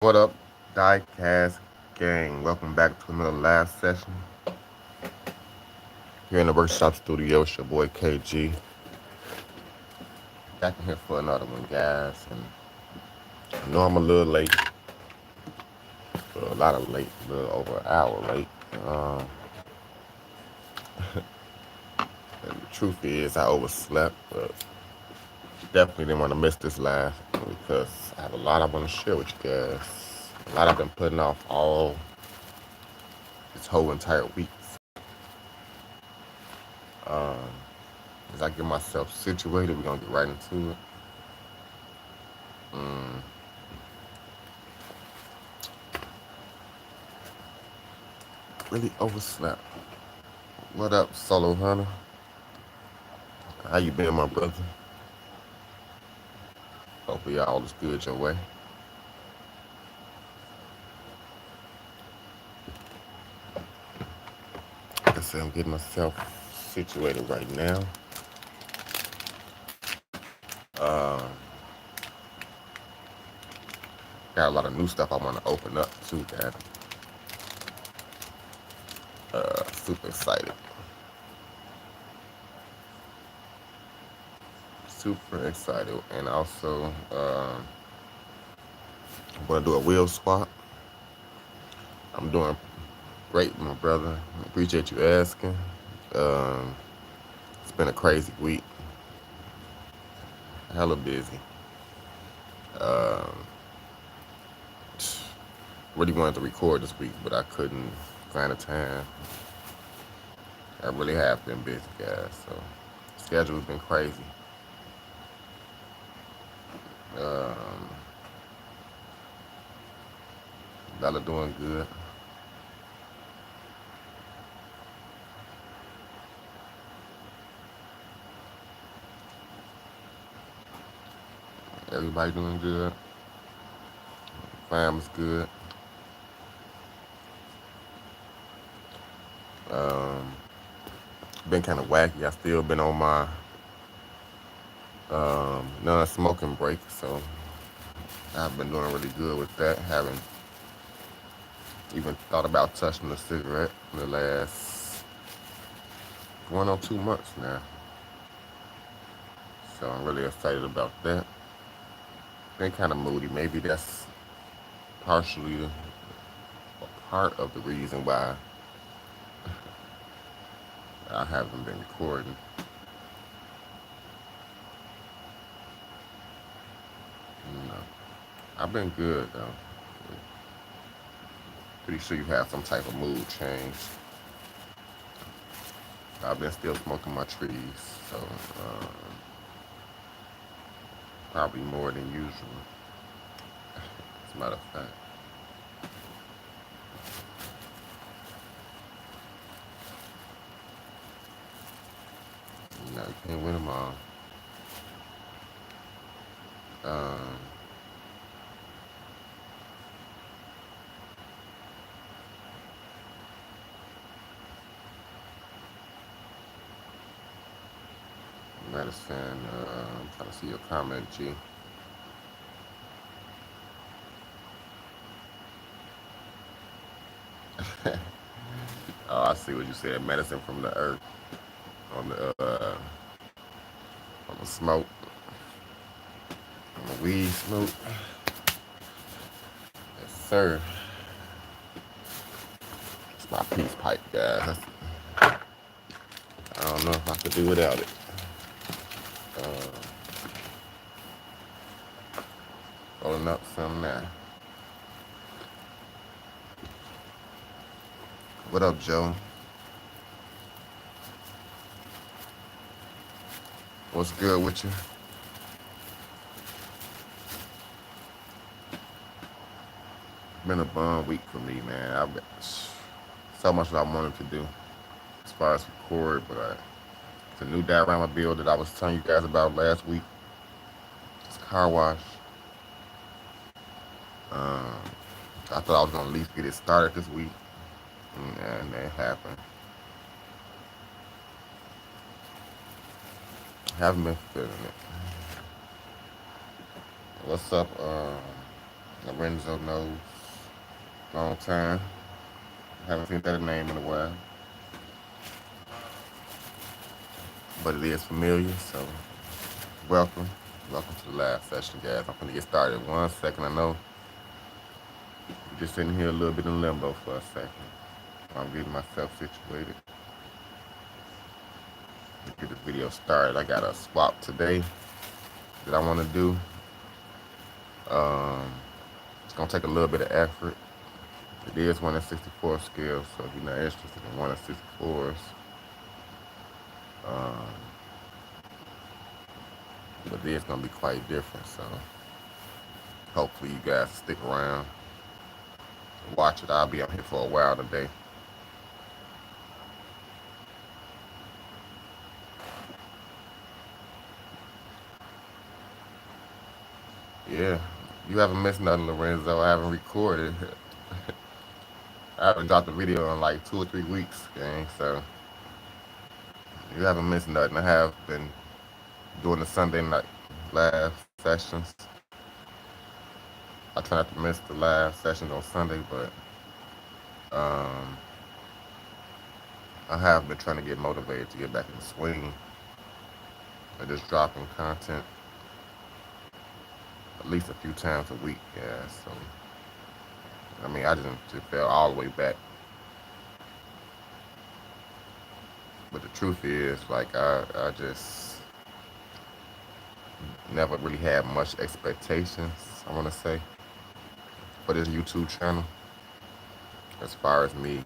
What up, Diecast gang? Welcome back to another last session here in the workshop studio. It's your boy KG. Back in here for another one, guys. And I know I'm a little late, a lot of late, a little over an hour late. Um, and the truth is, I overslept, but definitely didn't want to miss this live because I have a lot I want to share with you guys. A lot I've been putting off all this whole entire week. So, as I get myself situated, we're gonna get right into it. Really overslept. What up, Solo Hunter? How you been, my brother? Hopefully all is good your way. Like I said, I'm getting myself situated right now. Got a lot of new stuff I want to open up too, guys. Super excited. Super excited. And also, I'm going to do a wheel swap. I'm doing great, my brother. Appreciate you asking. Um, it's been a crazy week. Hella busy. Really wanted to record this week, but I couldn't find the time. I really have been busy, guys. So schedule's been crazy. Um, Bella doing good. Everybody doing good. Fam's good. Um, been kind of wacky. I still been on my non-smoking break, so I've been doing really good with that. Haven't even thought about touching a cigarette in the last going on 2 months now. So I'm really excited about that. Been kind of moody. Maybe that's partially a part of the reason why I haven't been recording. You know, I've been good though. Pretty sure you have some type of mood change. I've been still smoking my trees, so probably more than usual. As a matter of fact, you can't win them all. Um, Medicine. I'm trying to see your comment, G. Oh, I see what you said. Medicine from the earth on the smoke, on the weed smoke. Yes, sir. It's my peace pipe, guys. I don't know if I could do without it. Rolling up some now. What up, Joe? What's good with you? Been a bum week for me, man. I've been so much that I wanted to do as far as record, but it's a new diorama build that I was telling you guys about last week. It's a car wash. Um, I thought I was gonna at least get it started this week, and that happened. Haven't been feeling it. What's up, Lorenzo knows. Long time. Haven't seen that name in a while. But it is familiar, so welcome. Welcome to the live session, guys. I'm gonna get started in 1 second. I know we're just sitting here a little bit in limbo for a second. I'm getting myself situated to get the video started. I got a swap today that I want to do. Um, it's gonna take a little bit of effort. It is 1 in 64 scale, so if you're not interested in 1 in 64s, um, but it is gonna be quite different. So hopefully you guys stick around and watch it. I'll be on here for a while today. Yeah, you haven't missed nothing, Lorenzo. I haven't recorded. I haven't dropped a video in like 2 or 3 weeks, gang. So you haven't missed nothing. I have been doing the Sunday night live sessions. I try not to miss the live sessions on Sunday, but I have been trying to get motivated to get back in the swing of just dropping content at least a few times a week. Yeah, so I mean, I just fell all the way back. But the truth is, like, I just never really had much expectations, I want to say, for this YouTube channel as far as me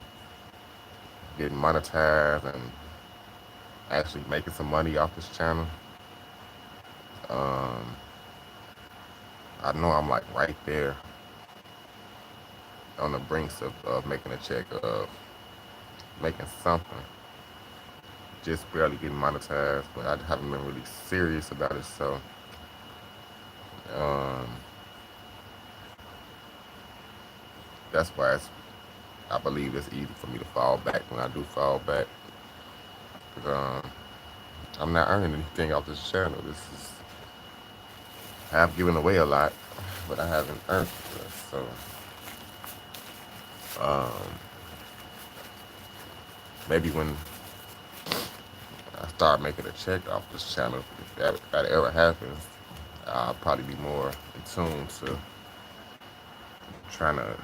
getting monetized and actually making some money off this channel. Um, I know I'm like right there on the brinks of making a check, of making something, just barely getting monetized, but I haven't been really serious about it. So um, that's why I believe it's easy for me to fall back when I do fall back. Because I'm not earning anything off this channel. I have given away a lot, but I haven't earned it. So maybe when I start making a check off this channel, if that ever happens, I'll probably be more in tune to trying to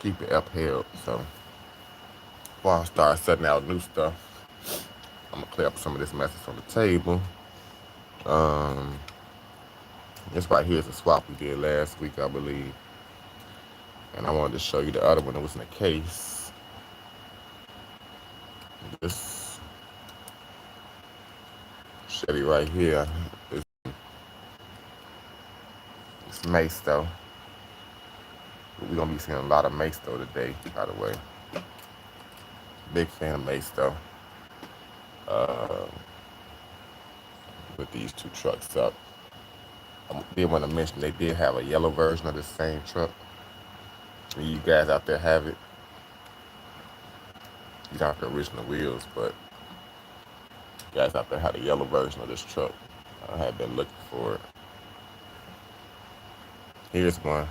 keep it upheld. So before I start setting out new stuff, I'm gonna clear up some of this message from the table. This right here is a swap we did last week, I believe. And I wanted to show you the other one that was in the case. This Chevy right here is it's Mace though. We're gonna be seeing a lot of Mace though today, by the way. Big fan of Mace though. With these two trucks up. I did want to mention they did have a yellow version of the same truck. And you guys out there have it. You don't have the original wheels, but you guys out there have the yellow version of this truck. I had been looking for it. Here's one.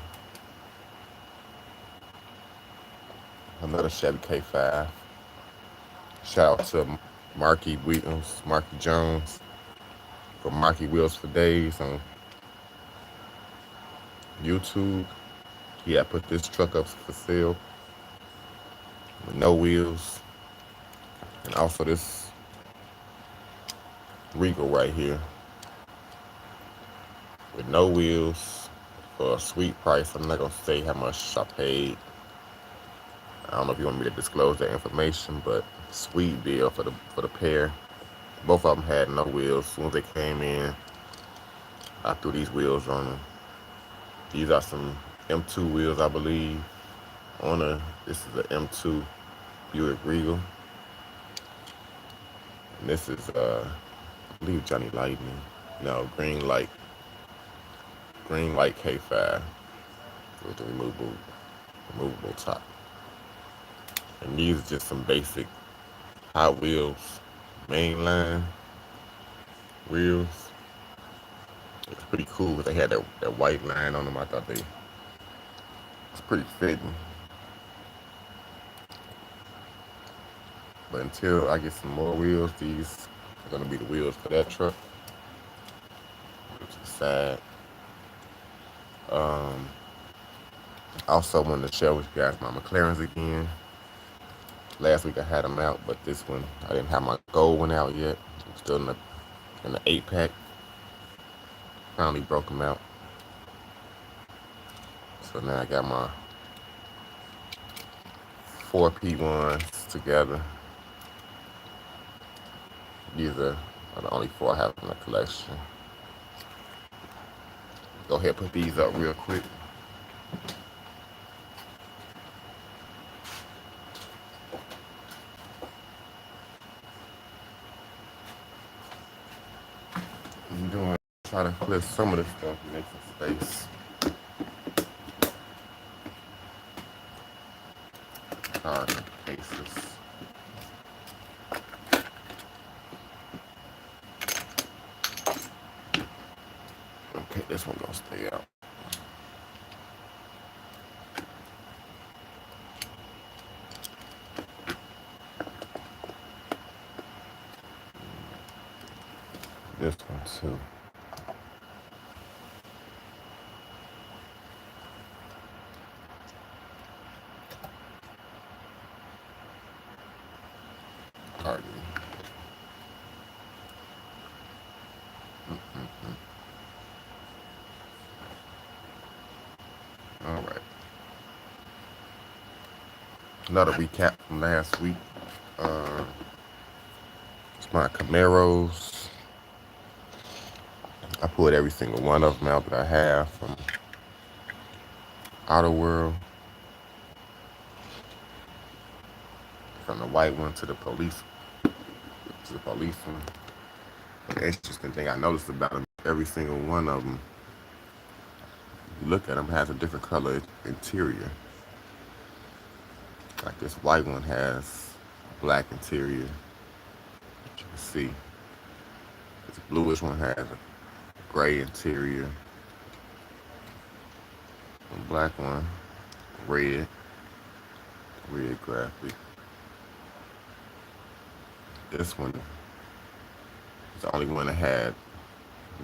Another Chevy K5. Shout out to Marky Williams, Marky Jones, for Marky Wheels for Days on YouTube. He had put this truck up for sale with no wheels. And also this Regal right here with no wheels for a sweet price. I'm not gonna say how much I paid. I don't know if you want me to disclose that information, but sweet deal for the pair. Both of them had no wheels. As soon as they came in, I threw these wheels on them. These are some M2 wheels, I believe. This is an M2 Buick Regal. And this is I believe Johnny Lightning. No, Green Light K5 with the removable top. And these are just some basic Hot Wheels mainline wheels. It's pretty cool because they had that white line on them. I thought they pretty fitting. But until I get some more wheels, these are gonna be the wheels for that truck, which is sad. Um, I also wanted to share with you guys my McLarens again. Last week I had them out, but this one I didn't have my gold one out yet. I'm still in the 8 pack. Finally broke them out. So now I got my 4P1s together. These are the only four I have in the collection. Go ahead and put these up real quick. I'm doing try to flip some of this stuff and make some space. Car cases. Okay, this one gonna stay out. This one too. Hardly. All right. Another recap from last week. Uh, it's my Camaros. I pulled every single one of them out that I have from Outer World. From the white one to the police one. The interesting thing I noticed about them, every single one of them, you look at them, has a different color interior. Like this white one has black interior, as you can see. This bluish one has a gray interior. The black one, red graphic. This one is the only one that had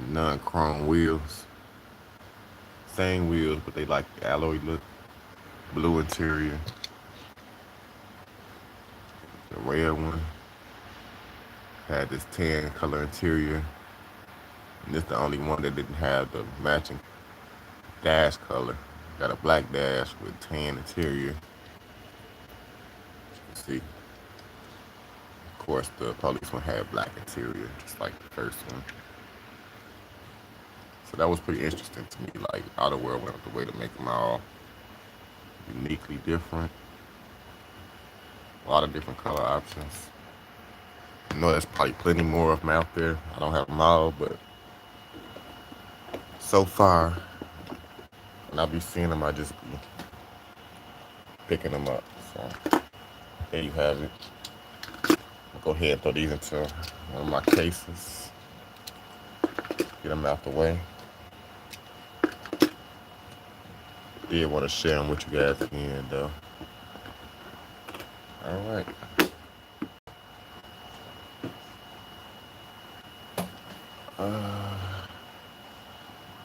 non-chrome wheels. Same wheels, but they like the alloy look. Blue interior. The red one had this tan color interior. And this is the only one that didn't have the matching dash color. Got a black dash with tan interior. As you can see. Of course, the police one had black interior, just like the first one. So that was pretty interesting to me. Like, Outer World went out the way to make them all uniquely different. A lot of different color options. I know there's probably plenty more of them out there. I don't have them all, but so far, when I be seeing them, I just be picking them up. So there you have it. I'll go ahead and throw these into one of my cases. Get them out the way. Did want to share them with you guys again, though. All right.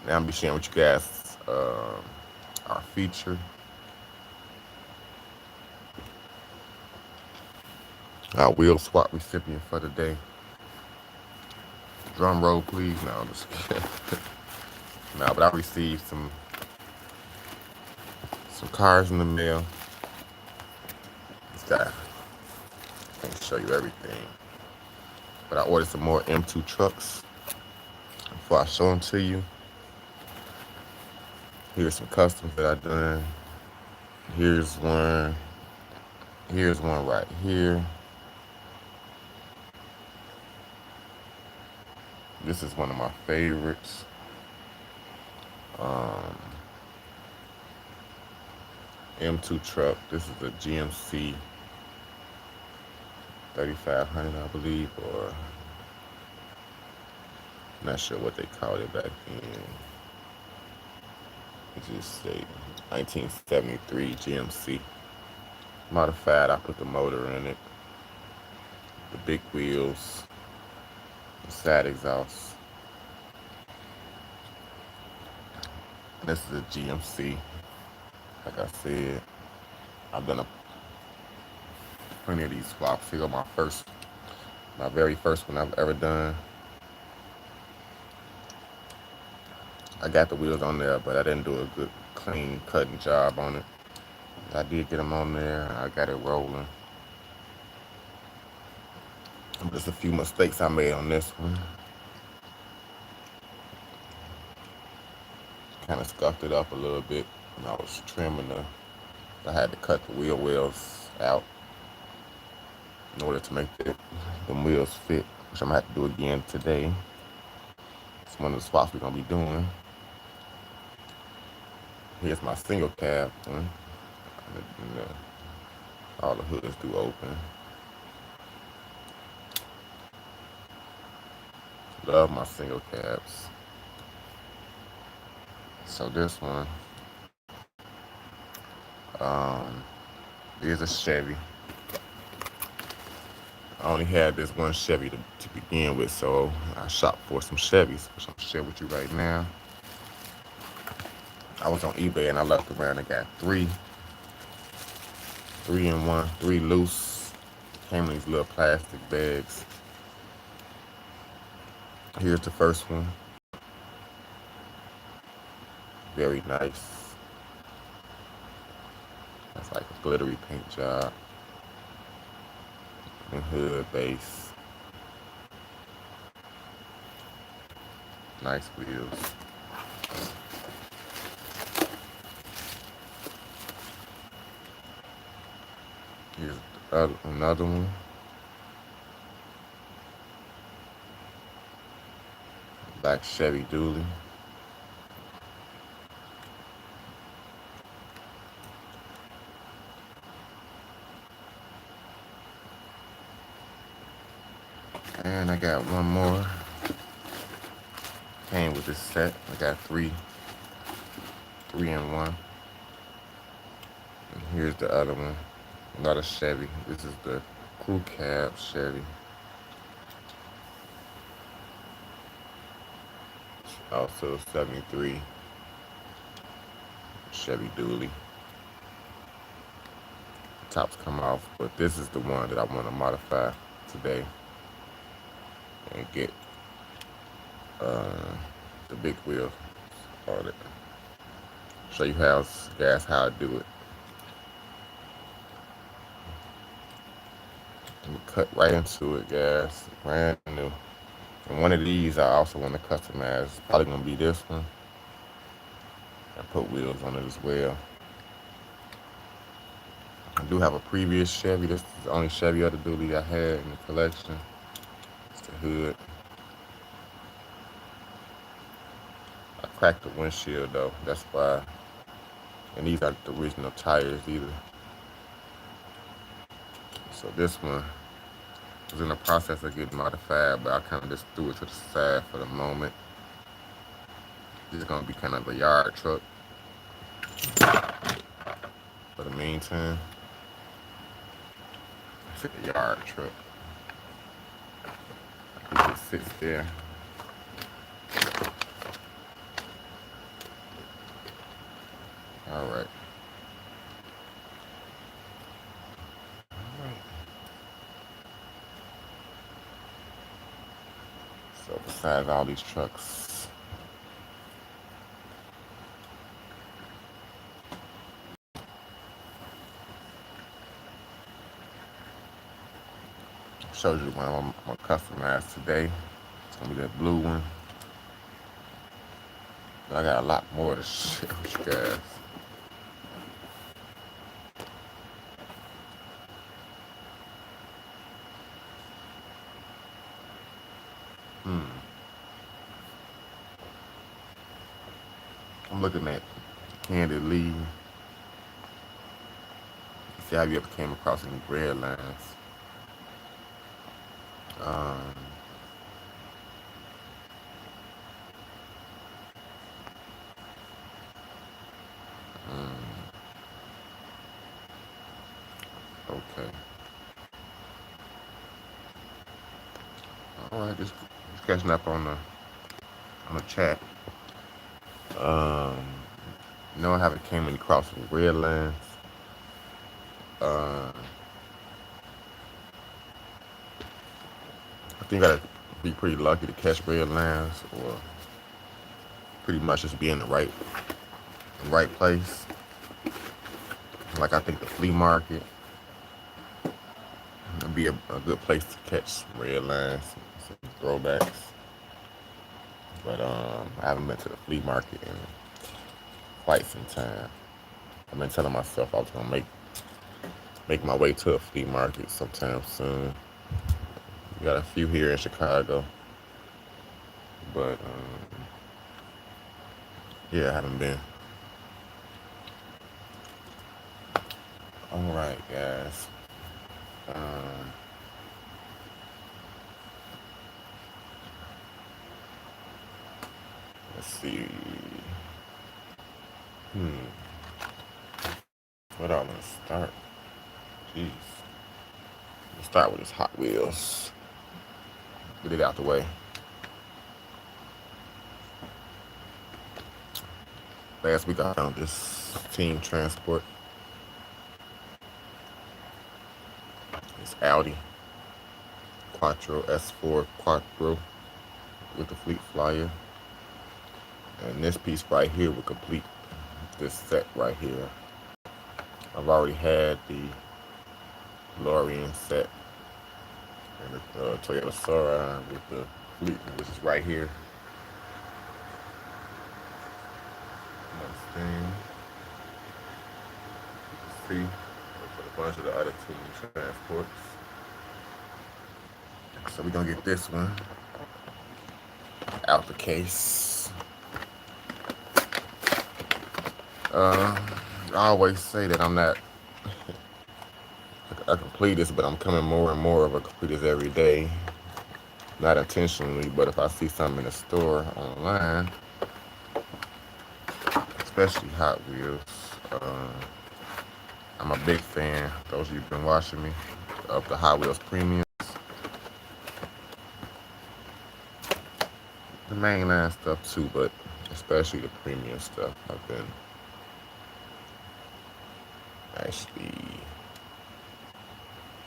Now I'll be sharing with you guys our feature. Our wheel swap recipient for the day. Drum roll, please. No, I'm just kidding. No, but I received some cars in the mail. This guy, I can't show you everything, but I ordered some more M2 trucks. Before I show them to you, here's some customs that I done. Here's one. Here's one right here. This is one of my favorites. M2 truck. This is a GMC 3500, I believe, or not sure what they called it back then. It just say 1973 GMC. Modified, I put the motor in it, the big wheels, the side exhaust. And this is a GMC. Like I said, I've done plenty of these swaps. Here go my very first one I've ever done. I got the wheels on there, but I didn't do a good clean cutting job on it. I did get them on there. I got it rolling. Just a few mistakes I made on this one. Kind of scuffed it up a little bit when I was trimming I had to cut the wheel wells out in order to make the wheels fit, which I'm gonna have to do again today. It's one of the swaps we're gonna be doing. Here's my single cab one. All the hoods do open. Love my single cabs. So this one is a Chevy. I only had this one Chevy to begin with, so I shopped for some Chevys, which I'm gonna share with you right now. I was on eBay and I looked around and got three in one, three loose. Came in these little plastic bags. Here's the first one. Very nice. That's like a glittery paint job. And hood base. Nice wheels. Here's another one. Black Chevy dually. And I got one more. Came with this set. I got three in one. And here's the other one. Not a Chevy. This is the crew cab Chevy. Also 73 Chevy dually. The tops come off, but this is the one that I want to modify today and get the big wheel on it. Show you how I do it. And cut right into it, guys. Brand new. And one of these I also want to customize. Probably gonna be this one. And put wheels on it as well. I do have a previous Chevy. This is the only Chevy other dually I had in the collection. It's the hood. I cracked the windshield though. That's why. And these aren't the original tires either. So this one was in the process of getting modified, but I kind of just threw it to the side for the moment. This is gonna be kind of a yard truck for the meantime. It's a yard truck. It just sits there. All right. So besides all these trucks, showed you the one I'm gonna customize today. It's gonna be that blue one. I got a lot more to share with you guys. I'm looking at Candy Lee. See how you ever came across any red lines. Um, Okay. All right, just catching up on the chat. Um, no, I haven't came across any red lines. Uh, I think I gotta be pretty lucky to catch red lines, or pretty much just be in the right place. Like I think the flea market would be a good place to catch some red lines, some throwbacks. But I haven't been to the flea market in quite some time. I've been telling myself I was gonna make my way to a flea market sometime soon. We got a few here in Chicago, but yeah, I haven't been. All right, guys. Um, let's see. Hmm. What I want to start? Jeez. Let's start with this Hot Wheels. Get it out the way. Last week I found this team transport. It's Audi Quattro S4 Quattro with the Fleet Flyer. And this piece right here would complete this set right here. I've already had the DeLorean set and the Toyota Sora with the Fleet, which is right here. Next thing, see, put a bunch of the other team transports. So we're gonna get this one out the case. Uh, I always say that I'm not a completist, but I'm coming more and more of a completist every day. Not intentionally, but if I see something in the store online, especially Hot Wheels, I'm a big fan. Those of you who've been watching me, of the Hot Wheels premiums, the mainline stuff too, but especially the premium stuff. I've been actually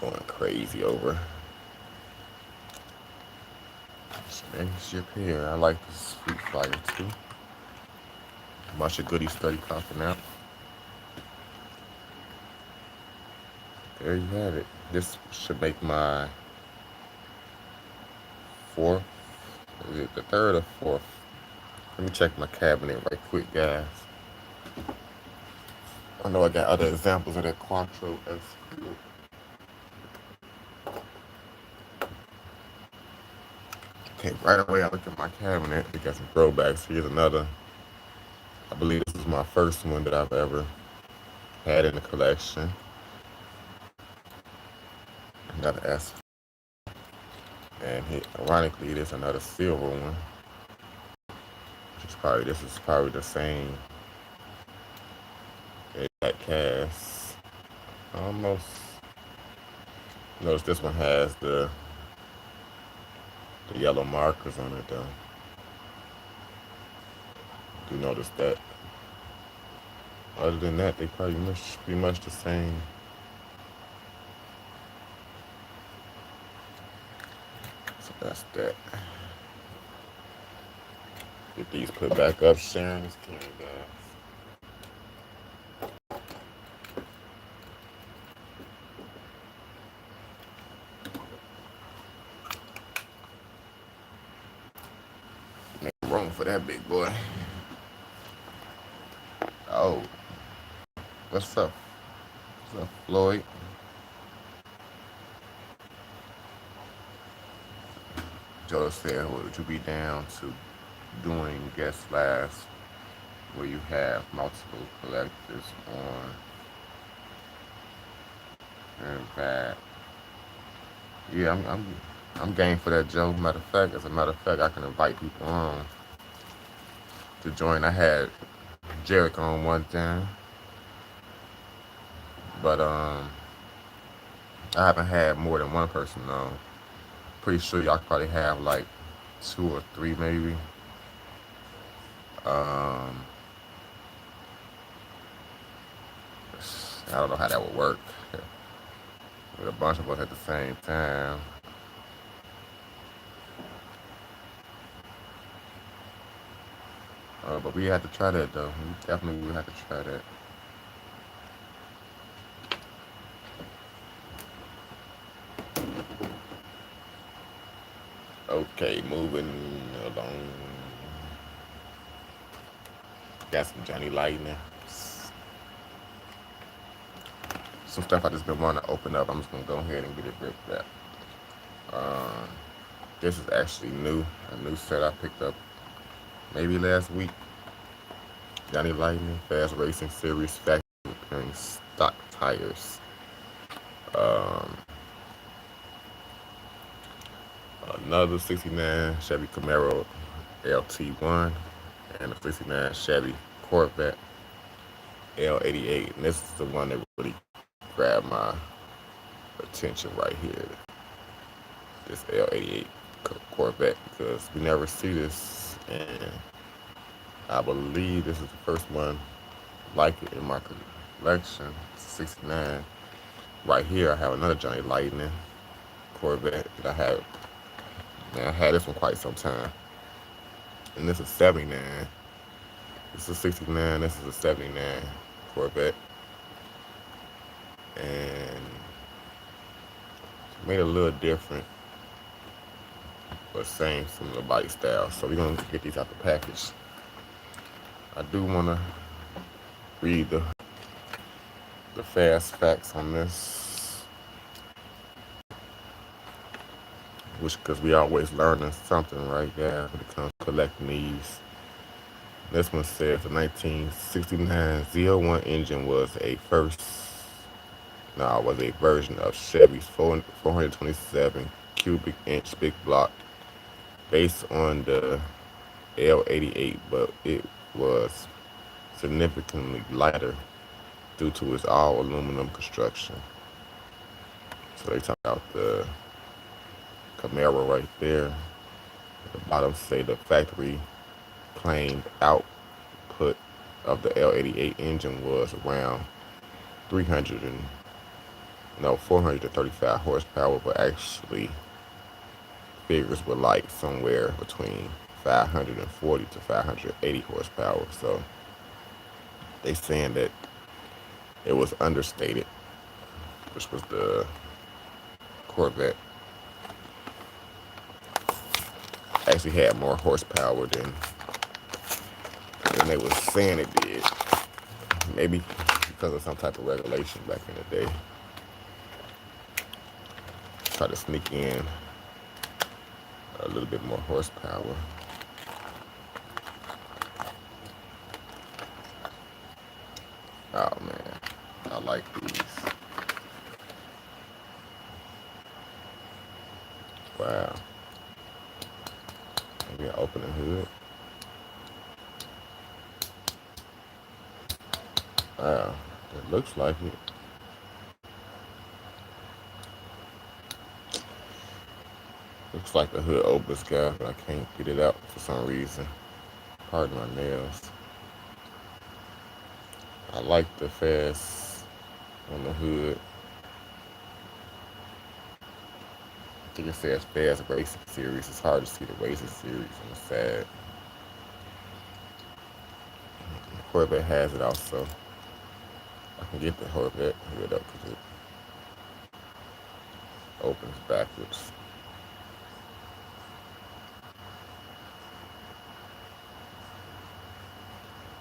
going crazy over. Spaceship here. I like this Fleet Flyer too. A bunch of goodies study popping out. There you have it. This should make my fourth. Is it the third or fourth? Let me check my cabinet right quick, guys. I know I got other examples of that Quattro S. Okay, right away I look at my cabinet. We got some throwbacks. Here's another. I believe this is my first one that I've ever had in the collection. Another S. And ironically, there's another silver one. This is probably the same exact cast. Almost. Notice this one has the yellow markers on it though. Do notice that. Other than that, they probably must be much the same. So that's that. Get these put back up, sharing this can, guys. Make room for that big boy. Oh, what's up? What's up, Floyd? Joe said, would you be down to doing guest lives where you have multiple collectors on and back? Yeah, I'm game for that, Joe. As a matter of fact, I can invite people on to join. I had Jericho on one time, but I haven't had more than one person on. Pretty sure y'all probably have like two or three maybe. Um, I don't know how that would work with a bunch of us at the same time. But we have to try that though. We definitely will have to try that. Okay, moving along. Got some Johnny Lightning. Some stuff I just been wanting to open up. I'm just gonna go ahead and get it ripped up. Um, this is actually new. A new set I picked up maybe last week. Johnny Lightning Fast Racing Series factory repairing stock tires. Um, Another 69 Chevy Camaro LT1 and a 69 Chevy Corvette L88. And this is the one that really grabbed my attention right here. This L88 Corvette, because we never see this, and I believe this is the first one like it in my collection. 69. Right here I have another Johnny Lightning Corvette that I had this one quite some time. And this is 79. This is 69, this is a 79 Corvette. And made it a little different, but same similar body style. So we're gonna get these out the package. I do wanna read the fast facts on this, which because we always learning something right there when it comes to collecting these. This one says the 1969 Z01 engine was a version of Chevy's 427 cubic inch big block based on the L88, but it was significantly lighter due to its all aluminum construction. So they talk about the Camaro right there. At the bottom say the factory claimed output of the L88 engine was around 435 horsepower, but actually figures were like somewhere between 540 to 580 horsepower. So they saying that it was understated, which was the Corvette actually had more horsepower than they was saying it did. Maybe because of some type of regulation back in the day. Try to sneak in a little bit more horsepower. Oh man, I like these. Wow. Maybe I open the hood. Wow, it looks like it. Looks like the hood opens, guys, but I can't get it out for some reason. Pardon my nails. I like the fast on the hood. I think it says Fast Racing Series. It's hard to see the Racing Series on the side. Corvette has it also. I can get the Corvette hood up because it opens backwards.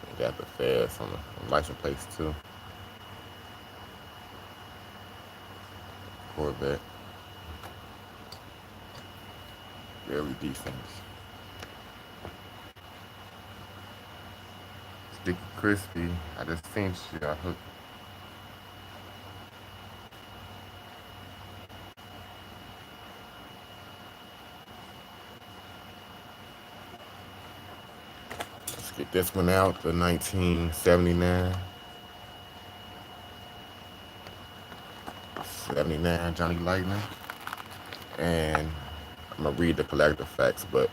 And got the fast on the license plates too. Corvette. Very decent. Sticky crispy. I just seen you got hooked. Let's get this one out, the 1979. '79 Johnny Lightning, and I'm gonna read the collector facts. But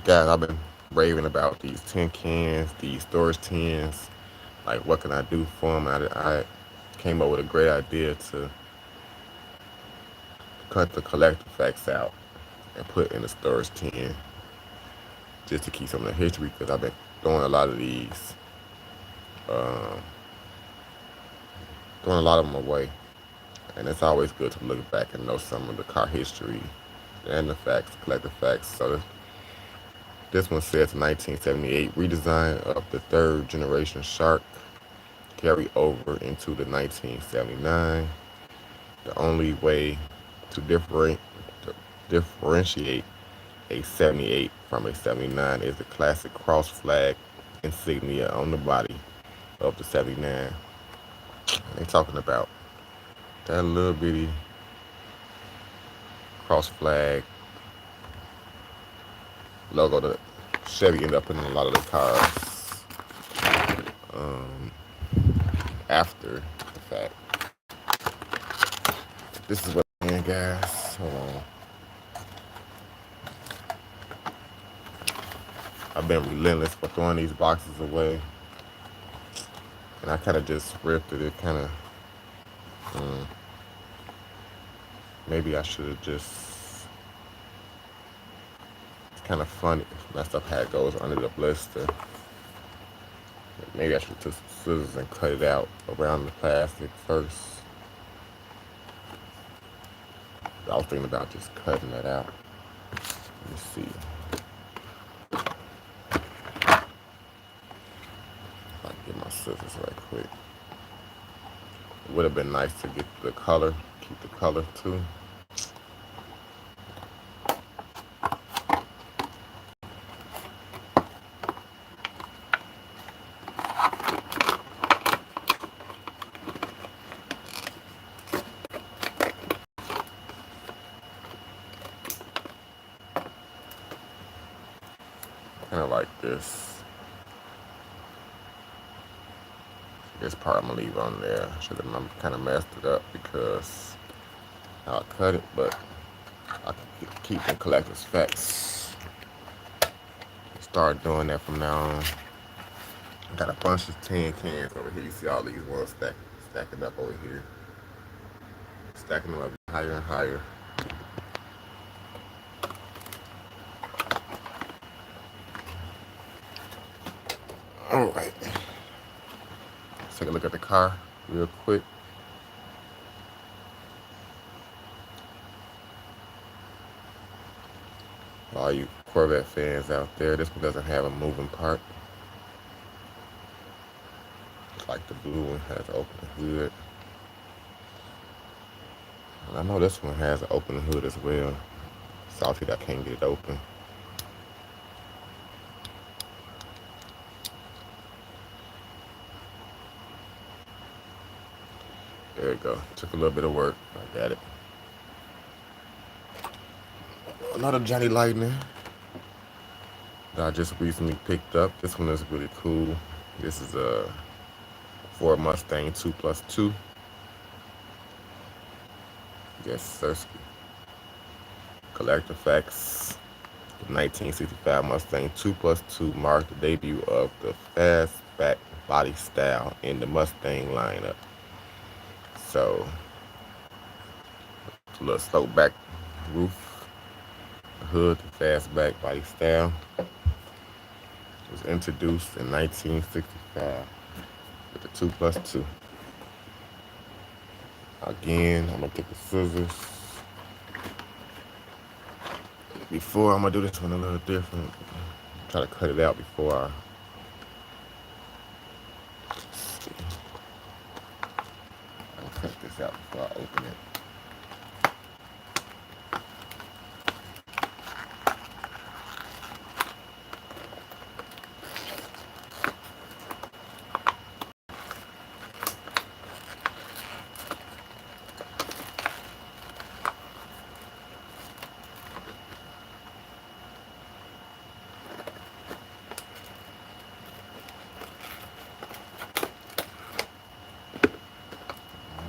guys, I've been raving about these tin cans, these storage tins. Like, what can I do for them? I came up with a great idea to cut the collector facts out and put in the storage tin just to keep some of the history because I've been throwing a lot of these, um, throwing a lot of them away. And it's always good to look back and know some of the car history and the facts, collector facts. So this one says 1978 redesign of the third generation Shark carry over into the 1979. The only way to differentiate a 78 from a 79 is the classic cross flag insignia on the body of the 79. They talking about that little bitty cross flag logo that Chevy ended up putting in a lot of the cars um, after the fact. This is what man, guys. Hold on. I've been relentless for throwing these boxes away, and I kind of just ripped it. It kind of maybe I should have just. It's kind of funny. My stuff had goes under the blister. Maybe I should have took some scissors and cut it out around the plastic first. I was thinking about just cutting it out. Let me see. If I can get my scissors right quick. It would have been nice to get the color, keep the color too. Kind of like this. This part I'm gonna leave on there. Should have kind of messed it up because I'll cut it, but I can keep the collector's facts. Start doing that from now on. Got a bunch of tin cans over here. You see all these ones stacking up over here. Stacking them up higher and higher. All right. Let's take a look at the car real quick. All you Corvette fans out there, this one doesn't have a moving part. Like the blue one has an open hood. And I know this one has an open hood as well. Salty that I can't get it open. There we go. Took a little bit of work. I got it. Another Johnny Lightning that I just recently picked up. This one is really cool. This is a Ford Mustang 2+2. Yes, Sirski. Collector facts. The 1965 Mustang 2+2 marked the debut of the fastback body style in the Mustang lineup. So, a little slope back roof, hood, the fastback body style. It was introduced in 1965 with the 2+2. Again, I'm gonna take the scissors. Before, I'm gonna do this one a little different. Try to cut it out before I. I'll cut this out before I open it.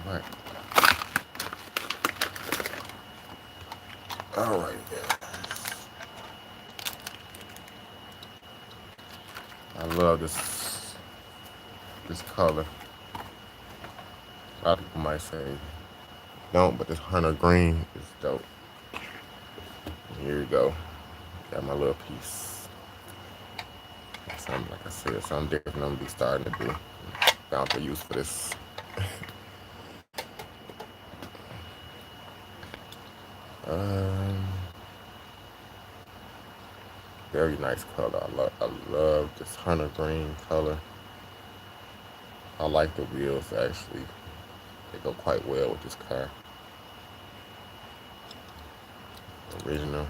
All right. All right, yeah. I love this color. A lot of people might say don't, but this hunter green is dope. Here you go. Got my little piece. Something like I said, something different I'm gonna be starting to do. Found the use for this. um, Very nice color. I love this hunter green color. I like the wheels actually. They go quite well with this car. Original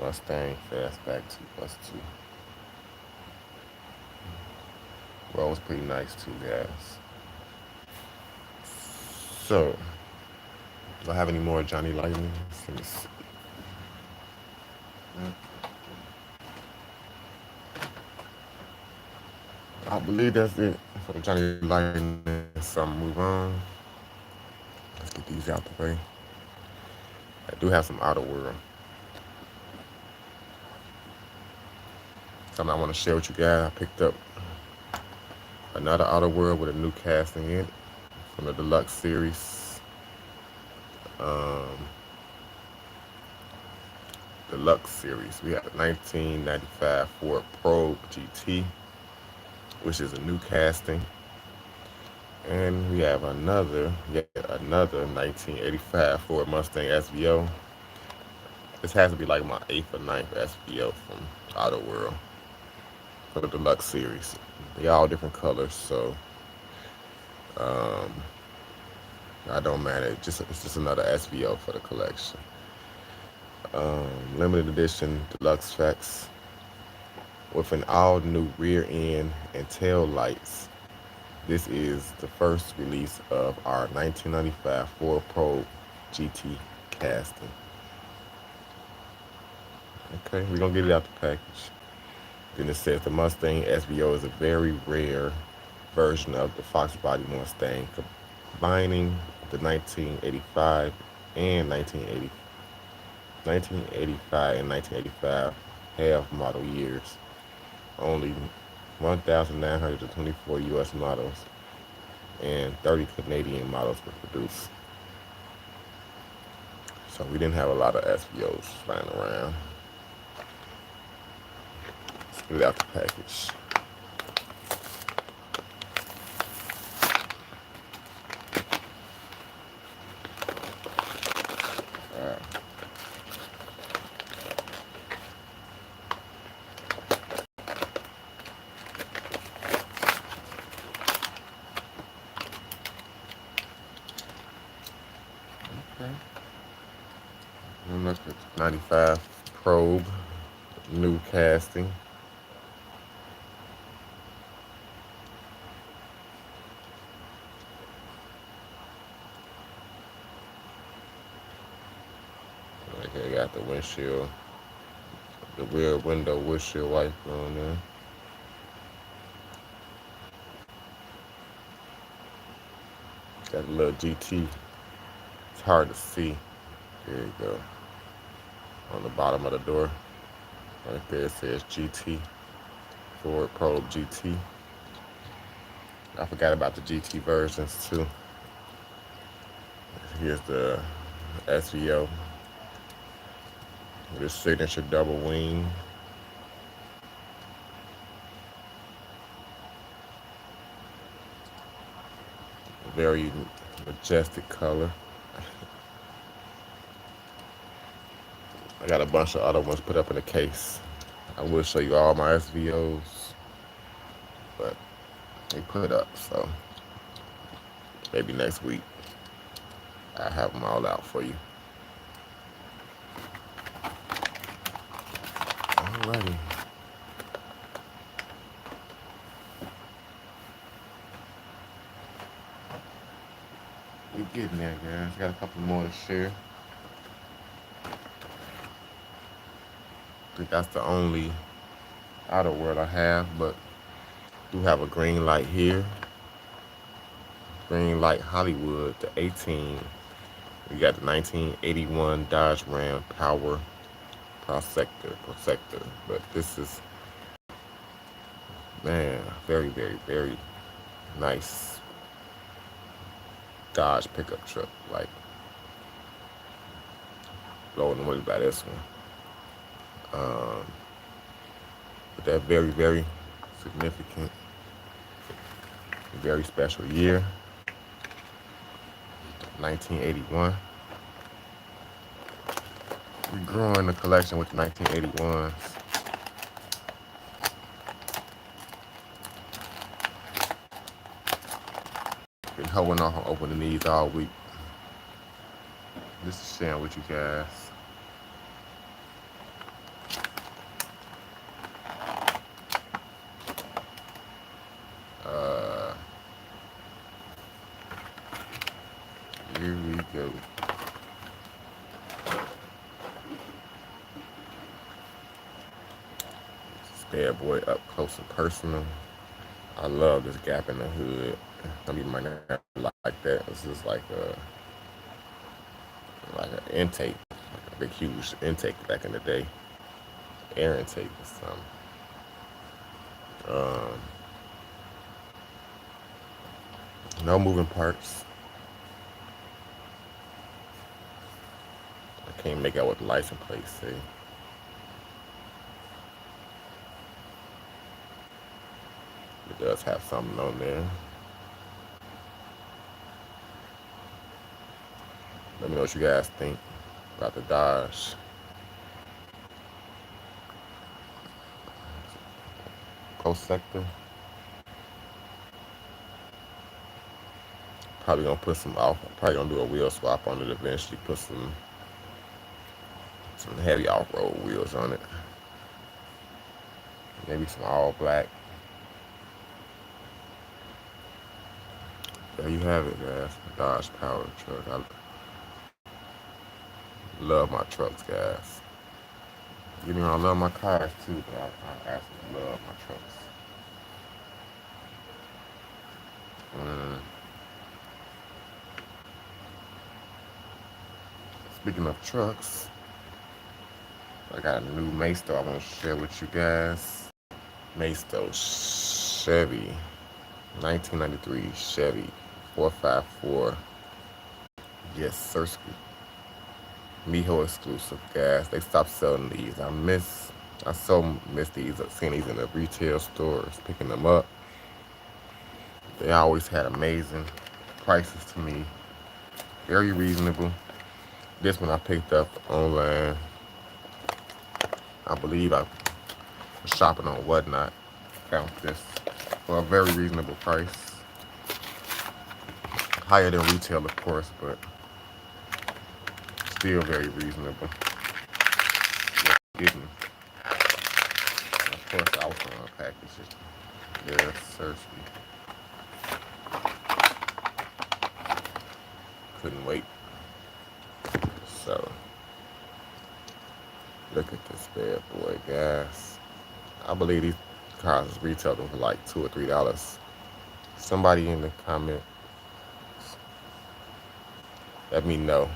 Mustang Fastback 2+2. Well, it was pretty nice too, guys. So, do I have any more Johnny Lightnings? Let me see. I believe that's it for the Johnny Lightning. So I'm move on. Let's get these out the way. I do have some Outer World. Something I want to share with you guys. I picked up another Outer World with a new casting in it from the Deluxe series. Um, Deluxe series. We have a 1995 Ford Probe GT, which is a new casting. And we have another 1985 Ford Mustang SVO. This has to be like my 8th or 9th SVO from Outer World for the Deluxe series. They all different colors, so um, I don't matter. It's just another SVO for the collection. Limited edition deluxe specs with an all new rear end and tail lights. This is the first release of our 1995 Ford Probe GT casting. Okay, we're gonna get it out the package. Then it says the Mustang SVO is a very rare version of the Fox Body Mustang, combining the 1985 and 1985 half model years. Only 1,924 US models and 30 Canadian models were produced. So we didn't have a lot of SVOs flying around. Let's get it out the package. Okay. And look at 95 Probe, new casting. Okay, got the windshield, the rear window windshield wiper on there. Got a little GT. It's hard to see. There you go. On the bottom of the door, right there it says GT, Ford Probe GT. I forgot about the GT versions too. Here's the SVO with its signature double wing. Very majestic color. I got a bunch of other ones put up in the case. I will show you all my SVOs, but they put up, so maybe next week I'll have them all out for you. Alrighty. We're getting there, guys. Got a couple more to share. I think that's the only Outer World I have, but do have a green light here. Green Light Hollywood, the 18. We got the 1981 Dodge Ram Power Protector. But this is, man, very, very, very nice Dodge pickup truck. Like, blowing away by this one. But that very, very significant, very special year, 1981. We're growing the collection with the 1981s. Been holding off on opening these all week. Just sharing with you guys. Uh, Here we go. This bad boy up close and personal. I love this gap in the hood. Some people might not like that. This is like an intake, like a big huge intake back in the day. Air intake or something. No moving parts. I can't make out what the license plate say. It does have something on there. Let me know what you guys think about the Dodge. Coast sector. Probably gonna put some off. Probably gonna do a wheel swap on it eventually. Put some heavy off-road wheels on it. Maybe some all black. There you have it, guys. Dodge Power truck. I love my trucks, guys. You know, I love my cars too, but I absolutely love my trucks. Mm. Speaking of trucks, I got a new Maisto I want to share with you guys. Maisto Chevy, 1993 Chevy 454. Yes, Sirski. Miho exclusive, guys. They stopped selling these. I so miss these. Seeing these in the retail stores, picking them up. They always had amazing prices to me. Very reasonable. This one I picked up online. I believe I was shopping on Whatnot. Found this for a very reasonable price. Higher than retail, of course, but still very reasonable. Getting, of course, I was on a package. Yes, certainly. Couldn't wait. So, look at this bad boy, guys. I believe these cars is retailing for like $2 or $3. Somebody in the comment, let me know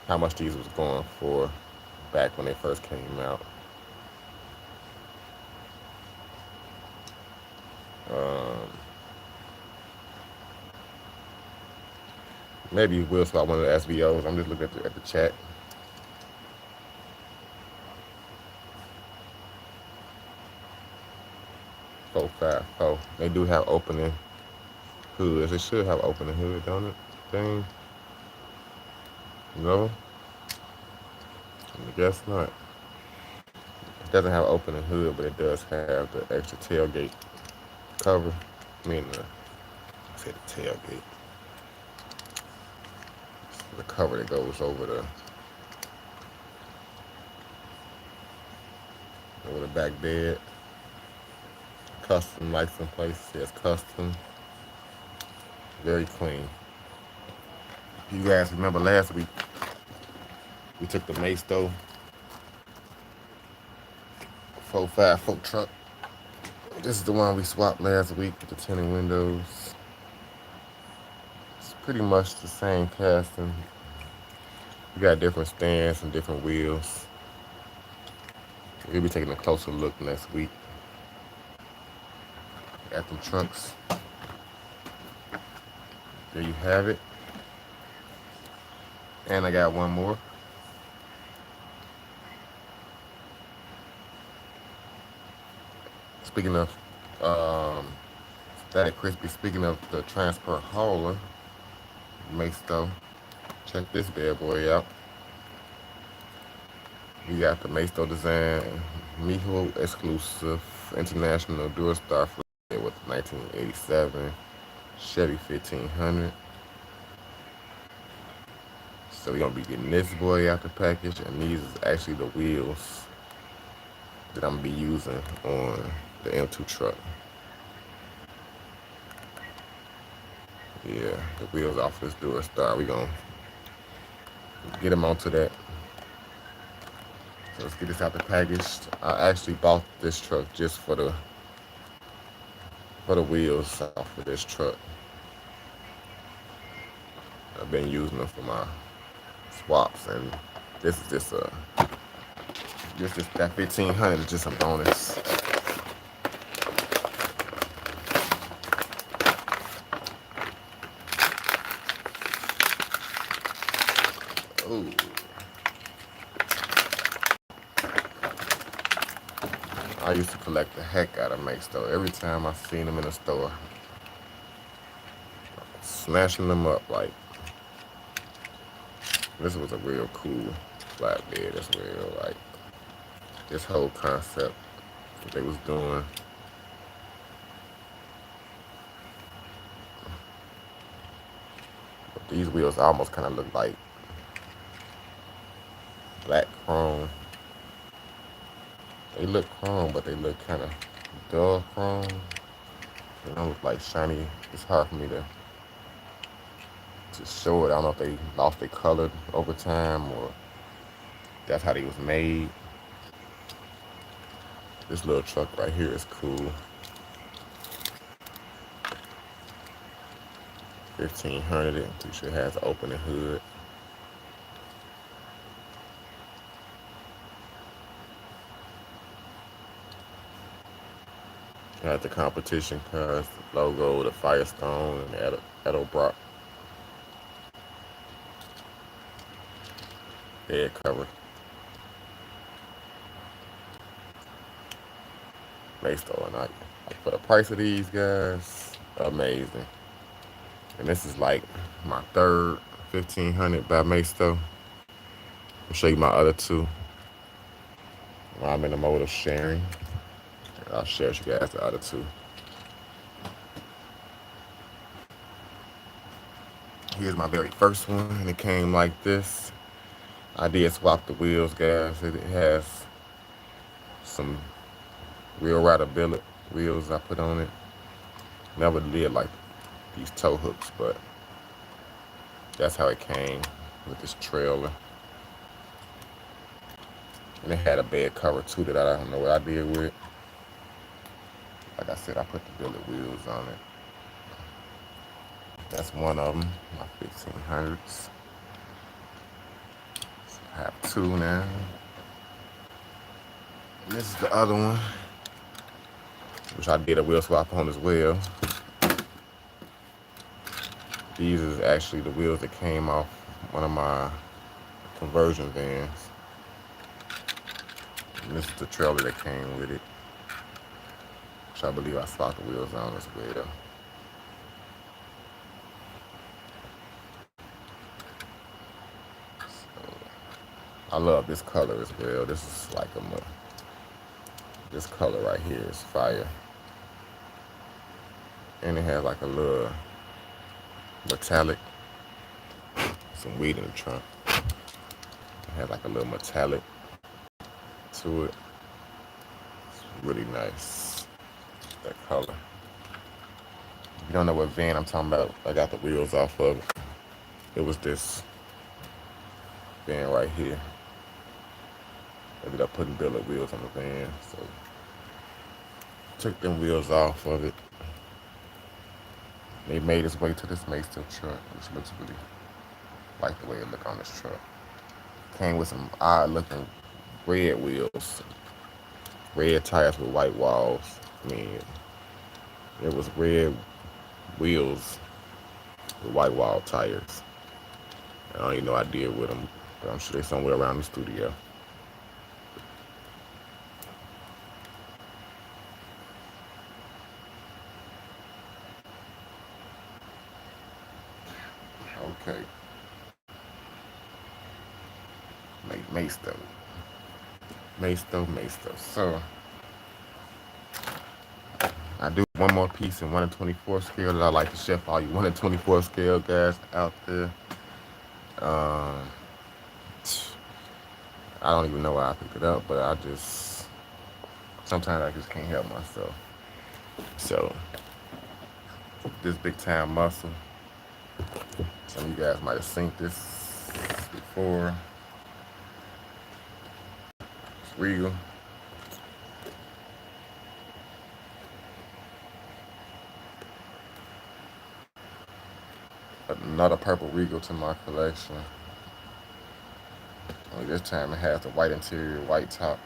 how much these was going for back when they first came out. Maybe we'll swap one of the SVOs. I'm just looking at the chat. Four, 5, 4. They do have opening hoods. They should have opening hood, don't it? Thing. No? I guess not. It doesn't have opening hood, but it does have the extra tailgate cover. I mean, I said the tailgate. The cover that goes over the back bed. Custom license plate says custom. Very clean. You guys remember last week we took the Maisto 454 truck. This is the one we swapped last week with the tinted windows. pretty much the same casting. You got different stands and different wheels. We'll be taking a closer look next week at them trucks. There you have it. And I got one more. Speaking of Static Crispy, speaking of the transfer hauler, Masto, check this bad boy out. We got the Masto design, Miho exclusive international dual star with 1987 Chevy 1500. So we're gonna be getting this boy out the package, and these is actually the wheels that I'm gonna be using on the M2 truck. Yeah, the wheels off this dual star. We gonna get them onto that. So let's get this out the package. I actually bought this truck just for the wheels off of this truck. I've been using them for my swaps, and this is just that 1500 is just a bonus. Ooh. I used to collect the heck out of Makes though. Every time I seen them in the store, smashing them up like this was a real cool flatbed as well. Like this whole concept that they was doing. But these wheels almost kind of look like black chrome. They look chrome, but they look kind of dull chrome. They don't look like shiny. It's hard for me to show it. I don't know if they lost their color over time or that's how they was made. This little truck right here is cool. 1500. I'm pretty sure it has an opening hood. Got the competition cars, the logo, the Firestone, and the Edelbrock head cover. Masto, and I for the price of these guys, amazing. And this is like my third 1500 by Masto. I'll show you my other two while I'm in the mode of sharing. I'll share with you guys the other two. Here's my very first one, and it came like this. I did swap the wheels, guys. It has some real rider billet wheels I put on it. Never did like these tow hooks, but that's how it came with this trailer. And it had a bed cover too that I don't know what I did with. Like I said, I put the billet wheels on it. That's one of them, my 1500s. So I have two now. And this is the other one, which I did a wheel swap on as well. These is actually the wheels that came off one of my conversion vans. And this is the trailer that came with it, which I believe I swapped the wheels on as well. So, I love this color as well. This is like this color right here is fire. And it has like a little metallic, some weed in the trunk. It has like a little metallic to it. It's really nice, that color. If you don't know what van I'm talking about, I got the wheels off of it. It was this van right here. I ended up putting billet wheels on the van, so took them wheels off of it. They made its way to this Maestro truck, which looks really like the way it look on this truck. Came with some odd looking red wheels, red tires with white walls. I mean, it was red wheels with white wall tires. I don't even know I did with them, but I'm sure they're somewhere around the studio. Okay, Maestro, Maestro. So I do one more piece in 1 in 24 scale that I like to chef all you 1 in 24 scale guys out there. Um, I don't even know why I picked it up, but I just sometimes I just can't help myself. So this big time muscle. Some of you guys might have seen this before. It's Regal. Another purple Regal to my collection. Only this time it has the white interior, white top.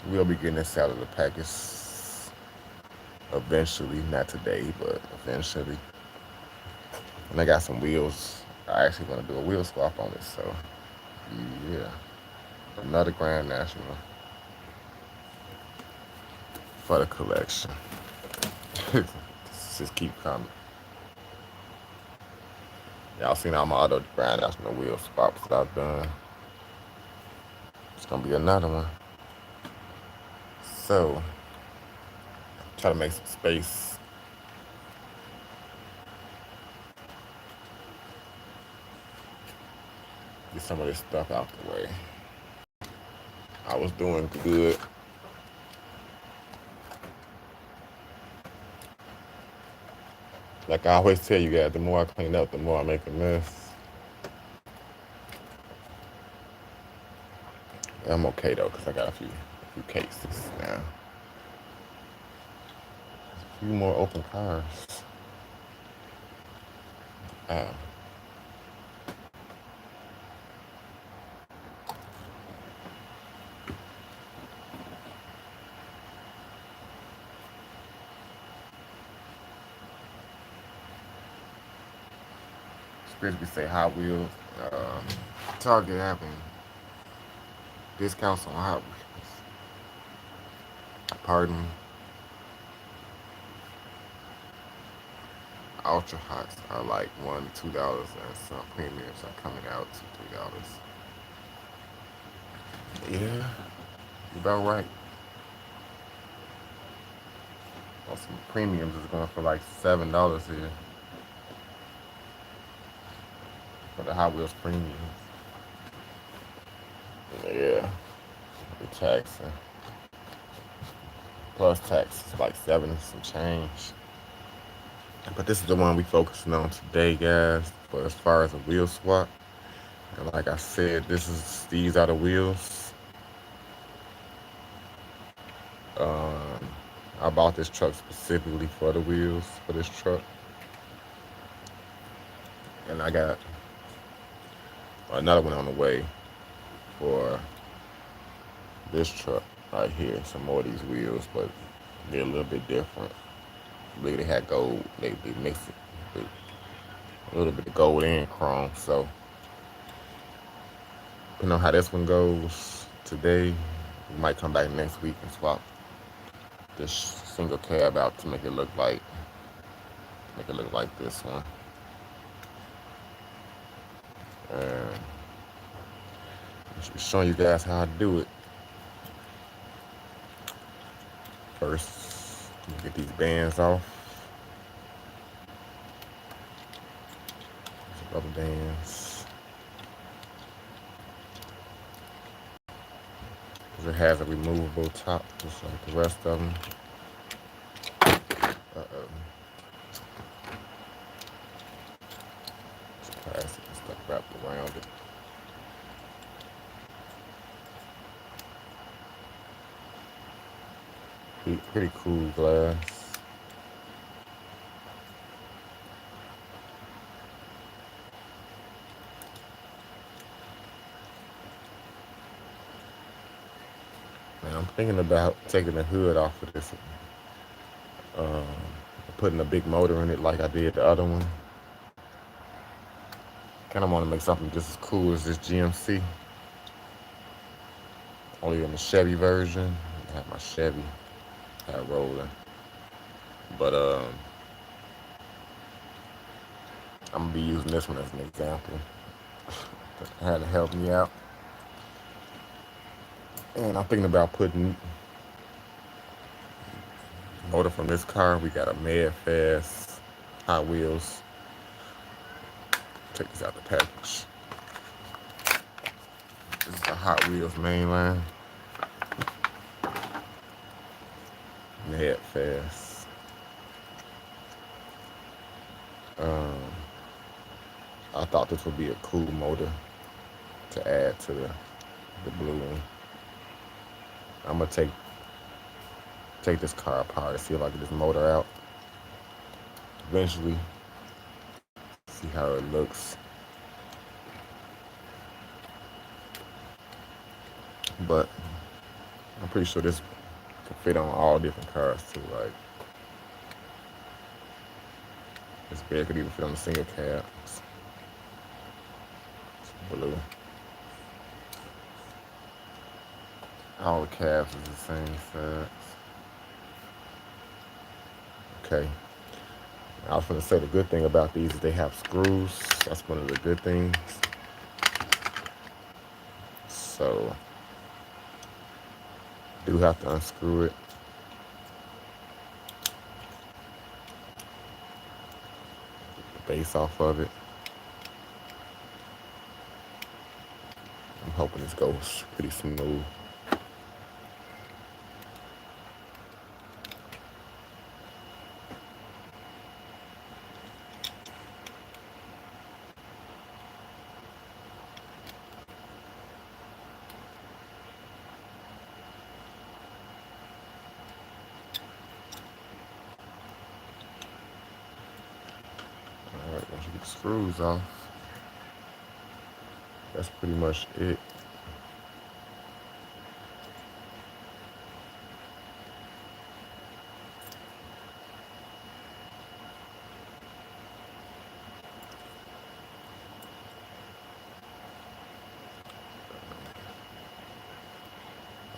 We'll be getting this out of the package eventually, not today, but eventually. And I got some wheels. I actually want to do a wheel swap on it, so yeah. Another Grand National for the collection. Just keep coming. Y'all seen all my other Grand National wheel swaps that I've done. It's gonna be another one. So, try to make some space. Get some of this stuff out the way. I was doing good. Like I always tell you guys, the more I clean up, the more I make a mess. I'm okay though, cause I got a few cases now. A few more open cars. Oh. Especially say Hot Wheels. Target having discounts on Hot Wheels. Pardon me. Ultra Hots are like $1 to $2, and some premiums are coming out to $3. Yeah, you about right. Well, some premiums is going for like $7 here for the Hot Wheels premiums. Yeah, the taxing plus tax is like 7 and some change. But this is the one we focusing on today, guys. For as far as a wheel swap, and like I said, these are the wheels. Um, I bought this truck specifically for the wheels for this truck, and I got another one on the way for this truck right here. Some more of these wheels, but they're a little bit different. They had gold. They mixed it with a little bit of gold and chrome. So depending on how this one goes today, we might come back next week and swap this single cab out to make it look like this one. And I should be showing you guys how I do it. First, get these bands off. Some rubber bands. It has a removable top, just like the rest of them. Uh-oh. It's plastic and stuff wrapped around it. Pretty cool glass. Thinking about taking the hood off of this, um, putting a big motor in it like I did the other one. Kind of want to make something just as cool as this GMC, only in the Chevy version. I have my Chevy hat rolling, but I'm gonna be using this one as an example. It had to help me out, and I'm thinking about putting motor from this car. We got a Mad Fast Hot Wheels. Take this out the package. This is the Hot Wheels mainline. Mad Fast. Um, I thought this would be a cool motor to add to the blue one. I'm gonna take this car apart and see if I can get this motor out. Eventually, see how it looks. But I'm pretty sure this can fit on all different cars too. Like this bed could even fit on a single cab. It's blue. All the cabs is the same size. Okay. I was going to say the good thing about these is they have screws. That's one of the good things. So, do have to unscrew it. The base off of it. I'm hoping this goes pretty smooth. Alright, once you get the screws off, that's pretty much it.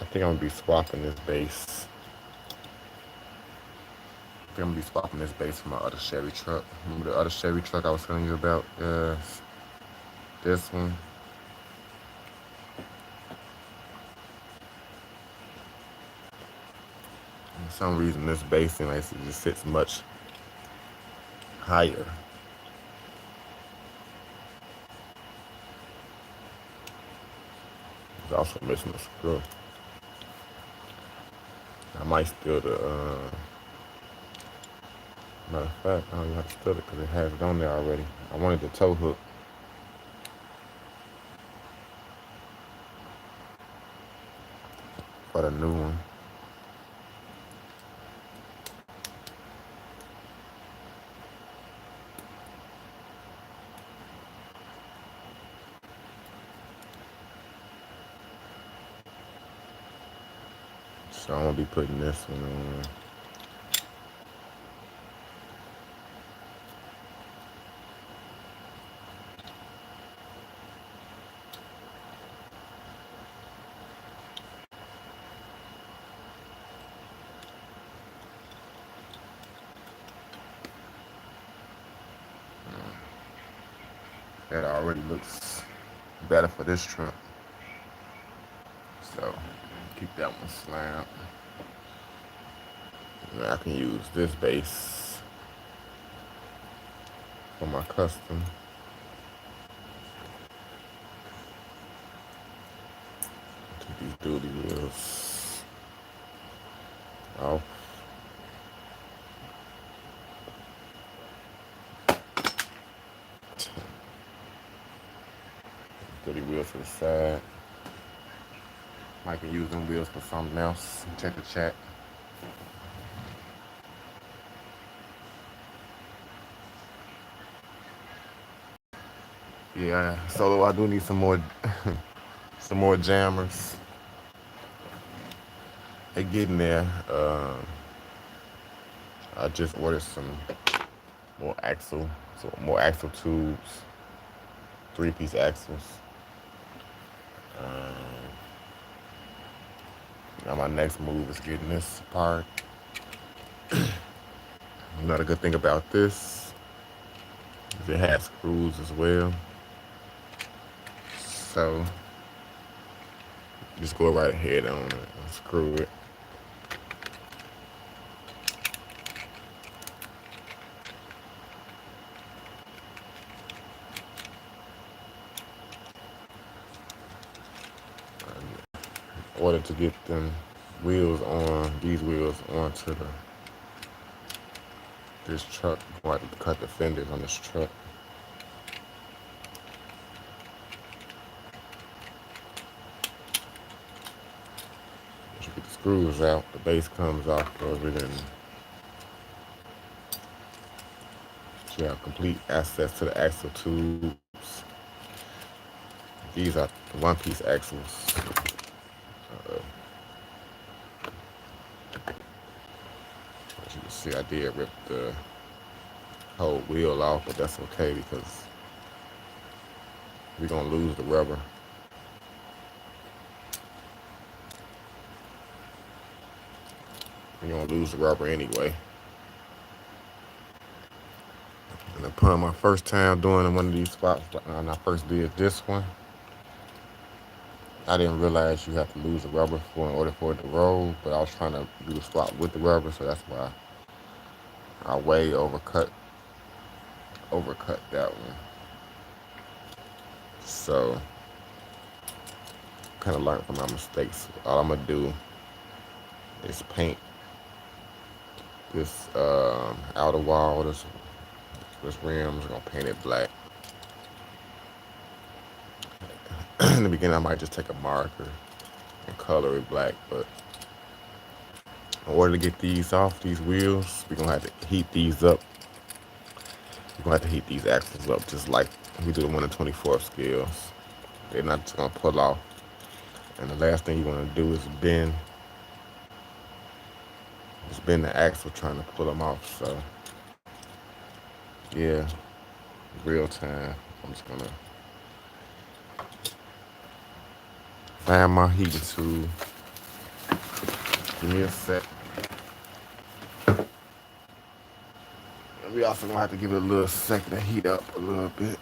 I think I'm gonna be swapping this base. I think I'm gonna be swapping this base for my other Chevy truck. Remember the other Chevy truck I was telling you about? This one. For some reason, this base actually just sits much higher. It's also missing a screw. I might steal the, matter of fact, I don't even have to steal it because it has it on there already. I wanted the tow hook. For the new one. So I'm gonna be putting this one on. That already looks better for this truck. So keep that one slammed. And I can use this base for my custom. Take these duty wheels off. Duty wheels to the side. Might can use them wheels for something else. Check the chat. Yeah, so I do need some more some more jammers. It getting there. I just ordered some more axle, so more axle tubes, 3-piece axles. Um, Now my next move is getting this apart. Another good thing about this is it has screws as well. So just go right ahead on it and screw it. In order to get them wheels on, these wheels onto this truck, I'm going to cut the fenders on this truck. Once you get the screws out, the base comes off of it, and you have complete access to the axle tubes. These are one-piece axles. Uh, as you can see, I did rip the whole wheel off, but that's okay because we're gonna lose the rubber. We're gonna lose the rubber anyway. And upon my first time doing one of these spots, when I first did this one, I didn't realize you have to lose the rubber in order for it to roll, but I was trying to do the spot with the rubber, so that's why I way overcut that one. So kind of learned from my mistakes. All I'm gonna do is paint this outer wall, this rim. I'm gonna paint it black. In the beginning, I might just take a marker and color it black, but in order to get these off these wheels, we're gonna have to heat these up. We're gonna have to heat these axles up just like we do the 1 in 24 scales. They're not just gonna pull off. And the last thing you want to do is bend the axle trying to pull them off. So yeah, real time. I'm just gonna find my heating tool. Give me a sec. We also gonna have to give it a little second to heat up a little bit.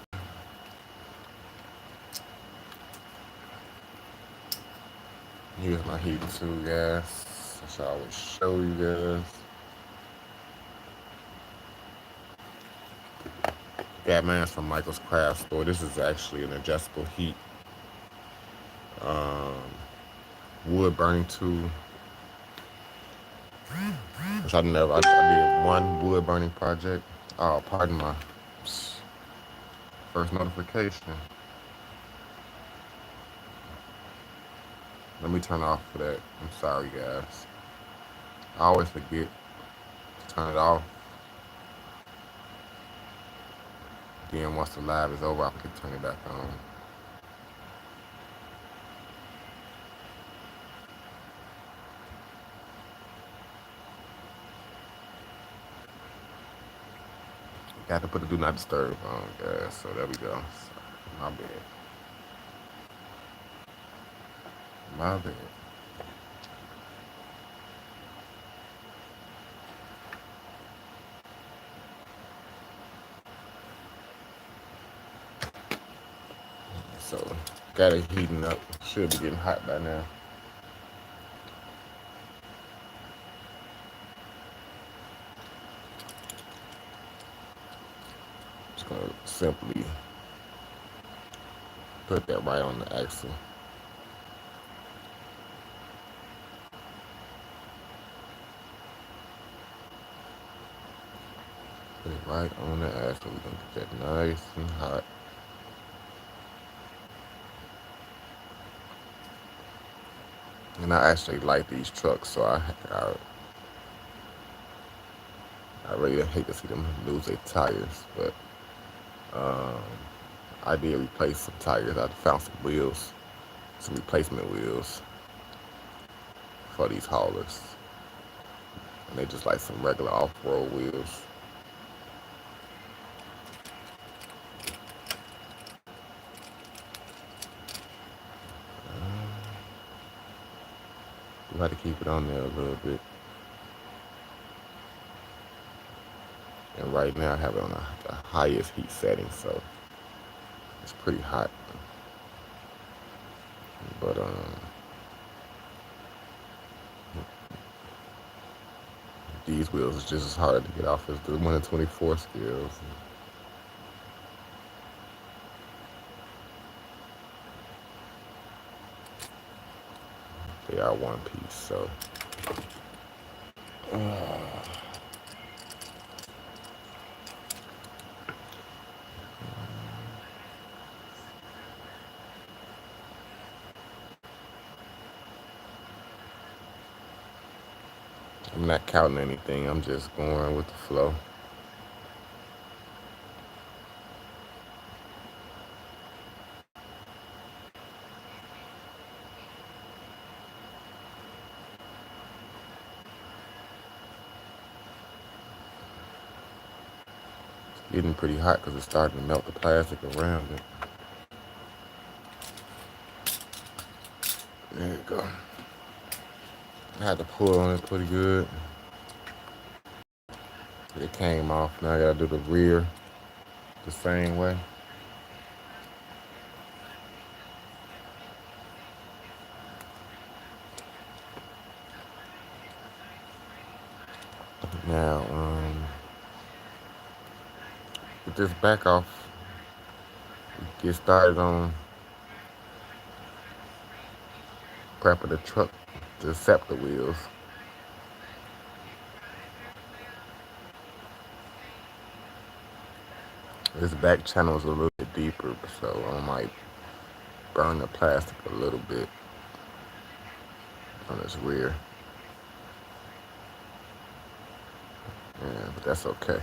Here's my heating tool, guys. I should always show you guys. Got mine from Michael's Craft Store. This is actually an adjustable heat um, wood burning tool. Which I did one wood burning project. Oh, pardon my first notification. Let me turn off for that. I'm sorry, guys. I always forget to turn it off. Then once the live is over, I can turn it back on. Got to put the do not disturb on, guys. So there we go. So, my bad. My bad. So got it heating up. Should be getting hot by now. Just gonna simply put that right on the axle. Put it right on the axle. We're gonna get that nice and hot. And I actually like these trucks, so I really hate to see them lose their tires, but um, I did replace some tires. I found some wheels, some replacement wheels for these haulers. And they just like some regular off-road wheels. You have to keep it on there a little bit. And right now I have it on the highest heat setting, so it's pretty hot. But these wheels is just as hard to get off as the 1 in 24 scales. They are one piece, so. I'm not counting anything, I'm just going with the flow. It's getting pretty hot because it's starting to melt the plastic around it. There you go. I had to pull on it pretty good. It came off. Now I gotta do the rear the same way. Now, with this back off, get started on prepping the truck to accept the wheels. This back channel is a little bit deeper, so I might burn the plastic a little bit on this rear. Yeah, but that's okay.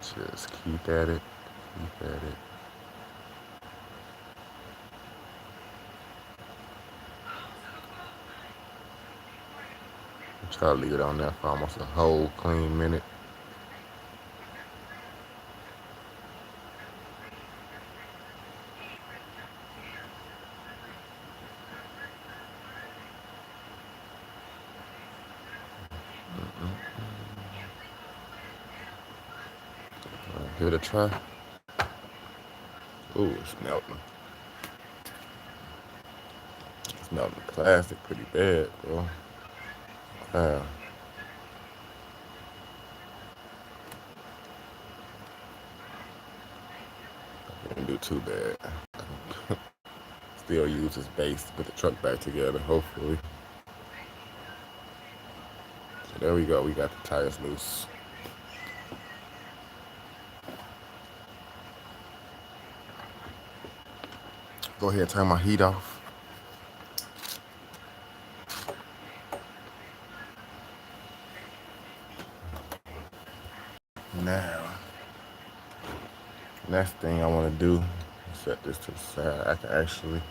Just keep at it, keep at it. Try to leave it on there for almost a whole clean minute. Give it a try. Ooh, it's melting. It's melting the plastic pretty bad, bro. Wow. Didn't do too bad. Still use this base to put the truck back together, hopefully. So there we go, we got the tires loose. Go ahead and turn my heat off. Now, next thing I want to do is set this to the side. I can actually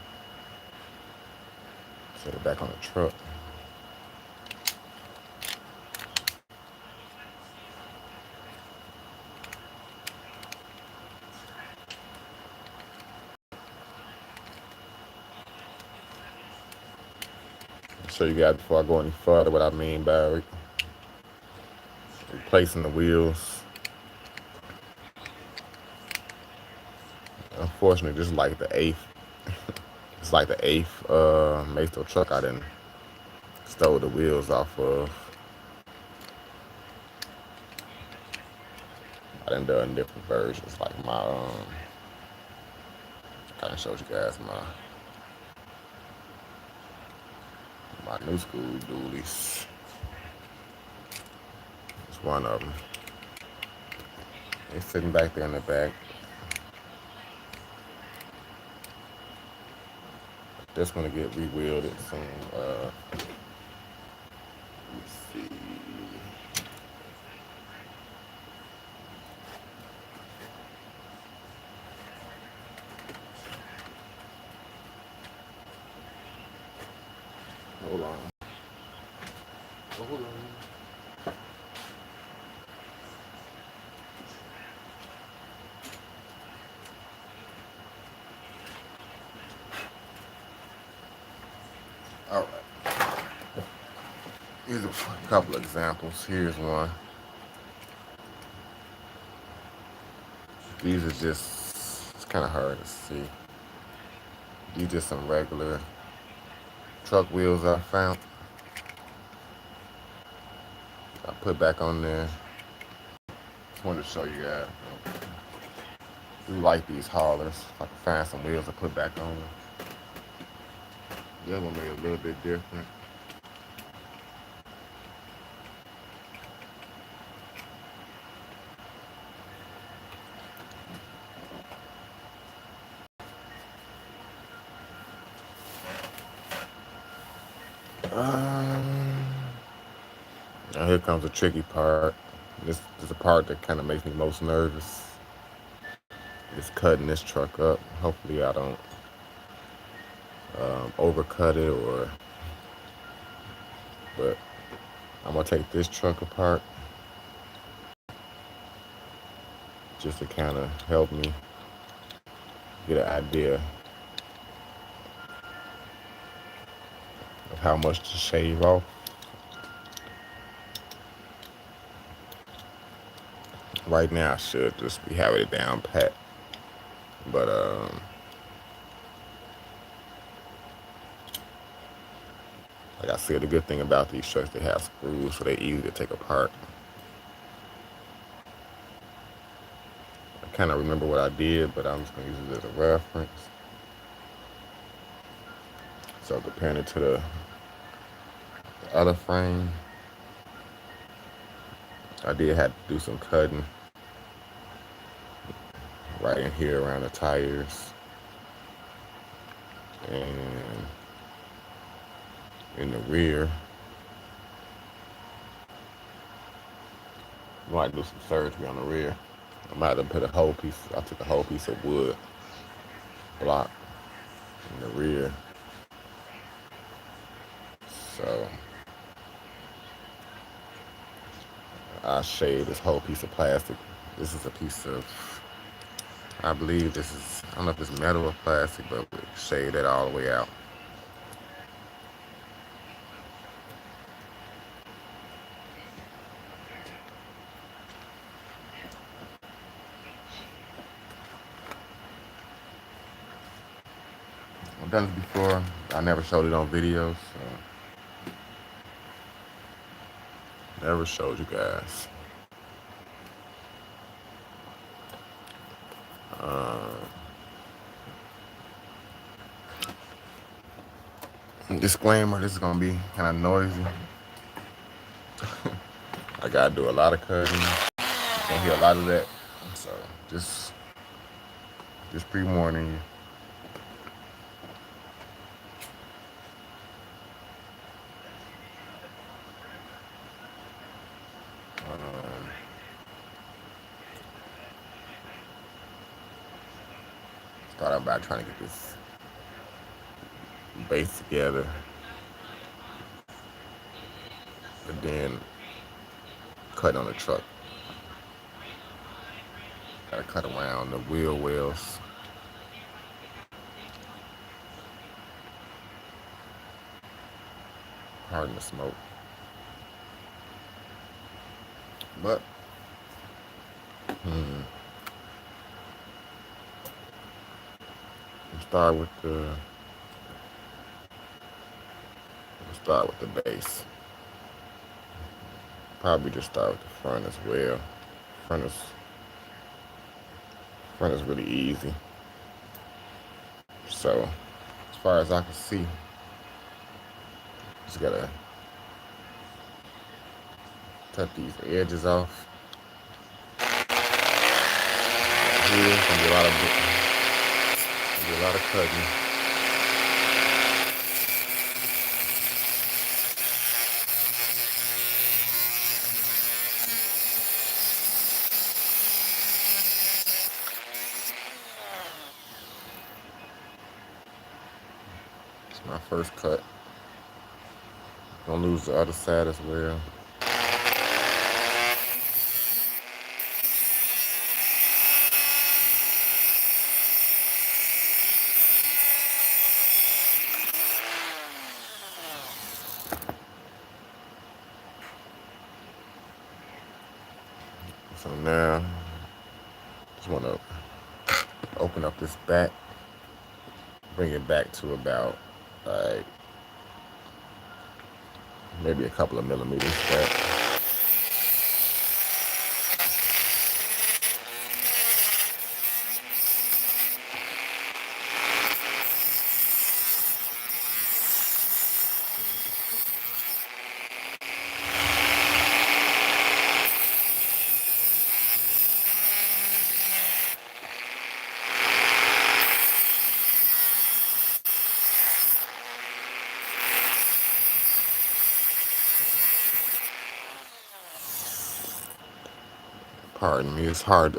set it back on the truck. I'll show you guys before I go any further what I mean by replacing the wheels. Unfortunately, this is like the eighth. It's like the eighth Masto truck I done stole the wheels off of. I done done different versions, like my kind of showed you guys my new school dualies. It's one of them. It's sitting back there in the back. This one to get re-wielded soon. Let's see. Hold on. Hold on. All right. Here's a couple of examples. Here's one. These are just, it's kind of hard to see. These are just some regular truck wheels I found. I put back on there. Just wanted to show you guys. I do like these haulers. If I can find some wheels to put back on them. The other one made a little bit different. Now here comes the tricky part. This is the part that kind of makes me most nervous. Just cutting this truck up. Hopefully I don't overcut it but I'm gonna take this truck apart just to kind of help me get an idea of how much to shave off. Right now I should just be having it down pat, but like I said, the good thing about these trucks, they have screws, so they're easy to take apart. I kind of remember what I did, but I'm just gonna use it as a reference. So comparing it to the other frame, I did have to do some cutting right in here around the tires and in the rear. I might do some surgery on the rear. I might have put a whole piece, I took a whole piece of wood block in the rear. So I shaved this whole piece of plastic. This is a piece of, I believe this is, I don't know if it's metal or plastic, but we shaved it all the way out. I've done this before. I never showed it on videos, so never showed you guys. Disclaimer, this is gonna be kind of noisy. I gotta do a lot of cutting. You're gonna hear a lot of that. So just pre-warning you. Start out by trying to get this base together, and then cut on the truck. Gotta cut around the wheel wells. Pardon the smoke. But start with the base. Probably just start with the front as well. Front is really easy. So as far as I can see, just gotta cut these edges off. Here, gonna be a lot of cutting. It's my first cut. Don't lose the other side as well. So now, just want to open up this back, bring it back to about like maybe a couple of millimeters back. Pardon me, it's hard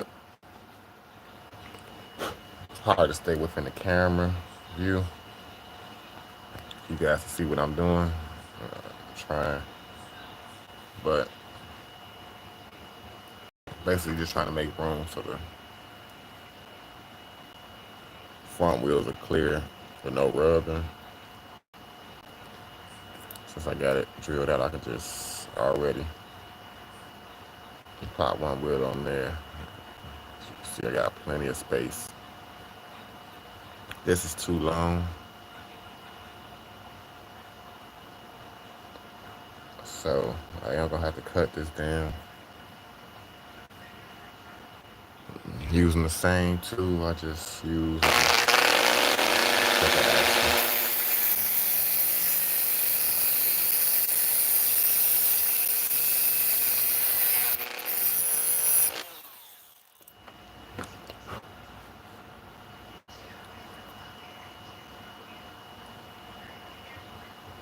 to stay within the camera view. You guys can see what I'm doing. I'm trying, but basically just trying to make room so the front wheels are clear with no rubbing. Since I got it drilled out, I can just already pop one wheel on there. As you can see, I got plenty of space. This is too long, so I am gonna have to cut this down. Using the same tool I just used.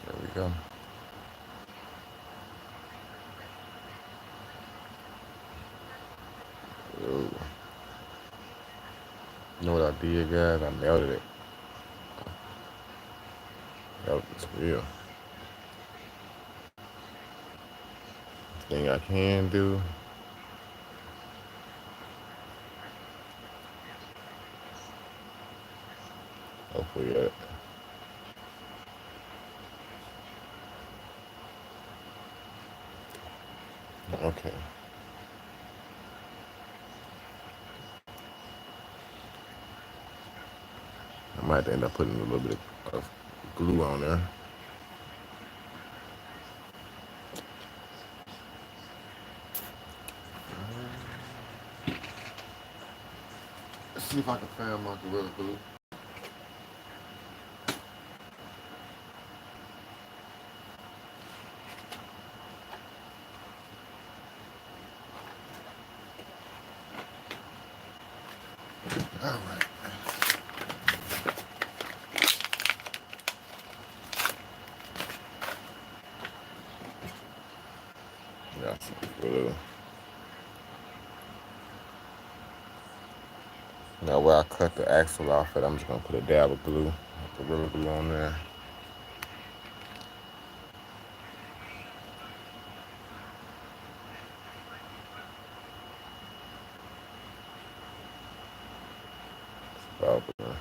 There we go. Ooh. You know what I did, guys? I melted it. That was real. Thing I can do. Hopefully, okay. I might end up putting a little bit of glue on there. Let's see if I can find my Gorilla Glue. All right. Got some glue. Now where I cut the axle off at, I'm just gonna put a dab of glue, Gorilla Glue on there. About a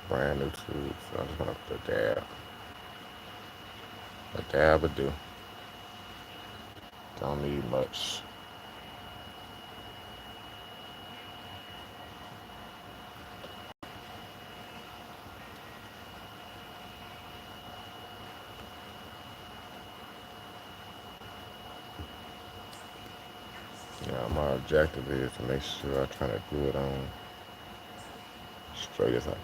brand new tube, so I'm just gonna put a dab. A dab would do. Don't need much. Yeah, my objective is to make sure I try to glue it on straight as I can.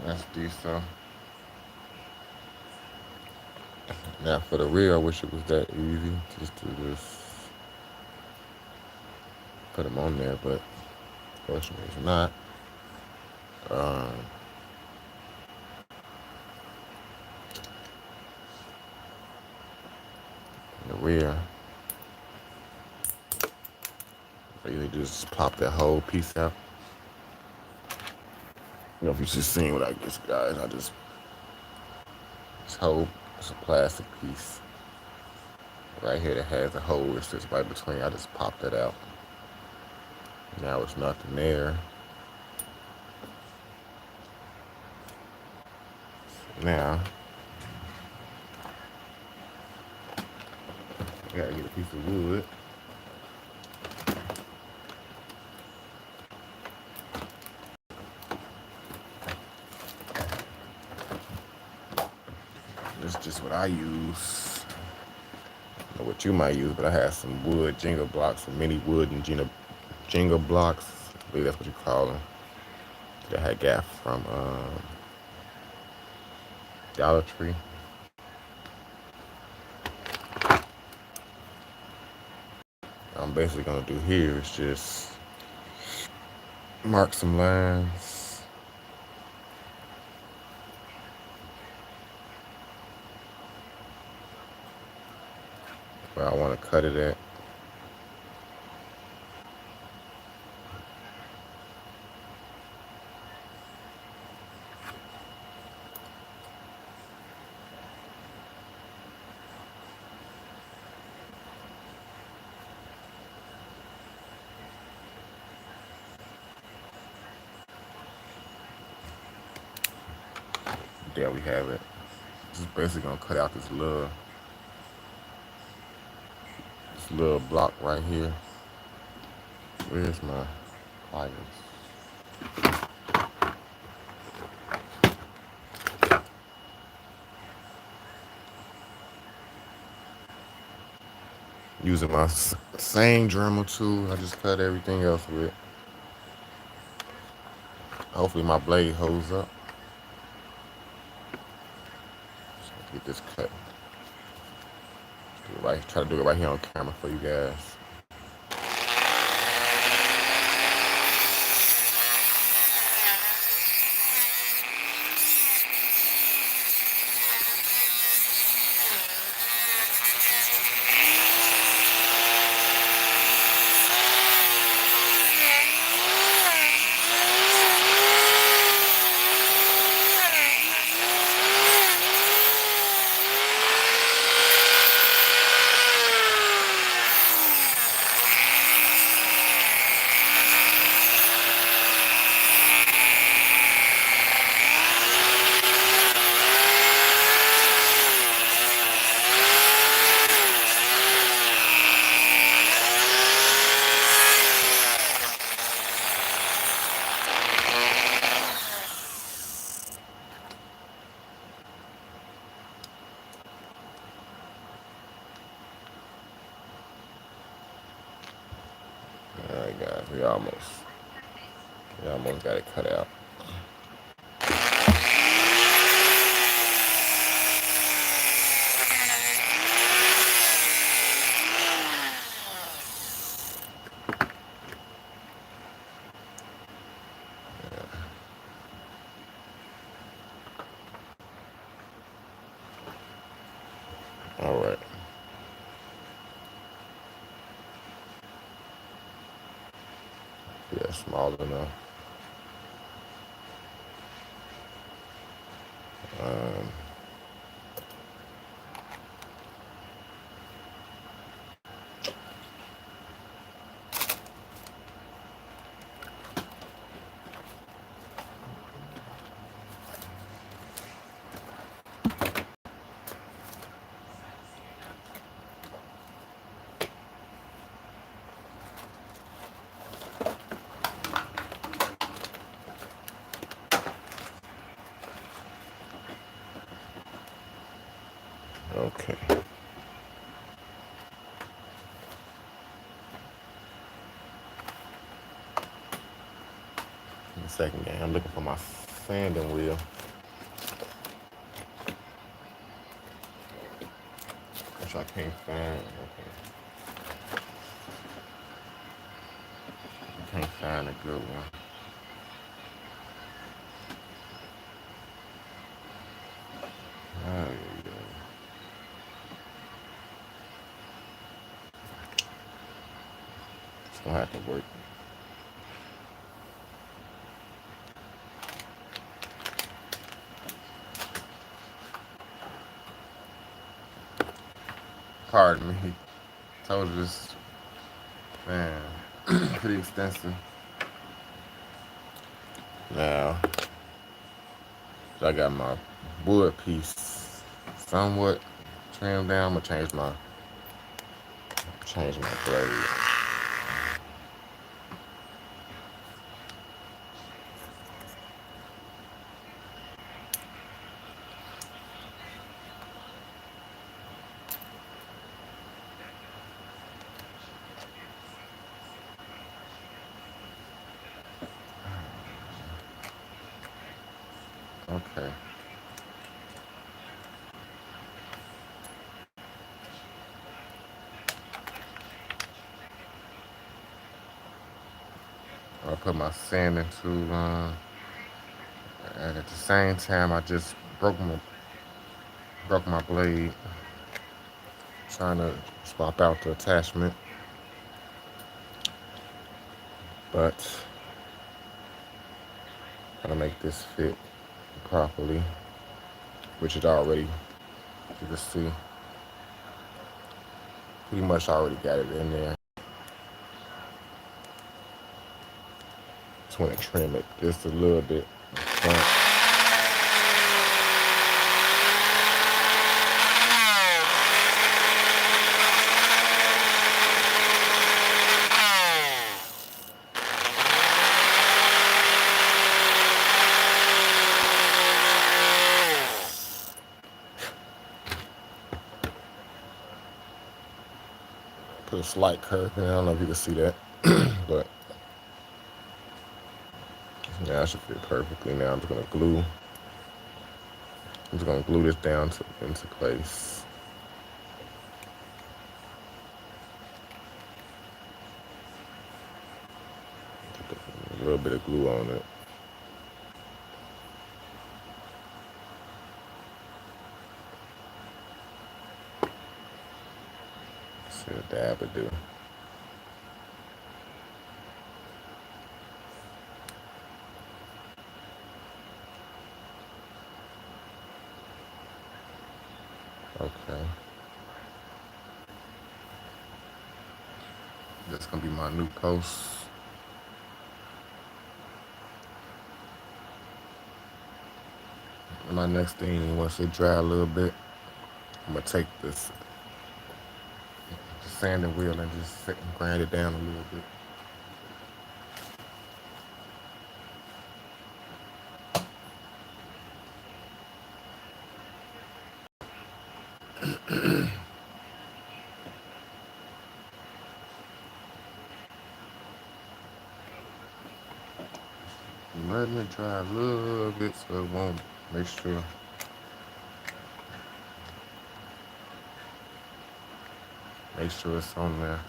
That's decent. Now for the rear, I wish it was that easy. Just do this. put them on there, but fortunately it's not. Um, in the rear, I usually just pop that whole piece out. You know, if you just seen what I just guys, I just this whole it's a plastic piece right here that has a hole. It's just right between. I just pop that out. Now it's nothing there. Now I gotta get a piece of wood. This is just what I use. I don't know what you might use, but I have some wood Jenga blocks, some mini wood and Jenga blocks. I believe that's what you call them. That I got from Dollar Tree. I'm basically gonna do here is just mark some lines. Where I want to cut it at. There we have it. Just basically gonna cut out this little block right here. Where's my pliers? Using my same Dremel tool I just cut everything else with. Hopefully my blade holds up. So get this cut. Do it right. Try to do it right here on camera for you guys. Alright guys, we almost got it cut out. Alright. Yeah, small enough. Um, okay. In a second, gang. I'm looking for my sanding wheel. Which I can't find. Okay. Find a good one. Oh, yeah. It's gonna have to work. Pardon me. Told you this, man, pretty extensive. Now, I got my wood piece somewhat trimmed down. I'm gonna change my blade. Okay. I put my sanding tool on, and at the same time, I just broke my blade, trying to swap out the attachment, but I'm gonna make this fit properly, which it already, you can see, pretty much already got it in there. Just want to trim it just a little bit. Put a slight curve in. I don't know if you can see that, but yeah, that should fit perfectly. Now I'm just gonna glue this down into place. Put a little bit of glue on it. See what dab would do. Okay. That's gonna be my new post. My next thing, once it dry a little bit, I'm gonna take this sanding wheel and just grind it down a little bit. I'm letting it dry a little bit so it won't. Make sure. Make sure it's on there.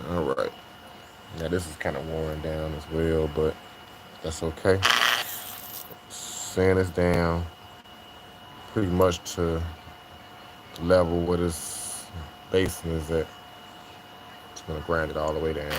All right. Now this is kind of worn down as well, but that's okay. Sand this down pretty much to level where this basin is at. Just gonna grind it all the way down.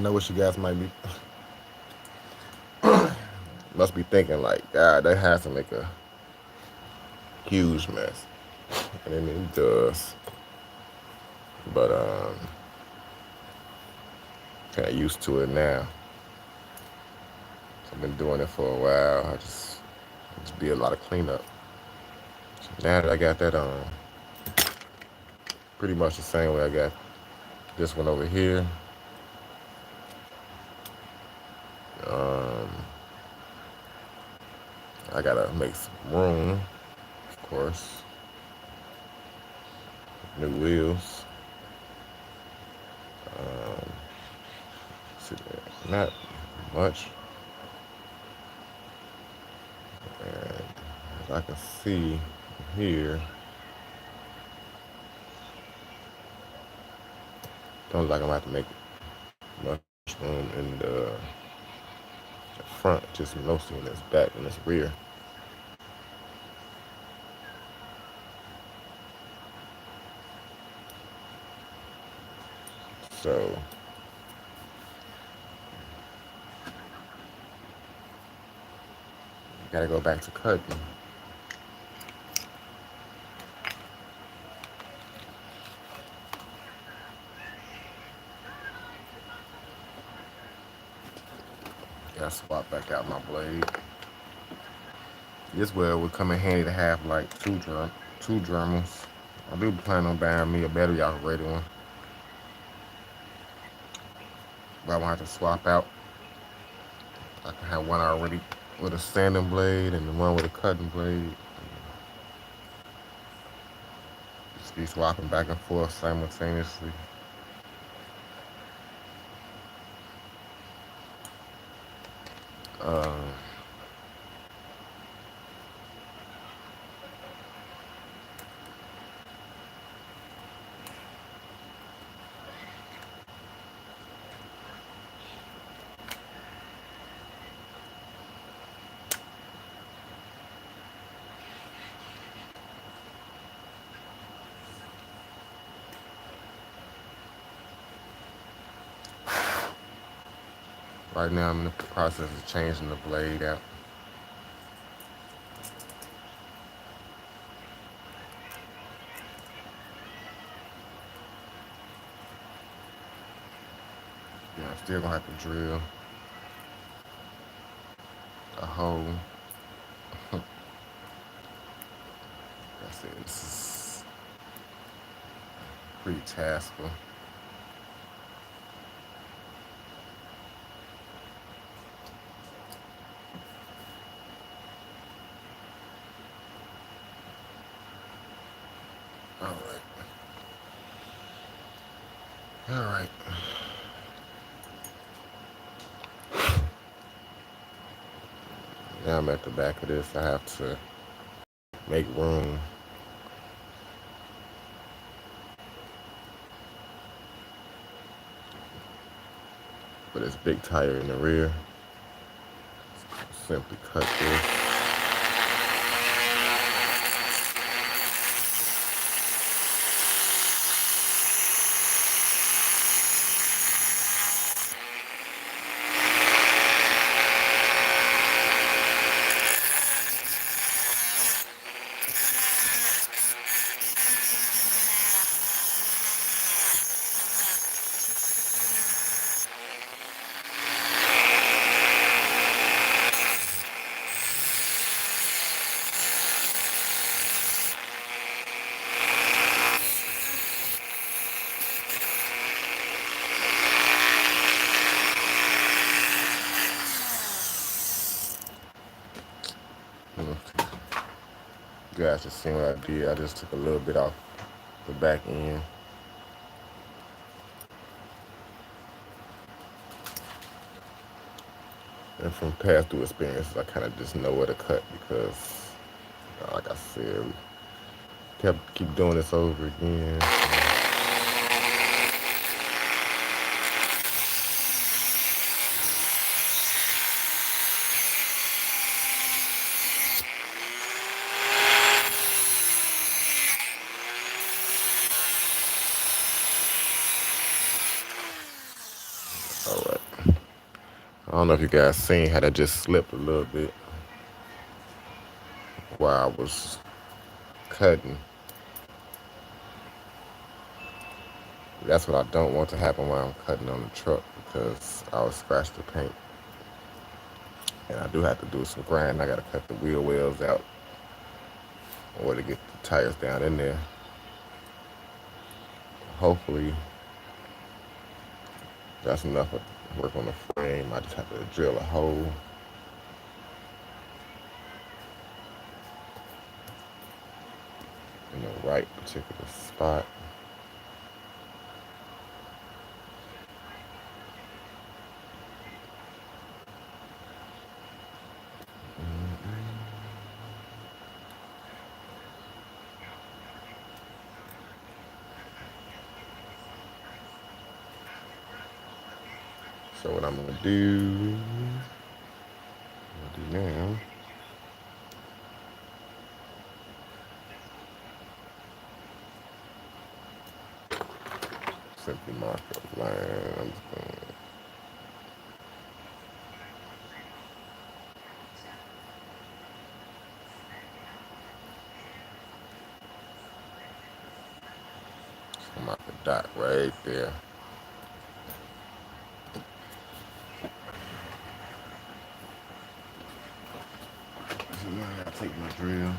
know what you guys might be must be thinking like, God, they has to make a huge mess, and then it does. But kind of used to it now. So I've been doing it for a while. I just be a lot of cleanup. So now that I got that on, pretty much the same way I got this one over here. Um, I gotta make some room, of course. New wheels. Um, see there, not much. And as I can see here, don't look like I'm gonna have to make much room in the front, just mostly in this back and this rear. So gotta go back to cutting. Gotta swap back out my blade. This well would come in handy to have like two drummers. I do plan on buying me a battery operated one, but I won't have to swap out. I can have one already with a sanding blade and the one with a cutting blade. Just be swapping back and forth simultaneously. Um, right now I'm in the process of changing the blade out. Yeah, I'm still gonna have to drill a hole. That's it. This is pretty taskful. All right. All right. Now I'm at the back of this. I have to make room for this big tire in the rear. Simply cut this. You guys just seen what I did. I just took a little bit off the back end. And from past through experiences, I kind of just know where to cut because, like I said, we keep doing this over again. All right. don't know if you guys seen how that just slipped a little bit while I was cutting. That's what I don't want to happen when I'm cutting on the truck because I will scratch the paint. And I do have to do some grinding. I got to cut the wheel wells out or to get the tires down in there. Hopefully that's enough to work on the frame. I just have to drill a hole in the right particular spot. So what I'm gonna do now, simply mark a line. I'm just gonna, mark a dot right there. So now I gotta take my drill.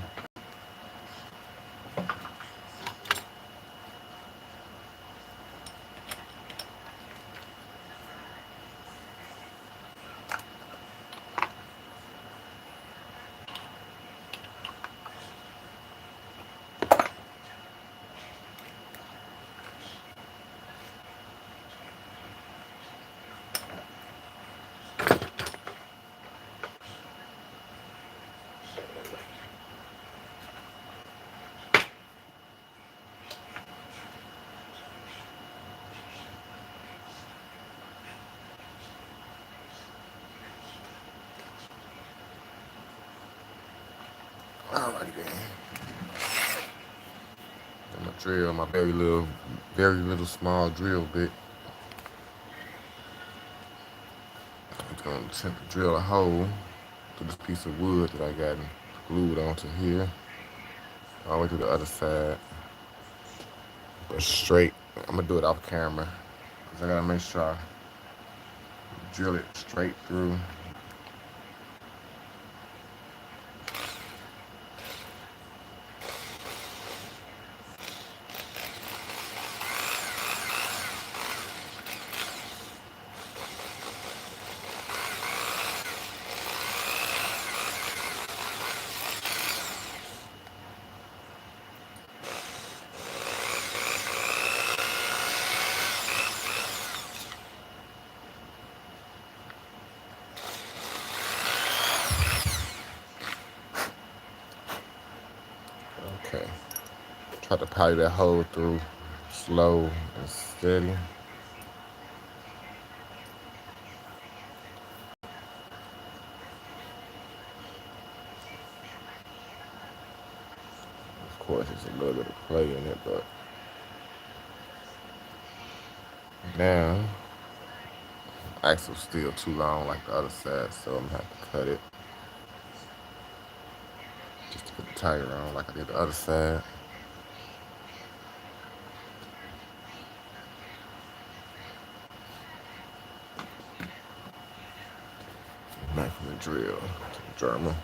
Alrighty then. And my drill, my very little small drill bit. I'm gonna attempt to drill a hole through this piece of wood that I got glued onto here, all the way to the other side. But straight, I'm gonna do it off camera because I gotta make sure I drill it straight through. Okay. Try to power that hole through slow and steady. Of course, there's a little bit of clay in it, but now, axle's still too long like the other side, so I'm gonna have to cut it just to put the tire on like I did the other side. Knife and the drill to the German.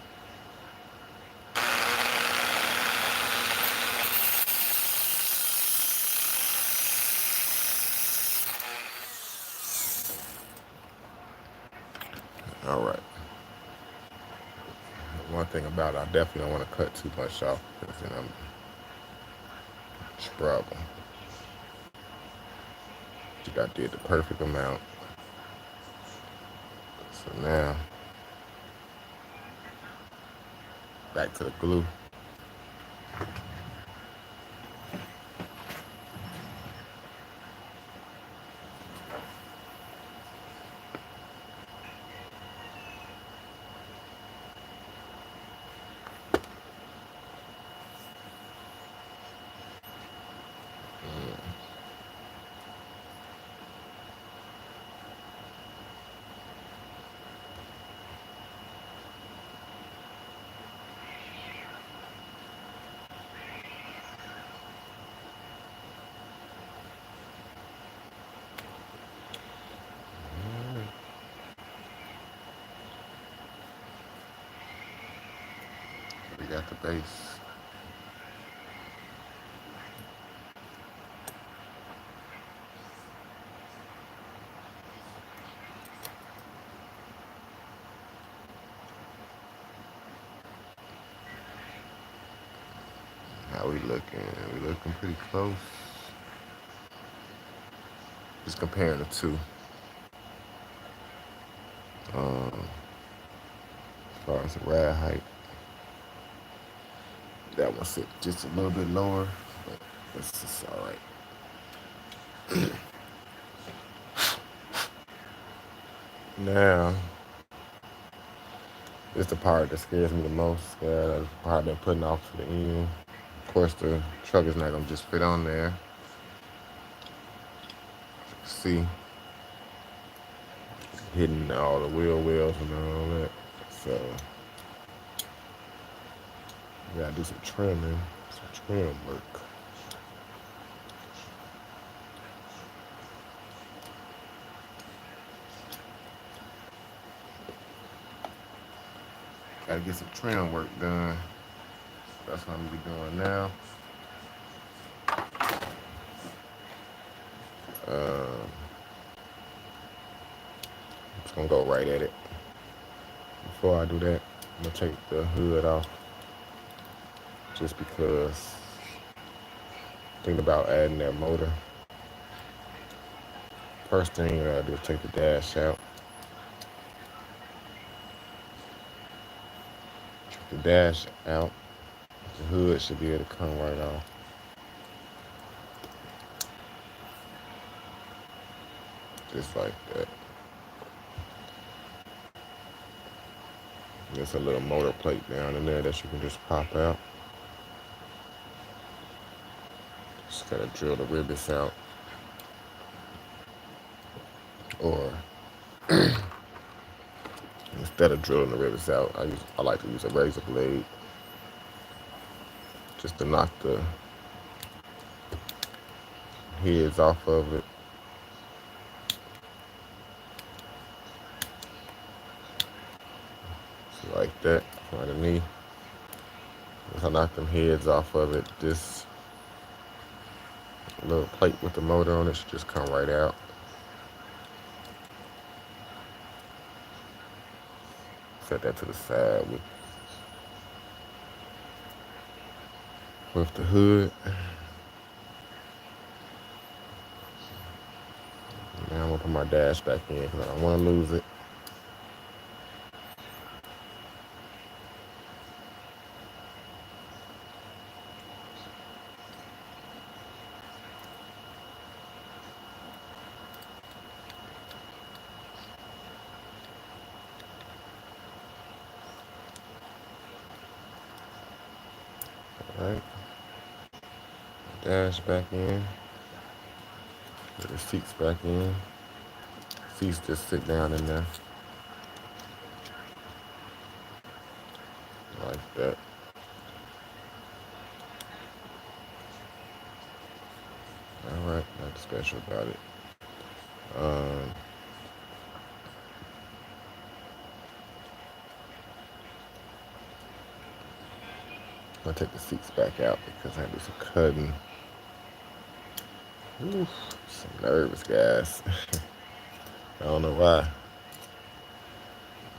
All right. One thing about it, I definitely don't want to cut too much off because then I'm trouble. I think I did the perfect amount. So now, back to the glue. We got the base. How we looking? We looking pretty close. Just comparing the two. As far as the rad height, that one sit just a little bit lower, but it's just all right. Now, it's the part that scares me the most. I've probably been putting off to the end. Of course, the truck is not gonna just fit on there. See, hitting all the wheel wells and all that. So, we gotta do some trimming, some trim work. Gotta get some trim work done. That's what I'm gonna be doing now. I'm just gonna go right at it. Before I do that, I'm gonna take the hood off. Just because thinking about adding that motor. First thing I gotta do is take the dash out. Take the dash out. The hood should be able to come right off. Just like that. There's a little motor plate down in there that you can just pop out. Just gotta drill the rivets out. Or instead of drilling the rivets out, I like to use a razor blade just to knock the heads off of it. So like that, underneath. Once I knock them heads off of it, this little plate with the motor on it should just come right out. Set that to the side with the hood. Now I'm gonna put my dash back in because I don't want to lose it. Alright. Dash back in. Put the seats back in. Seats just sit down in there. Like that. Alright, nothing special about it. I'm gonna take the seats back out because I have to do some cutting. Oof, some nervous, guys. I don't know why.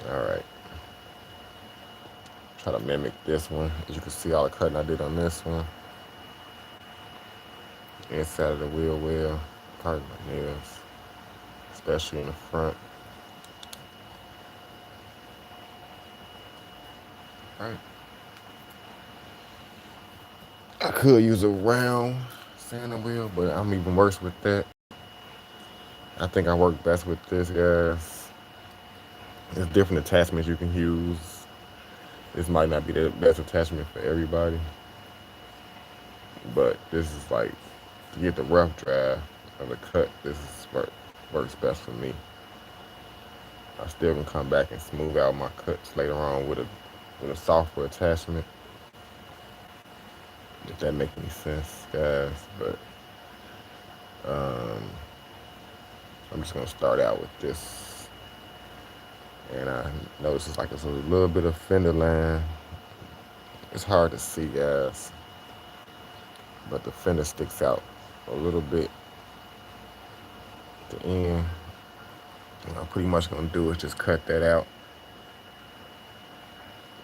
Alright. Try to mimic this one. As you can see, all the cutting I did on this one. Inside of the wheel well. Pardon my nails. Especially in the front. Alright. I could use a round sanding wheel, but I'm even worse with that. I think I work best with this, guys. There's different attachments you can use. This might not be the best attachment for everybody, but this is like to get the rough draft of the cut. This is works best for me. I still can come back and smooth out my cuts later on with a softer attachment. If that makes any sense, guys. But I'm just gonna start out with this, and I notice it's a little bit of fender line It's hard to see, guys, but the fender sticks out a little bit at the end. What I'm pretty much gonna do is just cut that out,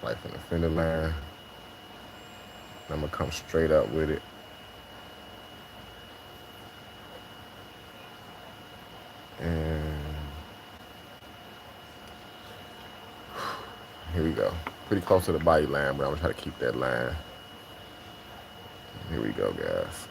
like from the fender line. I'm gonna come straight up with it. And here we go. Pretty close to the body line, but I'm gonna try to keep that line. Here we go, guys.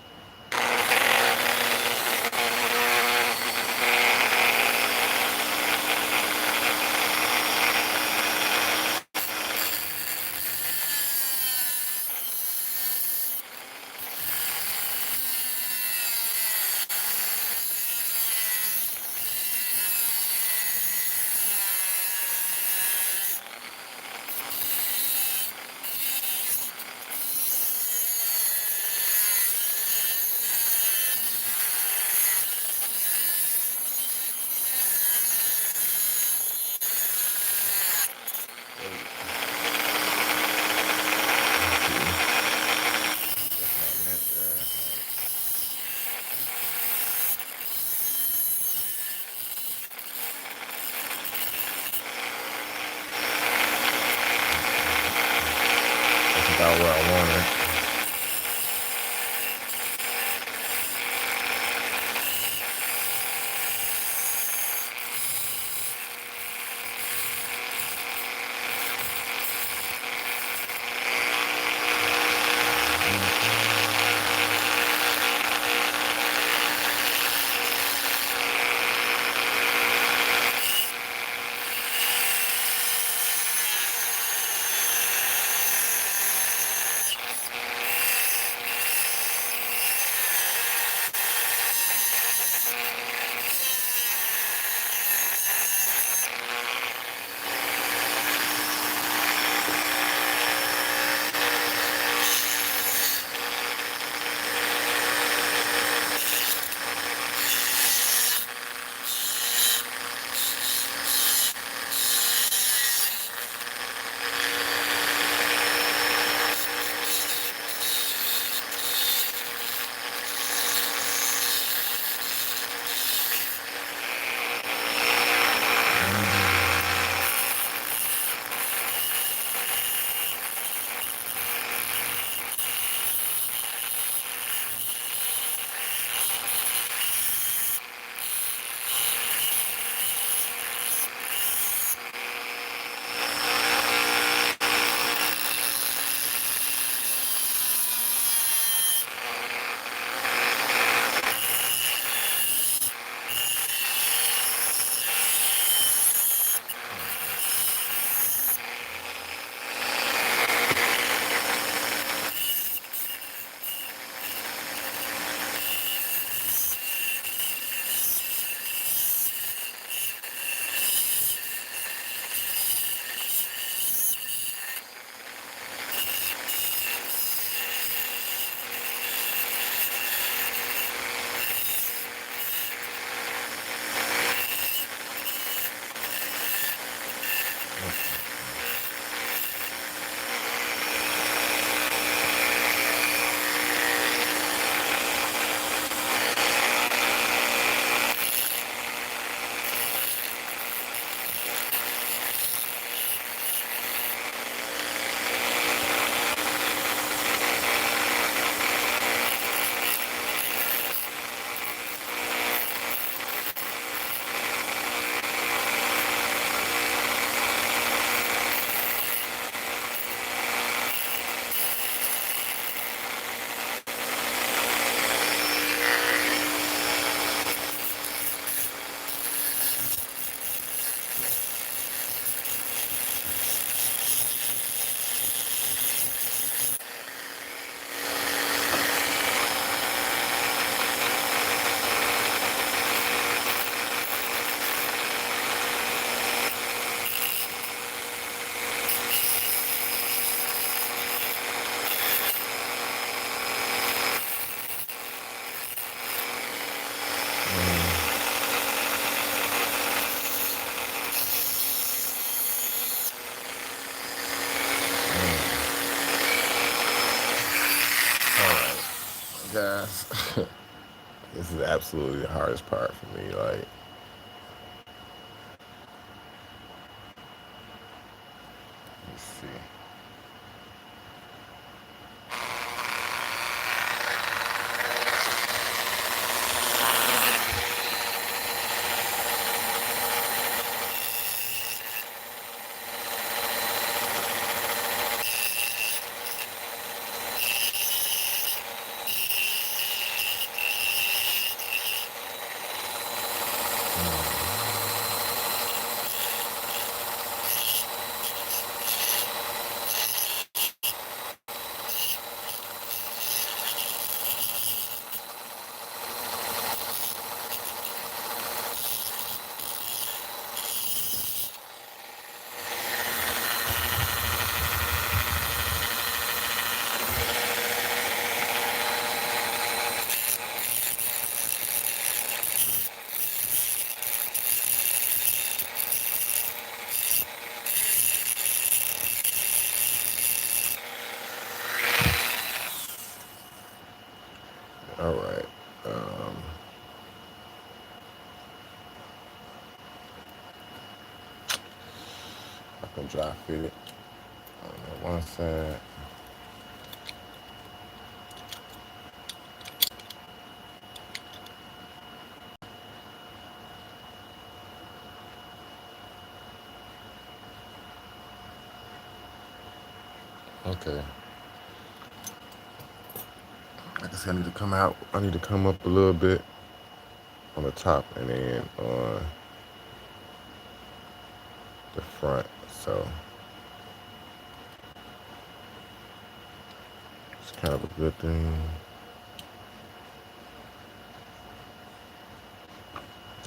That's about where I want it. guys, this is absolutely the hardest part for me. Like, let's see. All right. Um, I can dry fit it on one side. Okay. Like I said, I need to come out. I need to come up a little bit on the top and then on the front. So it's kind of a good thing.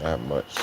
Not much.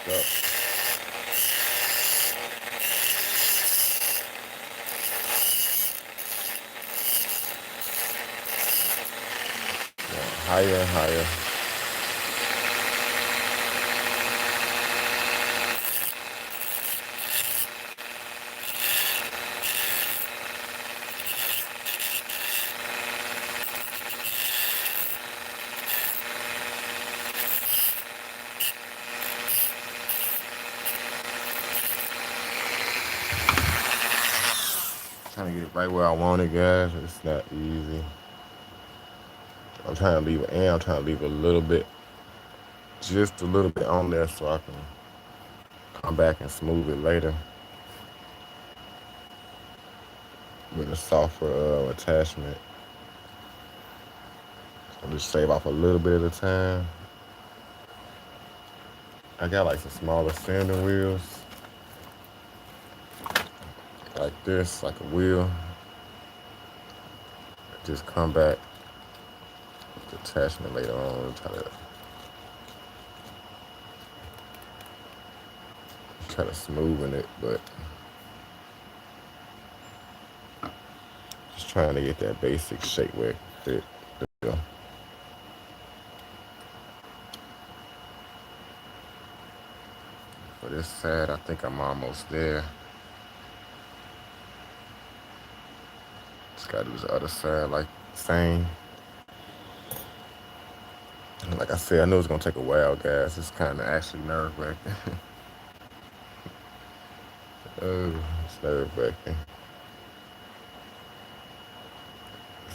Go. Higher and higher. Trying to get it right where I want it, guys. It's not easy. I'm trying to leave a little bit, just a little bit on there so I can come back and smooth it later with a softer attachment. I'll just save off a little bit at a time. I got like some smaller sanding wheels, like this, like a wheel. Just come back with the attachment later on and try to smoothen it, but just trying to get that basic shape where it fit. There we go. For this side, I think I'm almost there. Just gotta do the other side like same. And like I said, I know it's gonna take a while, guys. It's kind of actually nerve wracking. Oh, it's nerve wracking.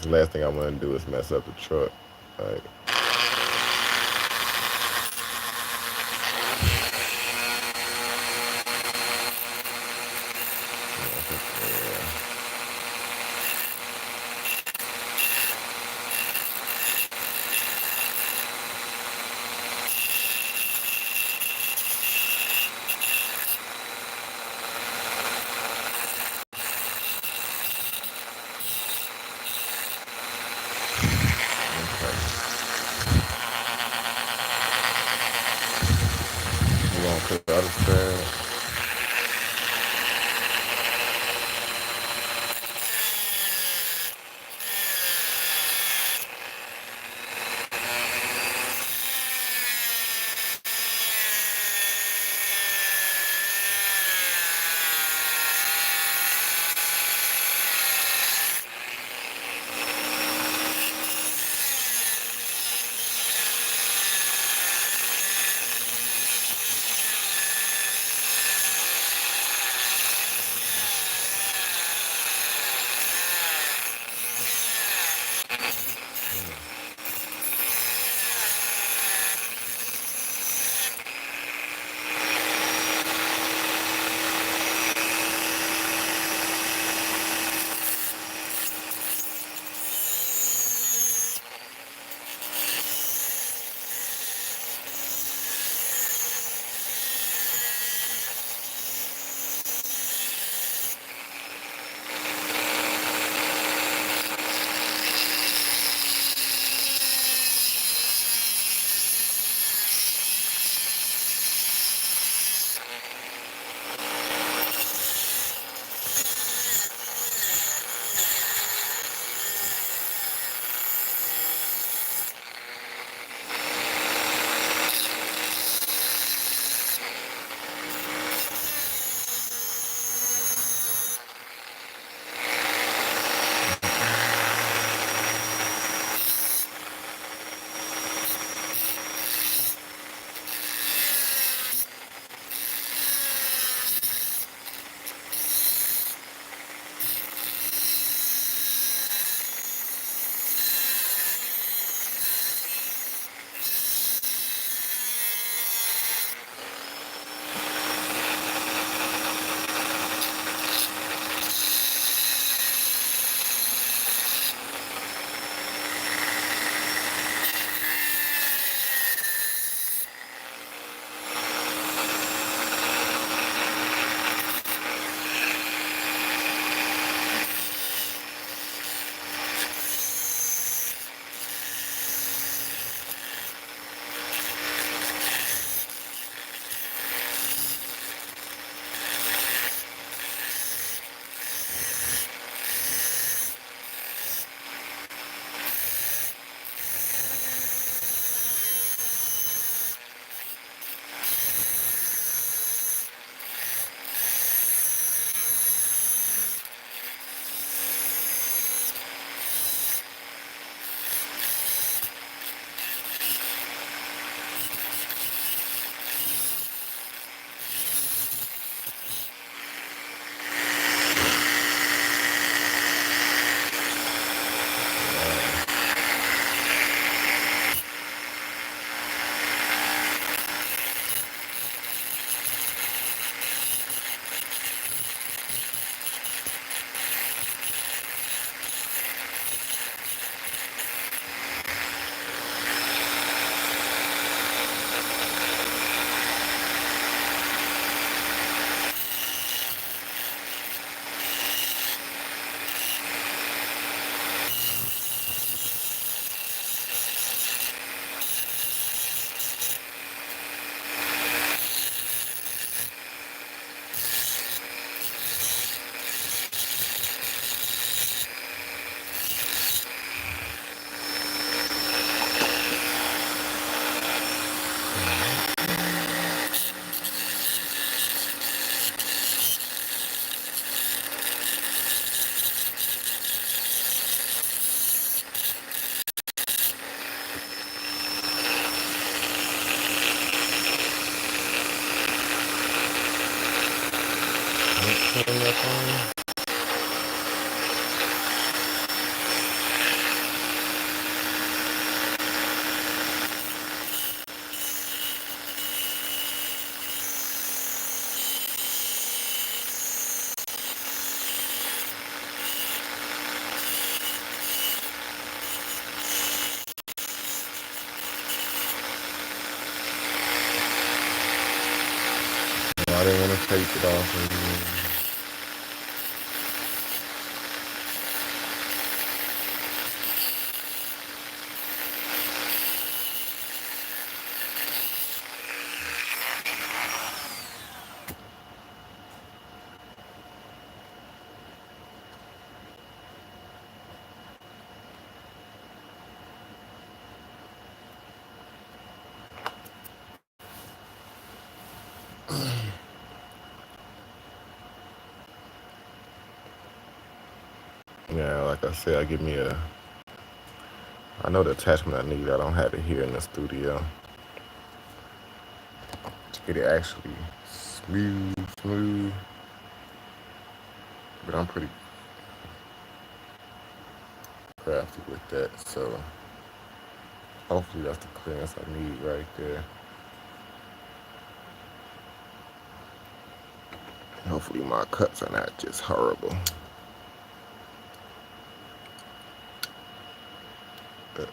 The last thing I want to do is mess up the truck. Like, I didn't want to take it off. Yeah, like I said, I give me a. I know the attachment I need. I don't have it here in the studio to get it actually smooth. But I'm pretty crafty with that, so hopefully that's the clearance I need right there. Hopefully my cuts are not just horrible. But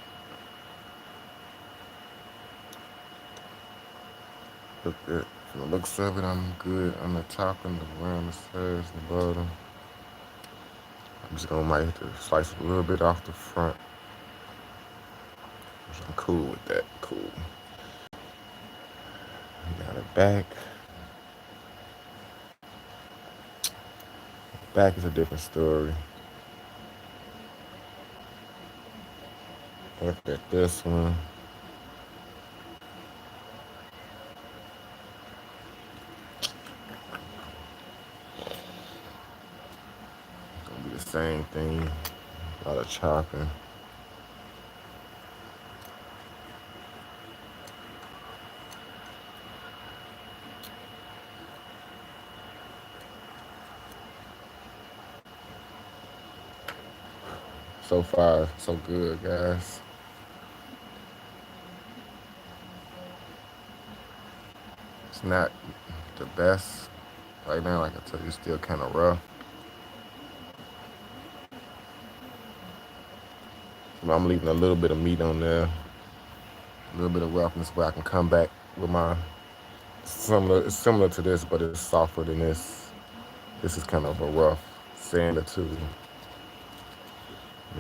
from the looks of it, I'm good on the top and around the sides and the bottom. I'm just gonna might have to slice a little bit off the front. I'm cool with that. Cool. Now the back. Back is a different story. Look at this one. Gonna be the same thing. A lot of chopping. So far, so good, guys. It's not the best right now. Like I told you, it's still kind of rough. So I'm leaving a little bit of meat on there, a little bit of roughness where I can come back with my similar. It's similar to this, but it's softer than this. This is kind of a rough sander too.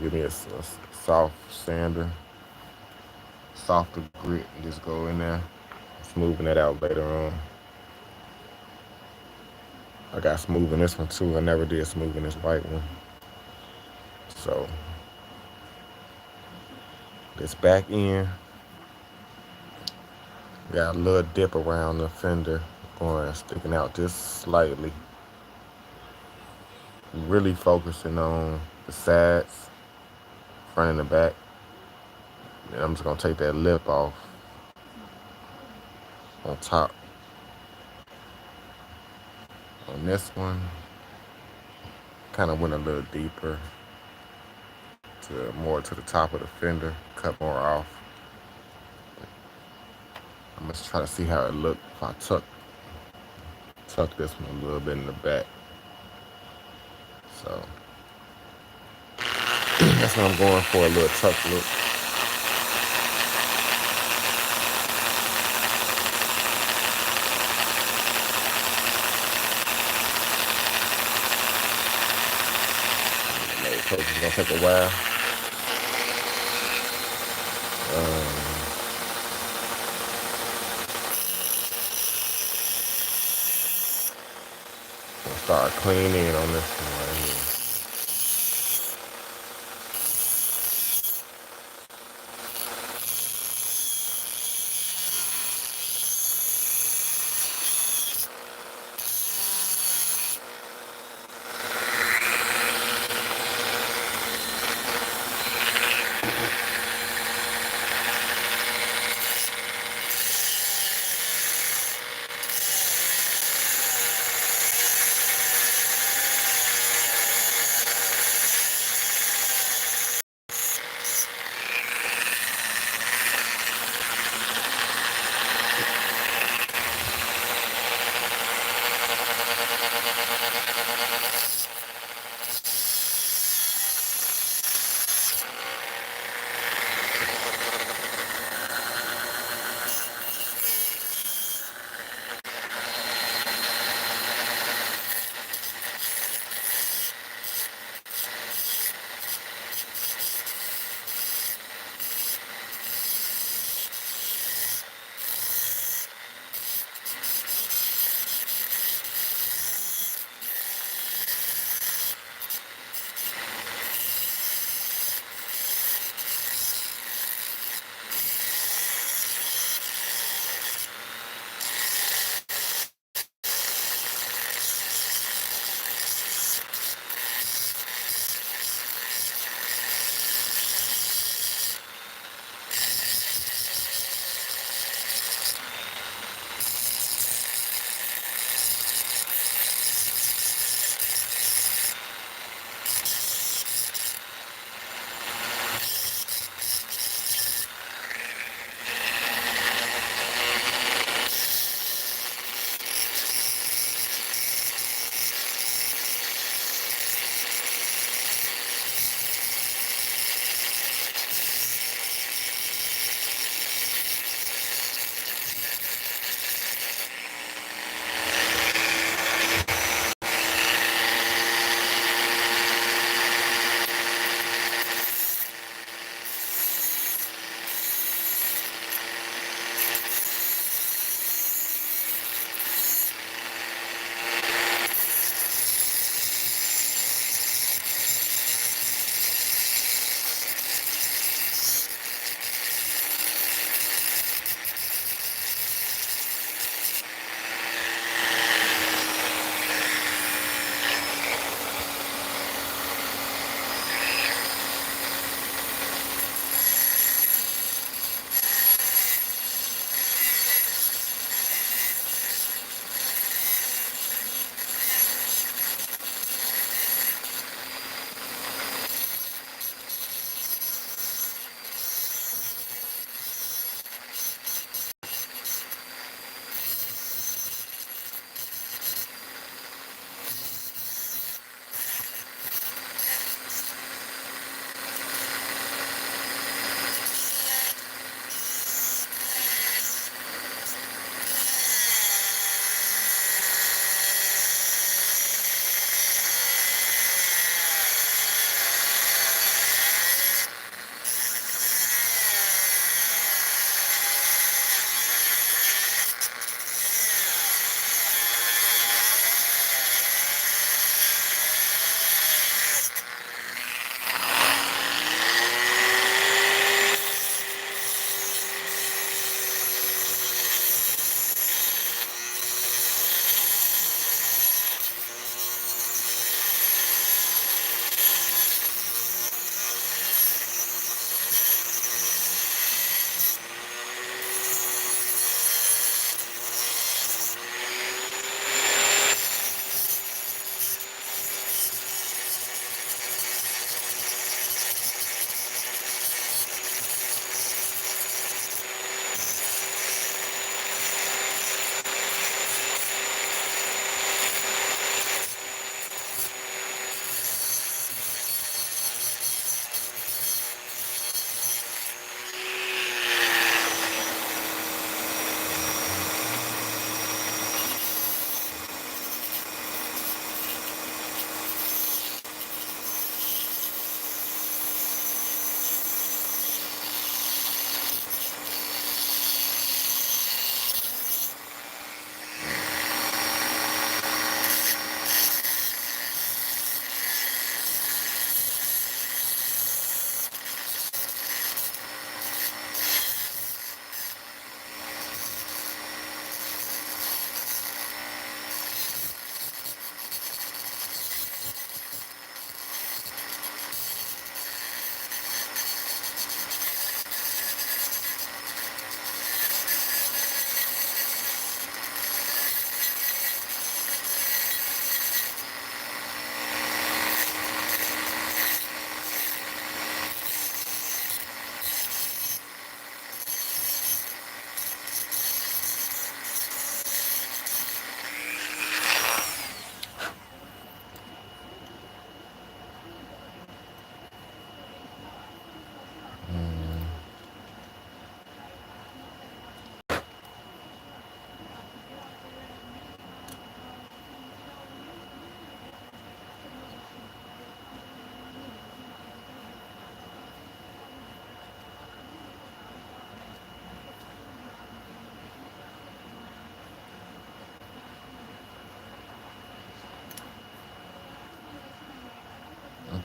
Give me a soft sander, softer grit, and just go in there, smoothing that out later on. I got smooth in this one too. I never did smooth in this white one. So this back end got a little dip around the fender, going sticking out just slightly. Really focusing on the sides, front and the back. And I'm just gonna take that lip off on top. On this one, kind of went a little deeper to more to the top of the fender, cut more off. I'm gonna try to see how it looked if I tuck this one a little bit in the back. So that's what I'm going for, a little tuck look. It's gonna take a while. I'll start cleaning on this one right here.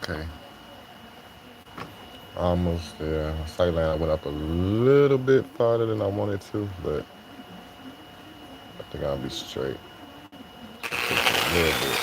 Okay, almost there. Sight line I went up a little bit farther than I wanted to, but I think I'll be straight. A little bit.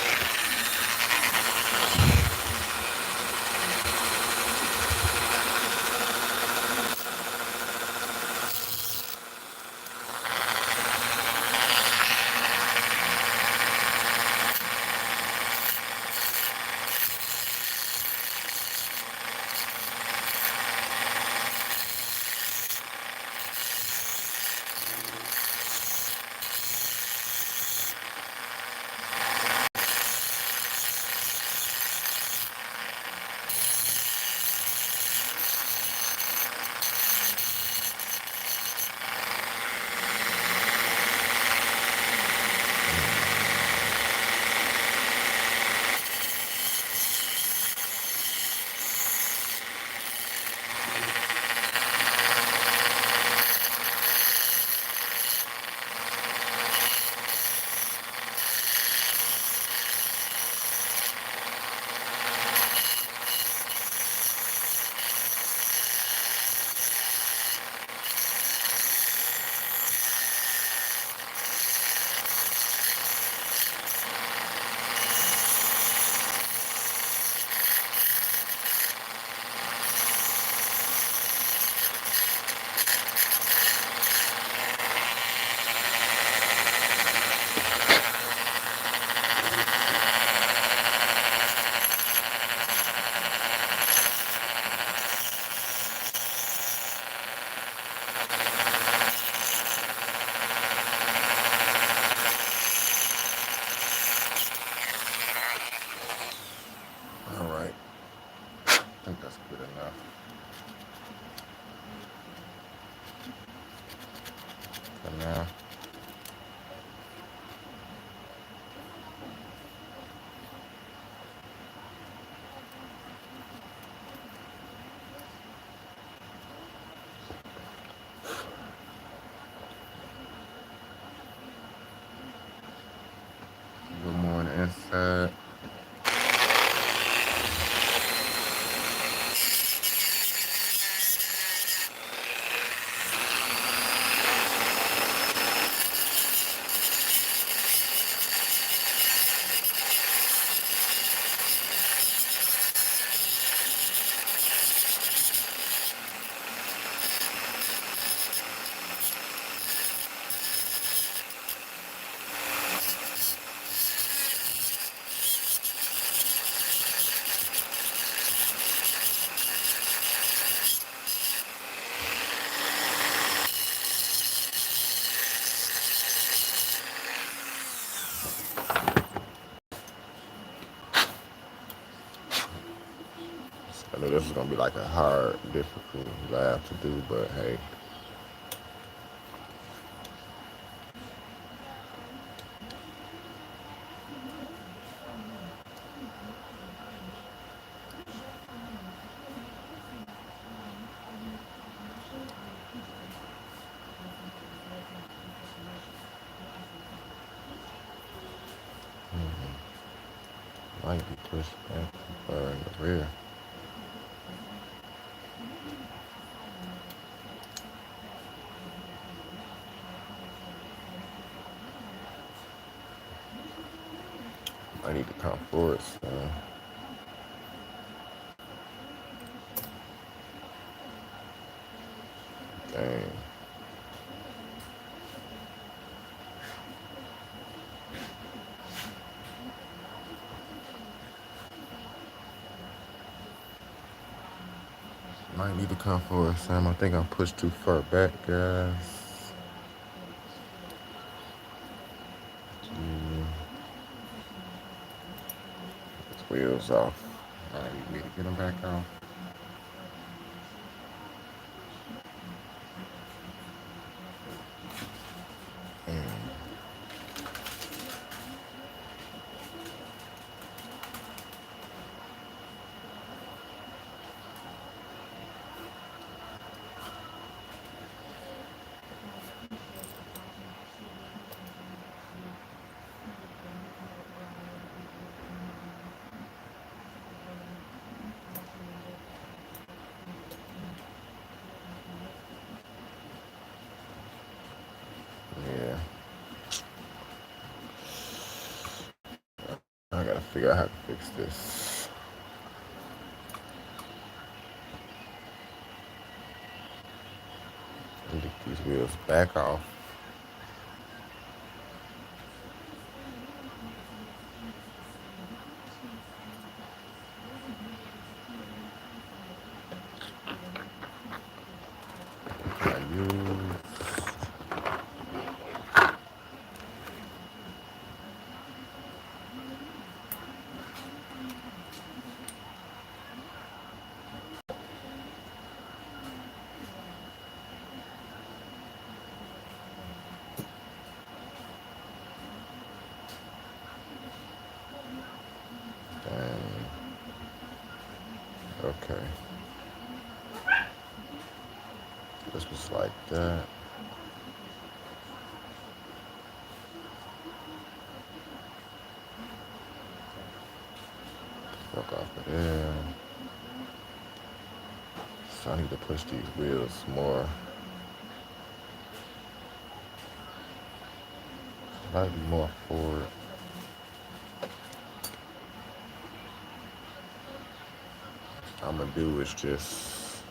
All right, I think that's good enough for now. A little more on the inside. I know this is gonna be like a hard, difficult laugh to do, but hey, might be pushed back too far in the rear. I need to come forward, so dang. Might need to come forward, Sam. I think I'm pushed too far back, guys. His wheels off. All right, you need to get them back on. figure out how to fix this. And get these wheels back off. I use and okay. This was like that. Fuck off of there. So I need to push these wheels more. Slightly more forward. I'm gonna do is just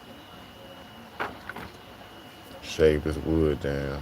shave this wood down.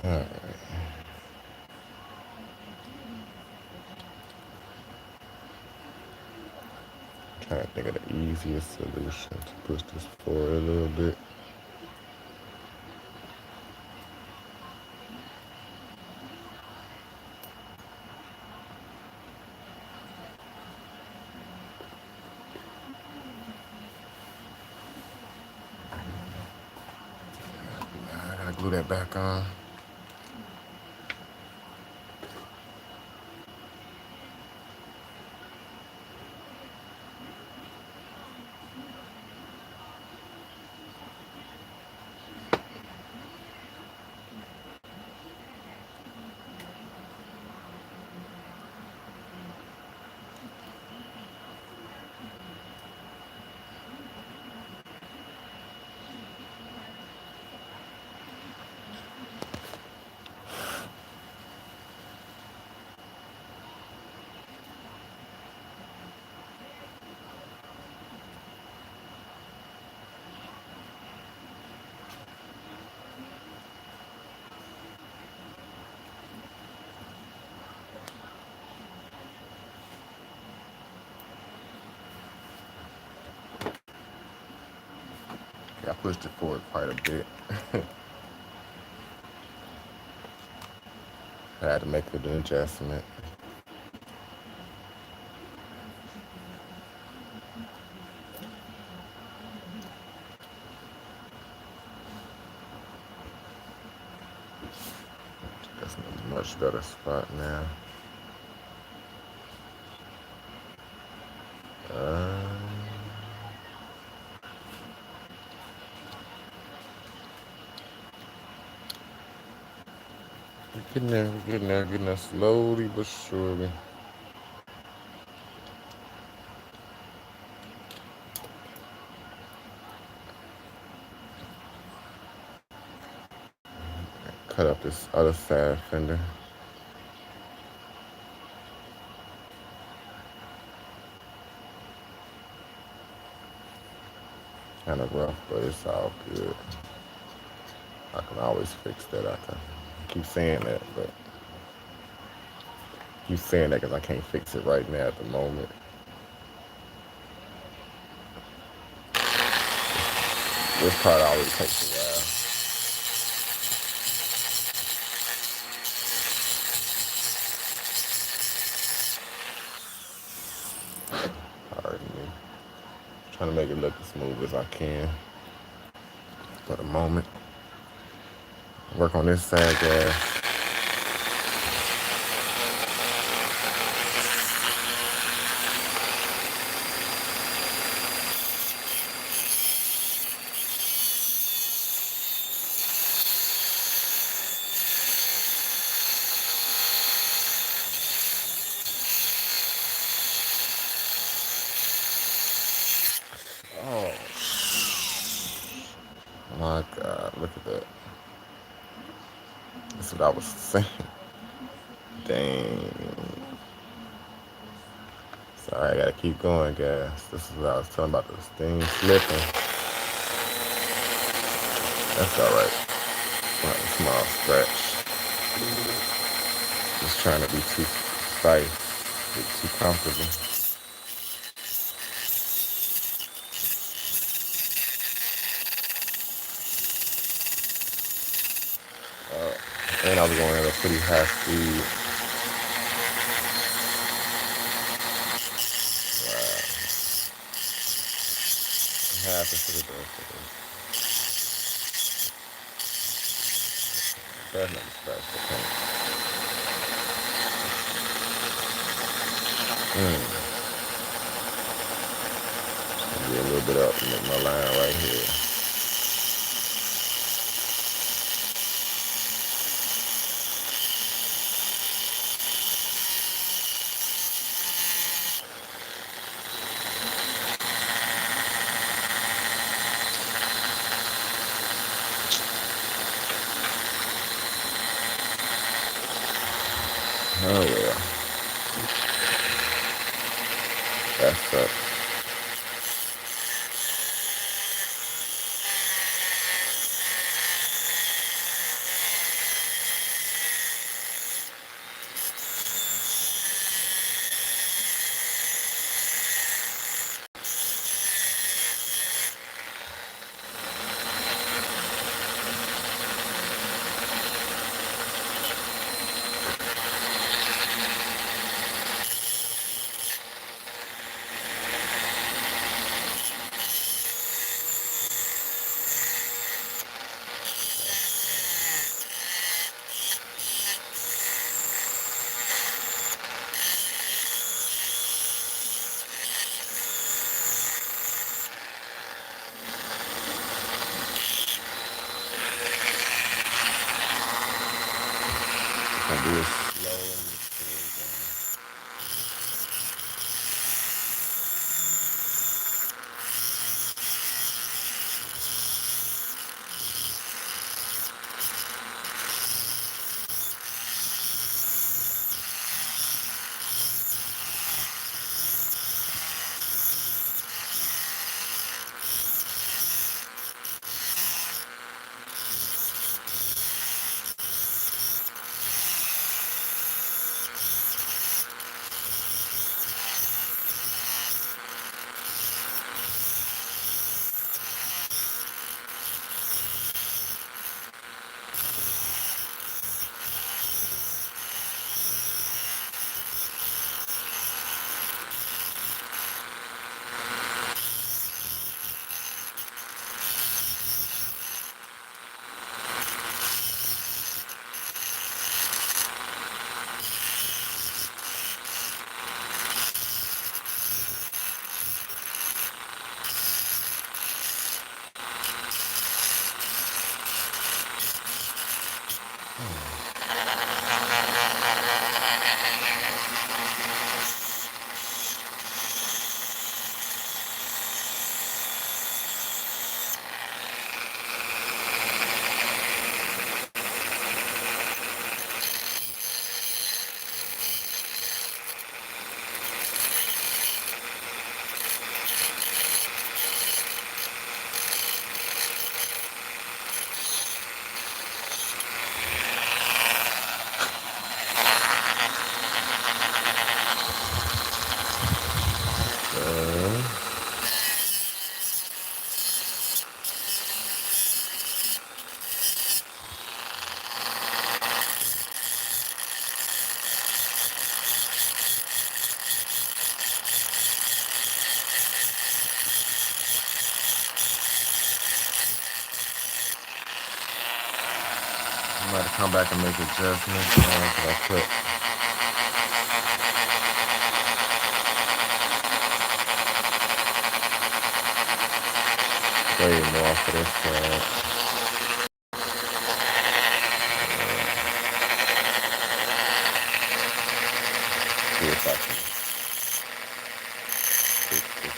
Alright. Trying to think of the easiest solution to push this forward a little bit. I gotta glue that back on. I pushed it forward quite a bit. I had to make an adjustment. That's a much better spot now. We're getting there slowly but surely. cut up this other side fender. Kind of rough, but it's all good. I can always fix that. I can keep saying that, but keep saying that because I can't fix it right now at the moment. This part always takes a while. Pardon me. Trying to make it look as smooth as I can for the moment. Work on this side, guys. Oh my God, look at that. That's what I was saying. Dang. Sorry, I gotta keep going, guys. This is what I was telling about this thing slipping. That's alright. Like a small scratch. Just trying to be too safe, get too comfortable. And I was going at a pretty high speed. Wow. Half into the door. That's not a scratch the paint. Be a little bit up and my line right here. Oh well. That sucks. come back and make adjustments, man, because I put way more for this side. See if I can fix this.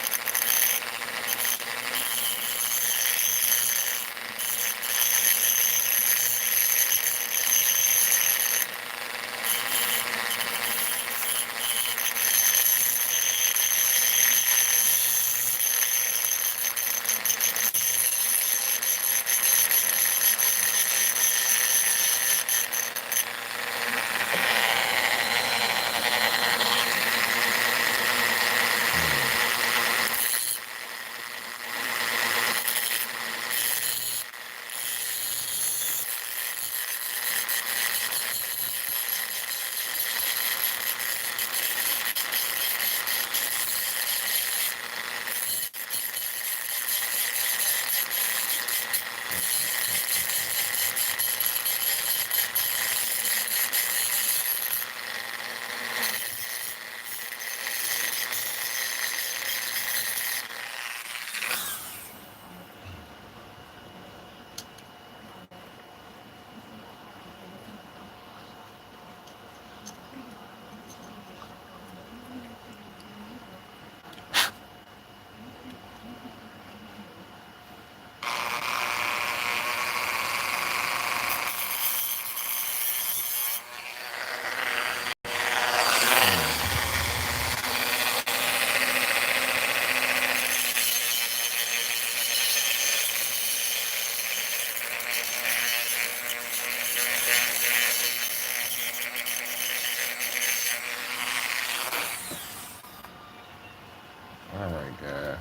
All right, guys.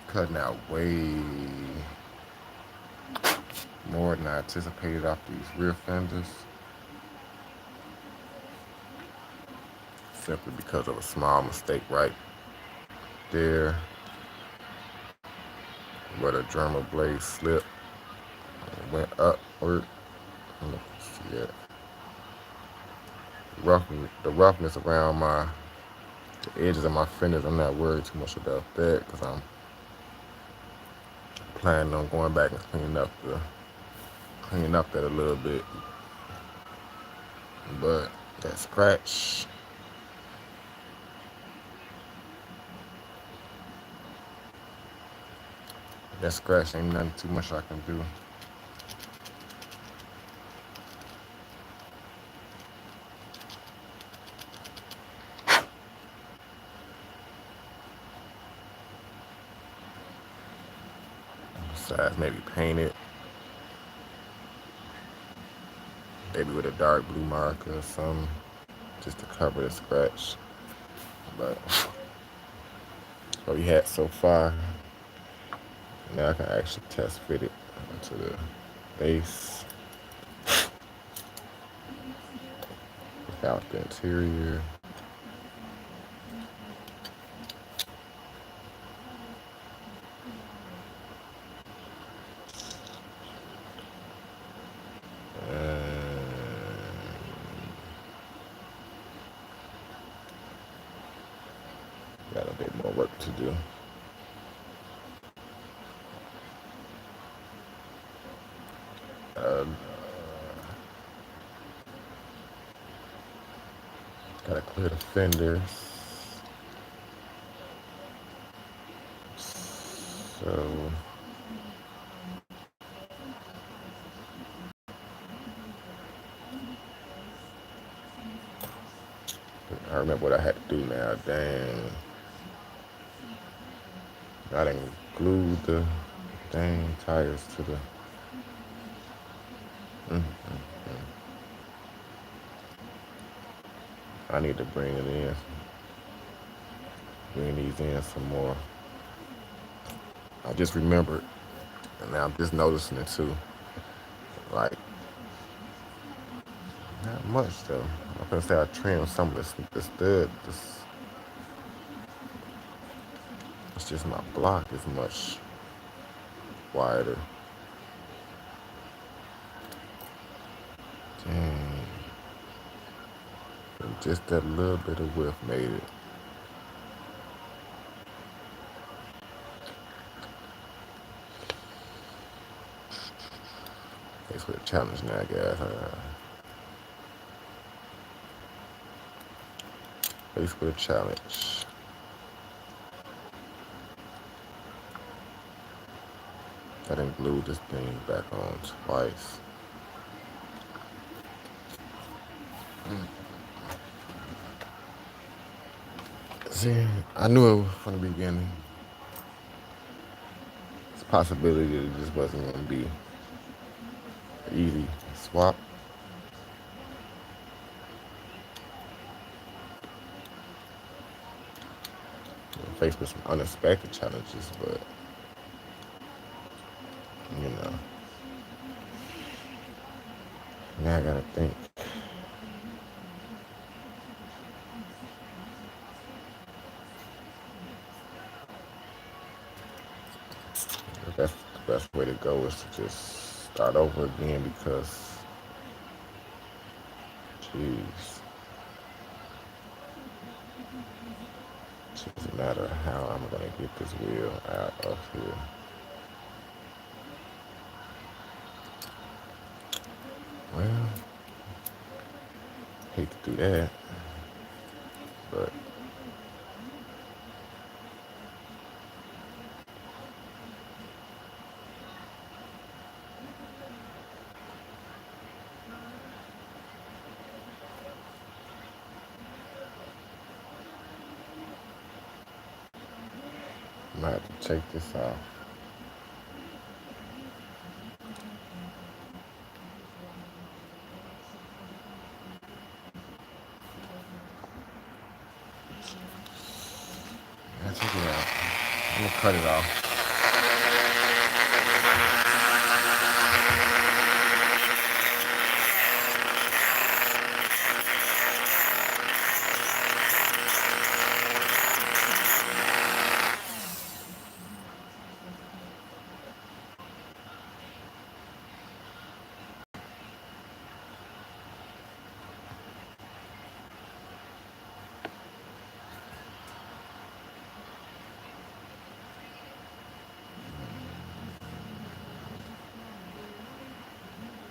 Cutting out way more than I anticipated off these rear fenders, simply because of a small mistake right there where the drummer blade slipped and went upward. Let me see that. The roughness around the edges of my fenders, I'm not worried too much about that because I'm planning on going back and cleaning up that a little bit. But that scratch, ain't nothing too much I can do. Besides, maybe paint it, maybe with a dark blue marker or something, just to cover the scratch. But what we had so far, now I can actually test fit it into the base without the interior. Got a bit more work to do. Gotta clear the fenders. So I remember what I had to do now. Dang. I didn't glue the dang tires to the. I need to bring these in some more. I just remembered, and now I'm just noticing it too. Like, not much though. I'm gonna say I trimmed some of the stud. It's just my block is much wider. Dang. And just that little bit of width made it. Face with a challenge now, guys. Face with a challenge. I done glued this thing back on twice. See, I knew it from the beginning. It's a possibility that it just wasn't going to be easy swap. Faced with some unexpected challenges, but you know, now I gotta think. The best way to go is to just start over again because, jeez, it doesn't matter how I'm gonna get this wheel out of here. Well, hate to do that, but I might have to take this off. I take it out. I'm gonna cut it off.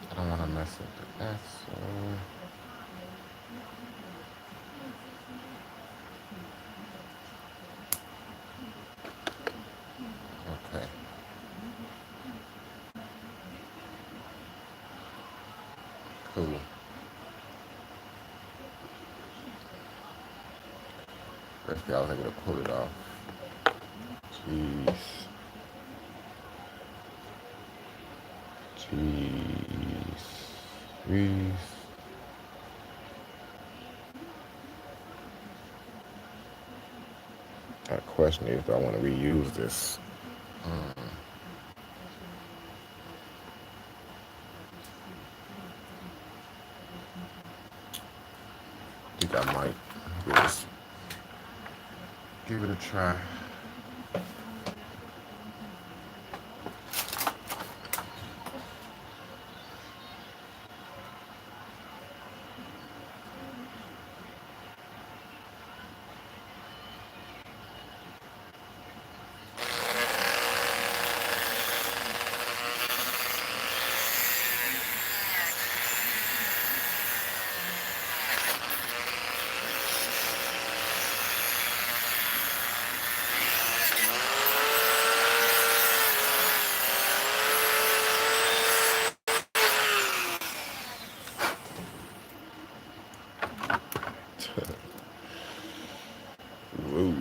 I don't want to mess up the axle. Okay. Cool. Basically, I was able to pull it off. Jeez. Jeez. Jeez. Got a question is, do I want to reuse this? I think I might give it a try. Ooh.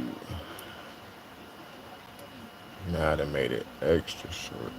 Now they made it extra short.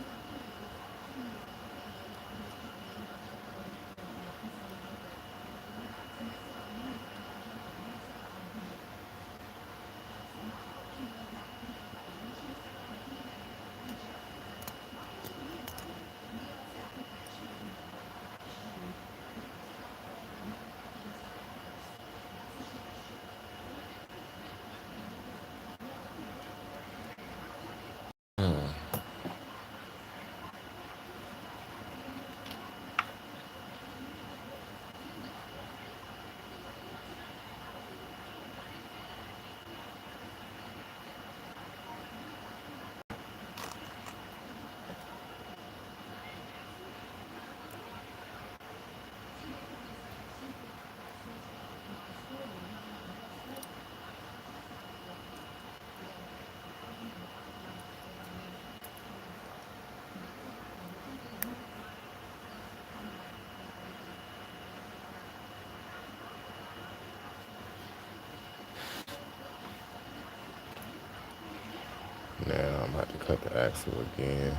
Now I'm about to cut the axle again.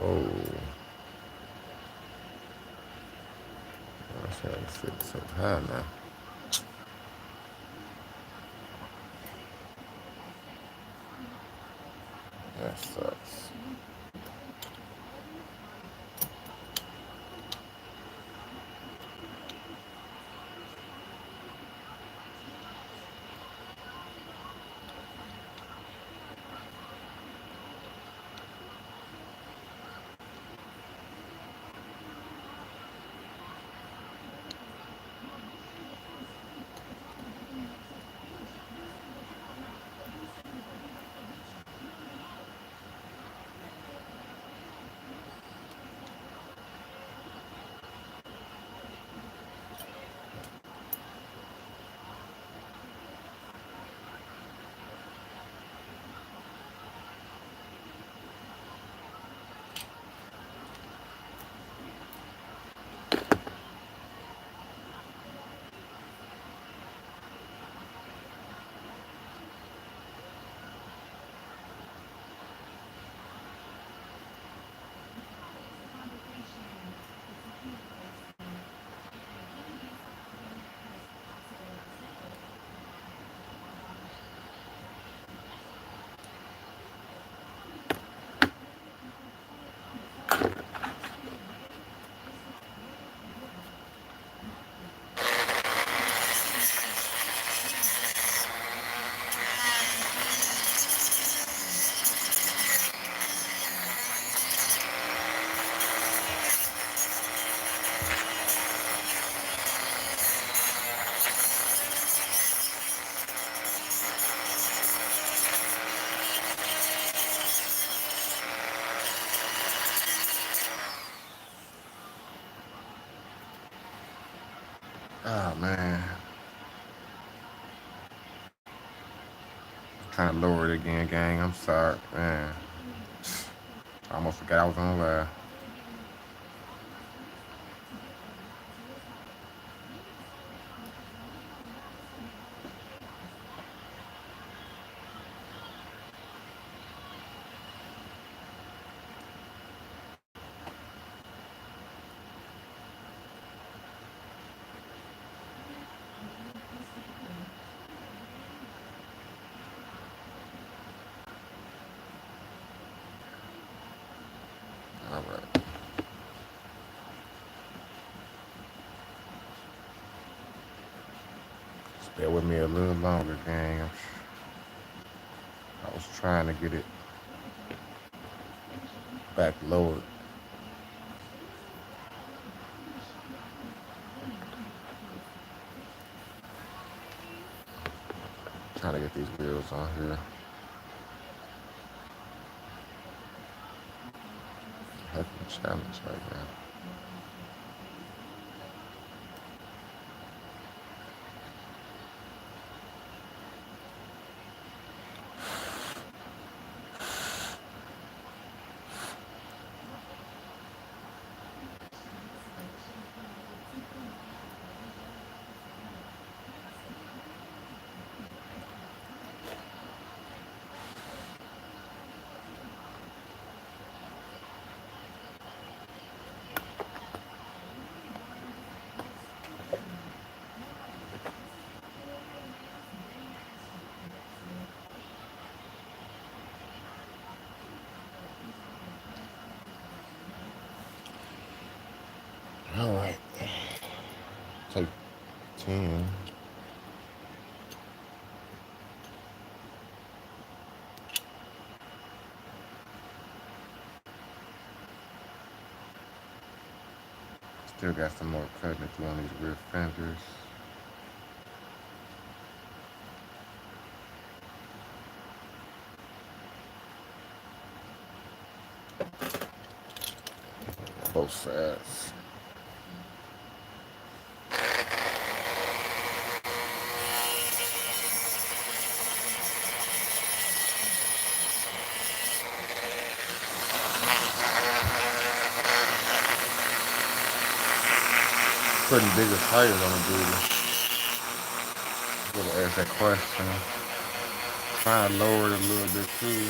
Oh, I trying to sit so high now. That sucks. Oh man, trying to lower it again, gang. I'm sorry, man. I almost forgot I was on live. All right, just bear with me a little longer, gang. I was trying to get it back lowered. Trying to get these wheels on here. Heck of a challenge right now. 10. Still got some more cutting to do on these rear fenders. Both sides. Putting bigger tires on the booty. Gonna ask that question. Try to lower it a little bit too.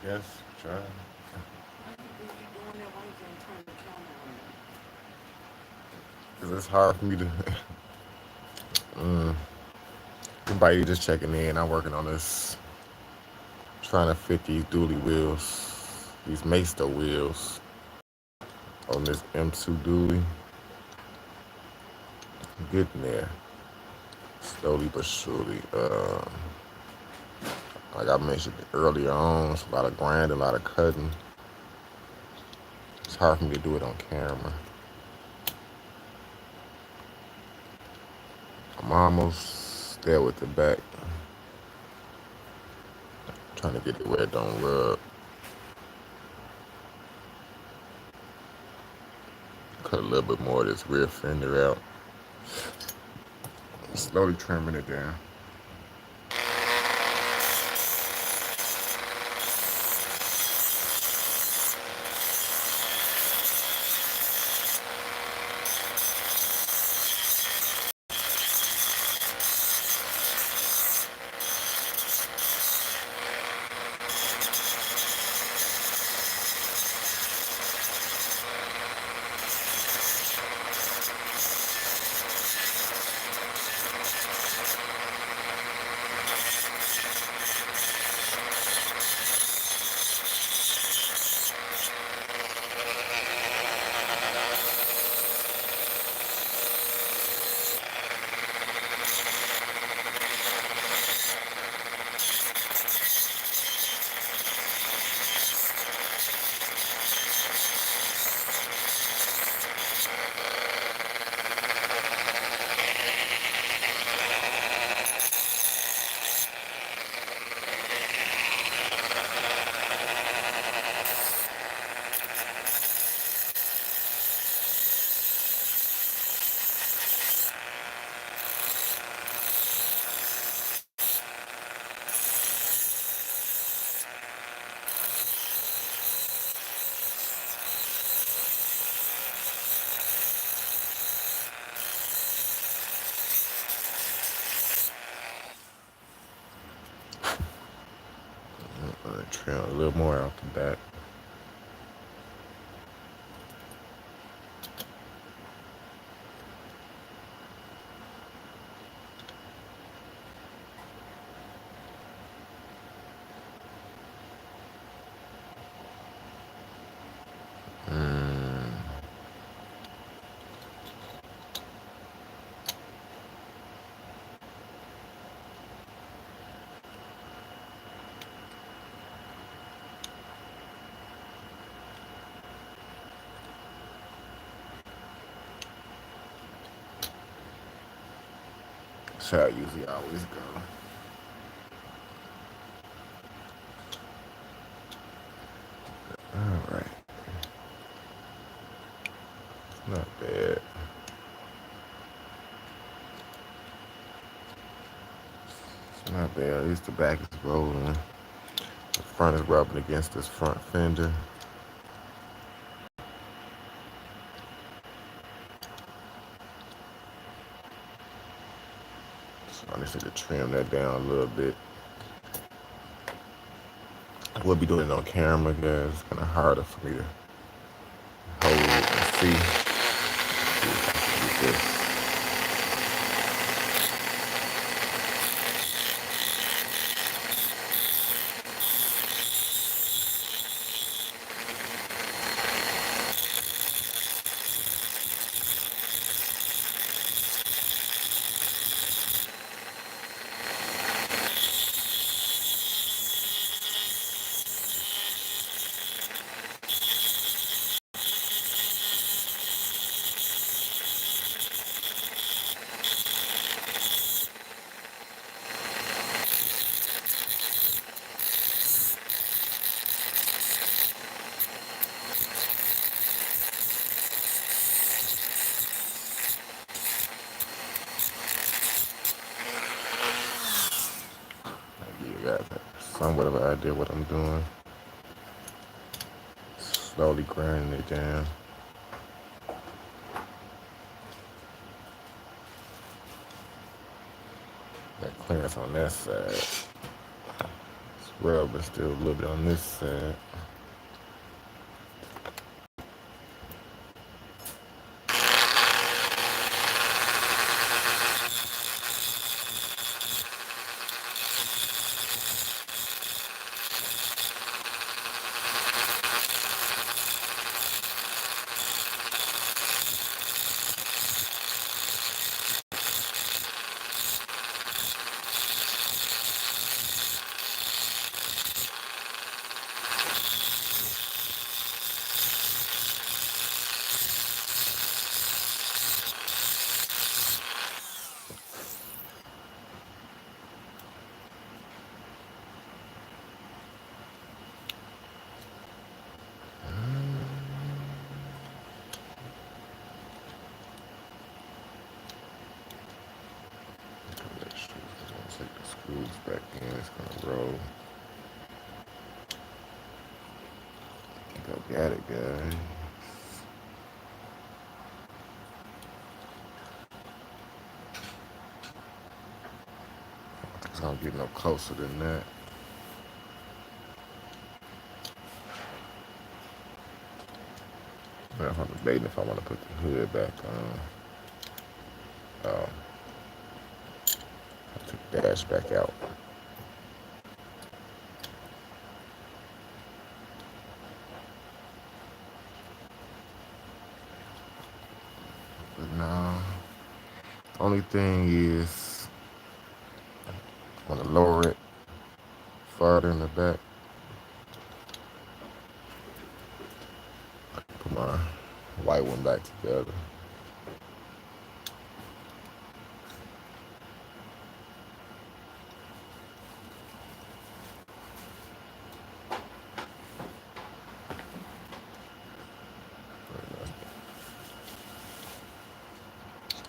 guess try. Why you doing that? Why you can't turn the camera on? Cause it's hard for me to. Anybody just checking in? I'm working on this, trying to fit these dually wheels, these Maisto wheels on this M2 dually. Getting there, slowly but surely. Like I mentioned earlier on, it's a lot of grinding, a lot of cutting. It's hard for me to do it on camera. I'm almost there with the back, trying to get it where it don't rub. Cut a little bit more of this rear fender out. Slowly trimming it down. Trim a little more out the back. That's how I usually always go. All right, not bad. It's not bad. At least the back is rolling. The front is rubbing against this front fender. So I just need to trim that down a little bit. I will be doing it on camera, guys. It's kind of harder for me to hold and see. See if I can get this. You guys have somewhat of an idea what I'm doing. Slowly grinding it down. That clearance on that side. rub and still a little bit on this side. Make sure it's gonna take the screws back in. It's gonna roll. Go got it, guys. It's gonna get no closer than that. I'm debating if I want to put the hood back on. Oh, I took the dash back out. But no. Only thing is, I want to lower it farther in the back. Put my white one back together.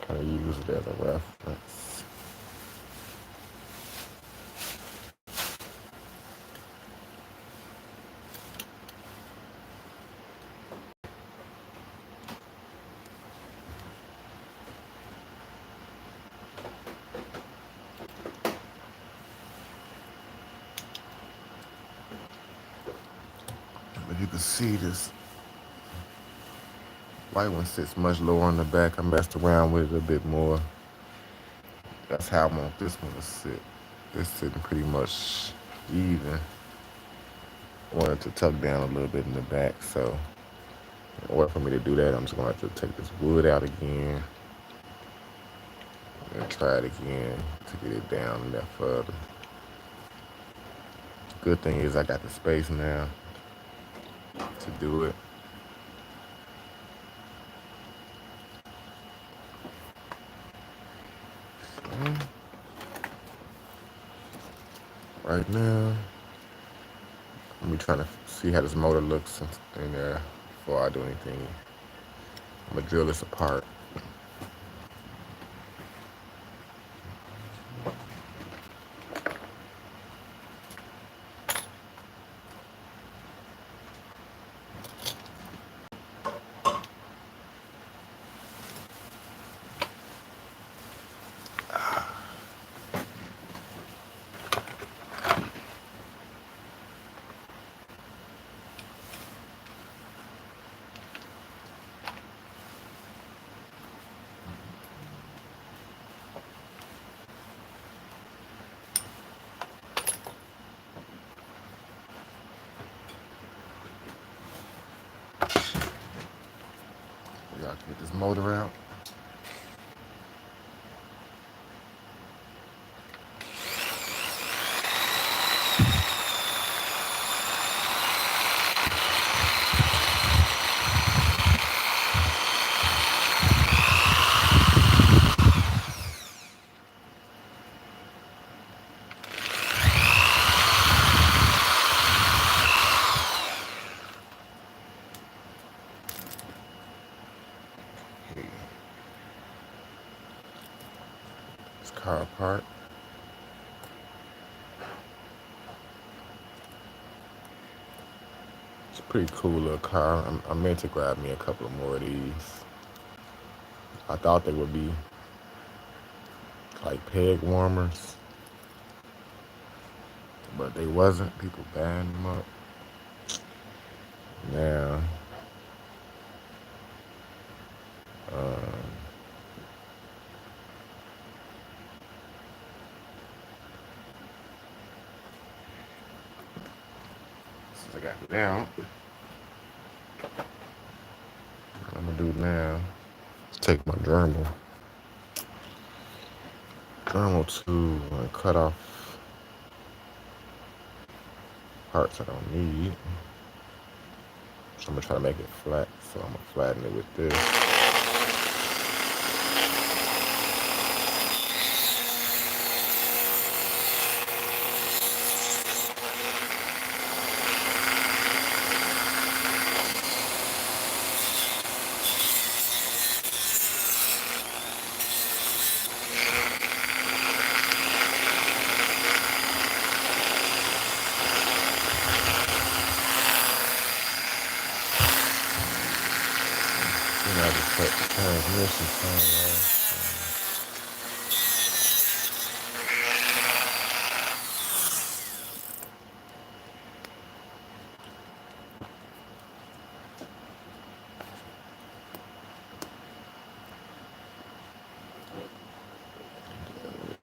Kind of use it as a reference. But you can see this white one sits much lower on the back. I messed around with it a bit more. That's how I want this one to sit. It's sitting pretty much even. I want it to tuck down a little bit in the back, so in order for me to do that, I'm just gonna have to take this wood out again and try it again to get it down a bit further. Good thing is I got the space now to do it. So, right now, I'm trying to see how this motor looks in there before I do anything. I'm gonna drill this apart. Y'all get this motor out. Okay. This car apart. It's a pretty cool little car. I meant to grab me a couple of more of these. I thought they would be like peg warmers, but they wasn't. People banned them up. Now, um, since I got it down, what I'm gonna do now is take my journal tool and cut off parts I don't need. So I'm gonna try to make it flat. So I'm gonna flatten it with this. Then I just cut the transmission panel off.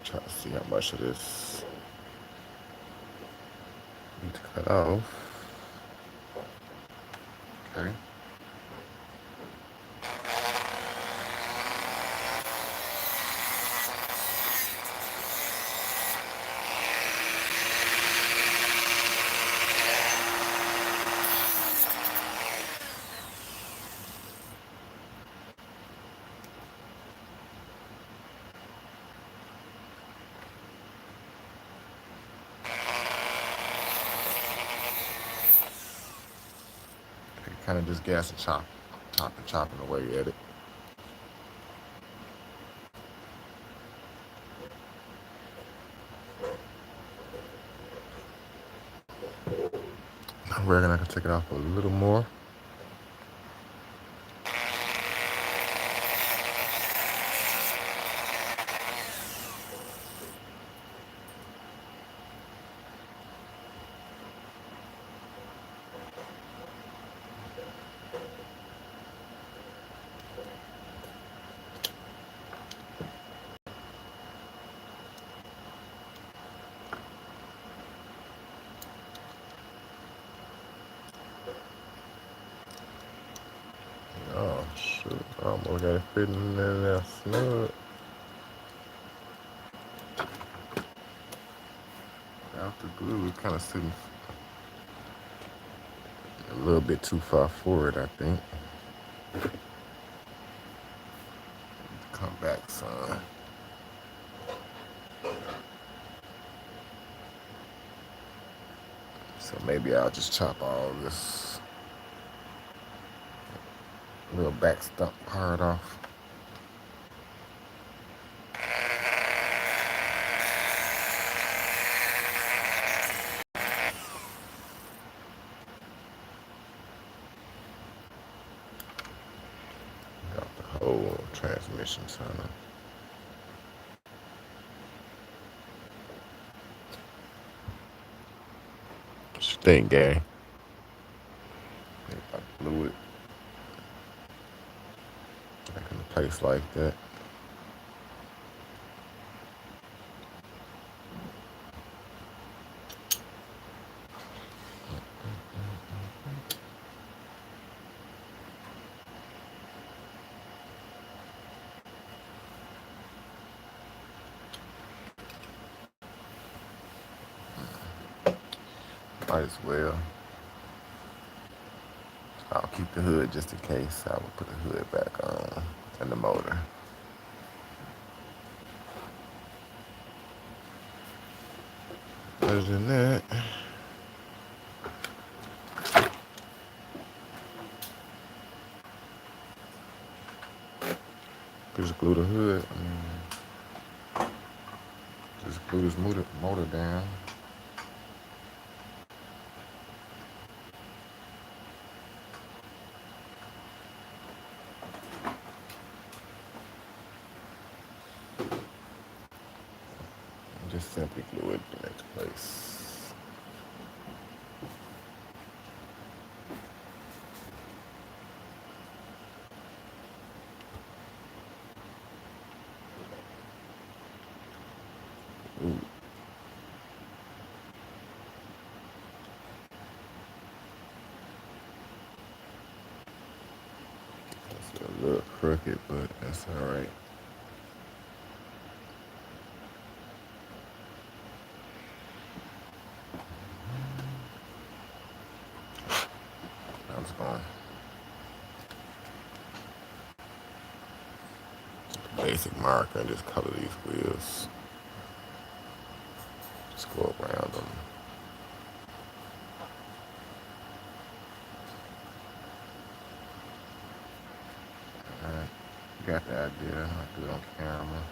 Try to see how much of this I need to cut off. Okay. Kind of just gas and chopping away at it. I reckon I can take it off a little more. Oh shoot! I almost got it fitting in there snug. Out the glue, it's kind of sitting a little bit too far forward, I think. Come back, son. So maybe I'll just chop all this little back stump part off. Got the whole transmission tunnel. What you think, gang? If I glue it back in place like that. Might as well. I'll keep the hood just in case. I will put the hood back on and the motor. Other than that, just glue the hood. Just glue this motor down. And just simply glue it in its place. crooked, but that's all right. I'm just going basic marker and just color these wheels. Just go around them. Alright, you got the idea. I'll do it on camera.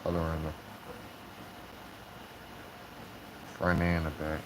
Color in the front and the back.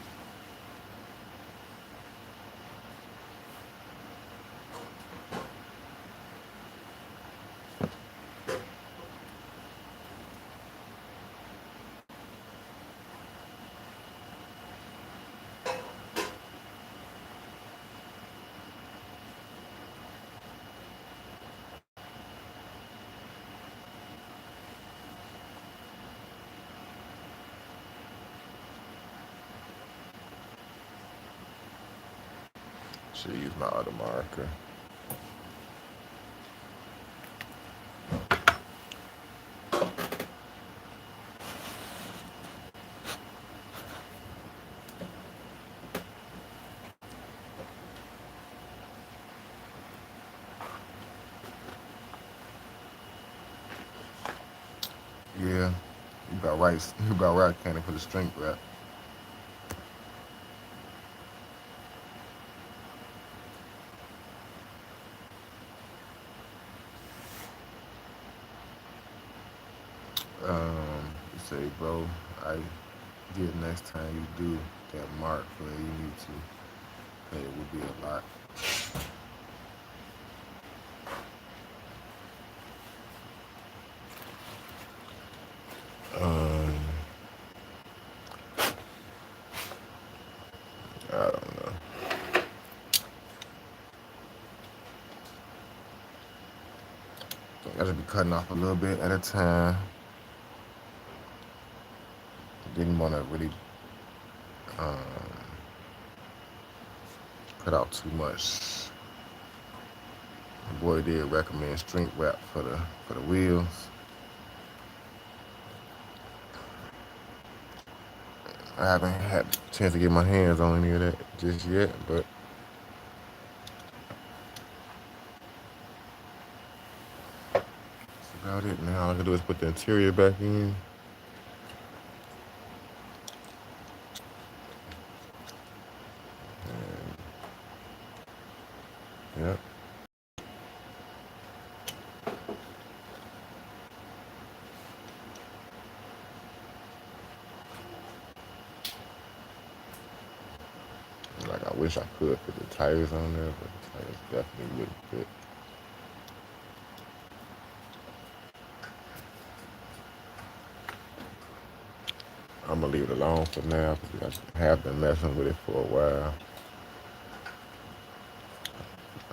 Should use my other marker. Yeah, you about right. You about right, Candy, for the strength wrap. You say, bro, I get next time you do that mark where you need to. Hey, it would be a lot. Um, I don't know. I just be cutting off a little bit at a time. Didn't want to really um, cut out too much. The boy did recommend strength wrap for the wheels. I haven't had a chance to get my hands on any of that just yet, but that's about it. Now all I can do is put the interior back in. Yep. Like I wish I could put the tires on there, but the tires definitely wouldn't fit. I'm gonna leave it alone for now because I have been messing with it for a while.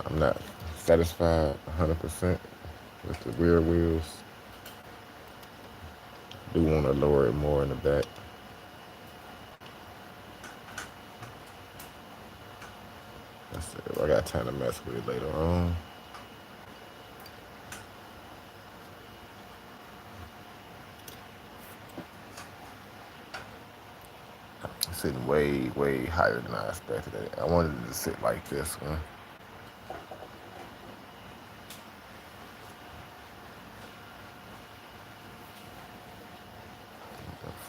I'm not satisfied 100% with the rear wheels. Do want to lower it more in the back. That's it. I got time to mess with it later on. It's sitting way, way higher than I expected it. I wanted it to sit like this one.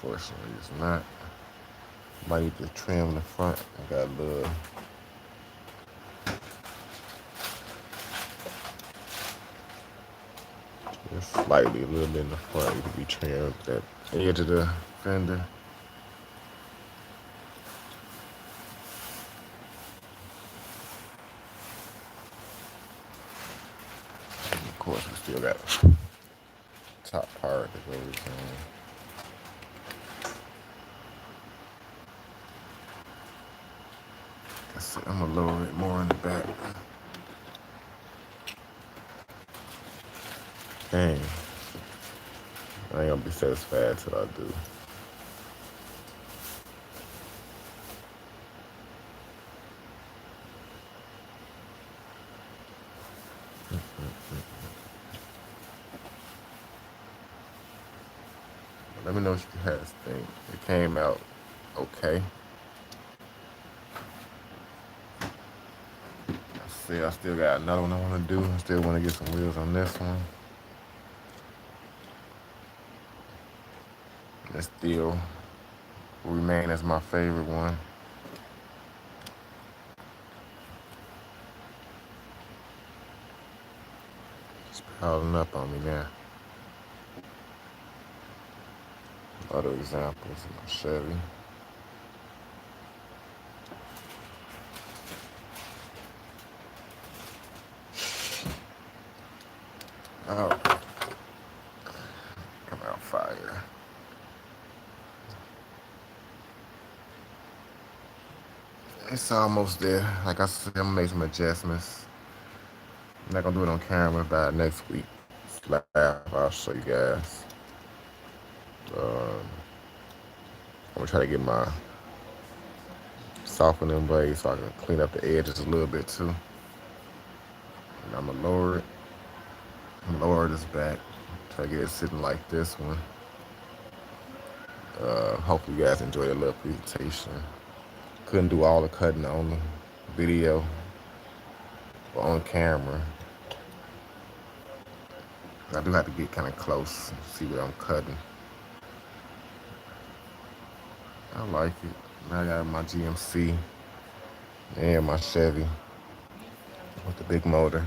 Unfortunately, it's not. Might need to trim the front. I got a little, just slightly, a little bit in the front. It could be trimmed. That edge of the fender. And of course, we still got top part that goes on. I'm gonna lower it more in the back. Dang, I ain't gonna be satisfied till I do. Let me know what you guys think. It came out okay. I still got another one I want to do. I still want to get some wheels on this one. It still remain as my favorite one. It's piling up on me now. Other examples of my Chevy. Oh, come out fire. It's almost there. Like I said, I'm gonna make some adjustments. I'm not gonna do it on camera. By next week, slab, I'll show you guys. Um, I'm gonna try to get my softening blade so I can clean up the edges a little bit too. And I'm gonna lower it. Lower this back. Try to get it sitting like this one. Hopefully you guys enjoyed the little presentation. Couldn't do all the cutting on the video or on camera. I do have to get kind of close and see what I'm cutting. I like it. Now I got my GMC and my Chevy with the big motor.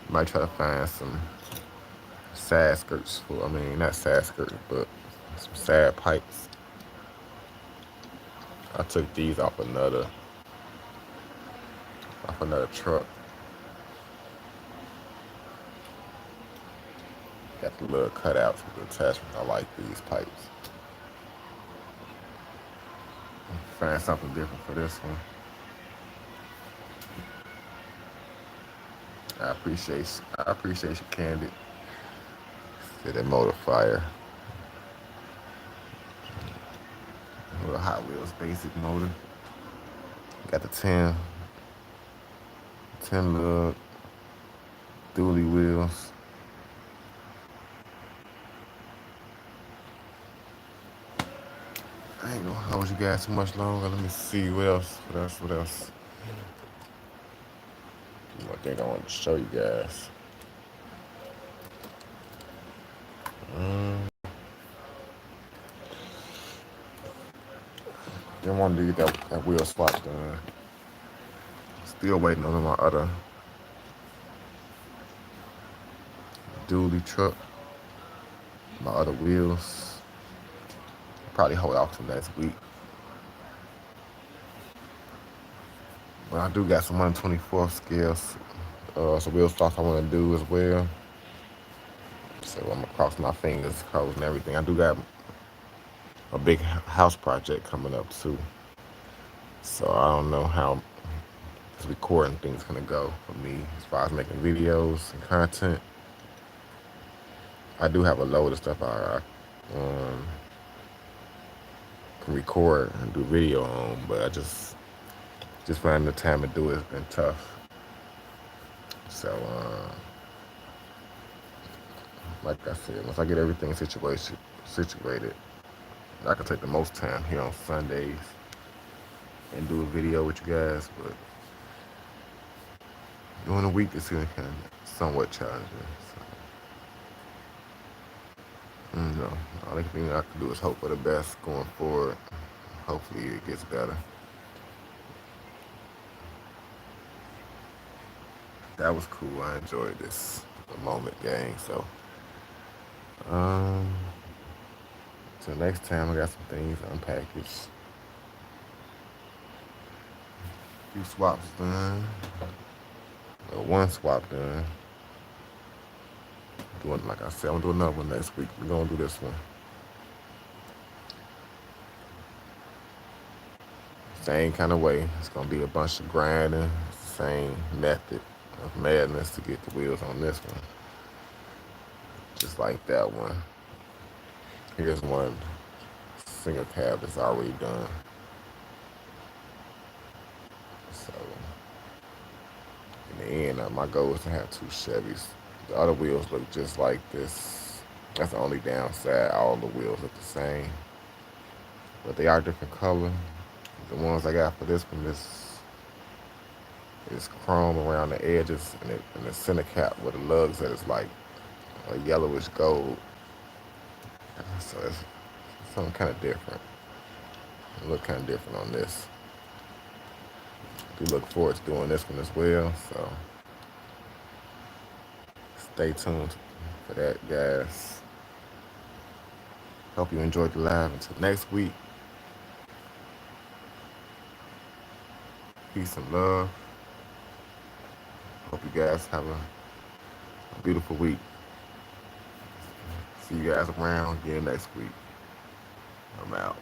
Might try to find some side skirts for, I mean, not side skirts, but some side pipes. I took these off another truck. Got the little cutouts for the attachment. I like these pipes. Find something different for this one. I appreciate you, Candid. See that motor fire. A little Hot Wheels basic motor. Got the 10 little dually wheels. I ain't gonna hold you guys too much longer. Let me see what else. I think I want to show you guys. Didn't want to get that wheel swap done. Still waiting on my other dually truck. My other wheels. Probably hold off till next week. But I do got some 1/24 scales. Some wheel swaps I want to do as well. So I'm gonna cross my fingers, closing everything. I do got a big house project coming up too. So I don't know how this recording thing's gonna go for me as far as making videos and content. I do have a load of stuff I can record and do video on, but I just finding the time to do it has been tough. So like I said, once I get everything situated, I can take the most time here on Sundays and do a video with you guys, but during the week it's kind of somewhat challenging. So You know, the only thing I can do is hope for the best going forward. Hopefully it gets better. That was cool. I enjoyed this moment, gang. So, um, till next time, I got some things unpackaged. A few swaps done. Well, one swap done. Doing like I said, I'm gonna do another one next week. We're gonna do this one. Same kind of way. It's gonna be a bunch of grinding. Same method of madness to get the wheels on this one. Just like that one. Here's one single cab that's already done. So in the end, my goal is to have two Chevys. The other wheels look just like this. That's the only downside. All the wheels look the same, but they are different color. The ones I got for this one is chrome around the edges, and the center cap with the lugs that is like a yellowish gold. So it's something kind of different. It look kind of different on this. I do look forward to doing this one as well. So stay tuned for that, guys. Hope you enjoyed the live. Until next week, peace and love. Hope you guys have a beautiful week. See you guys around again next week. I'm out.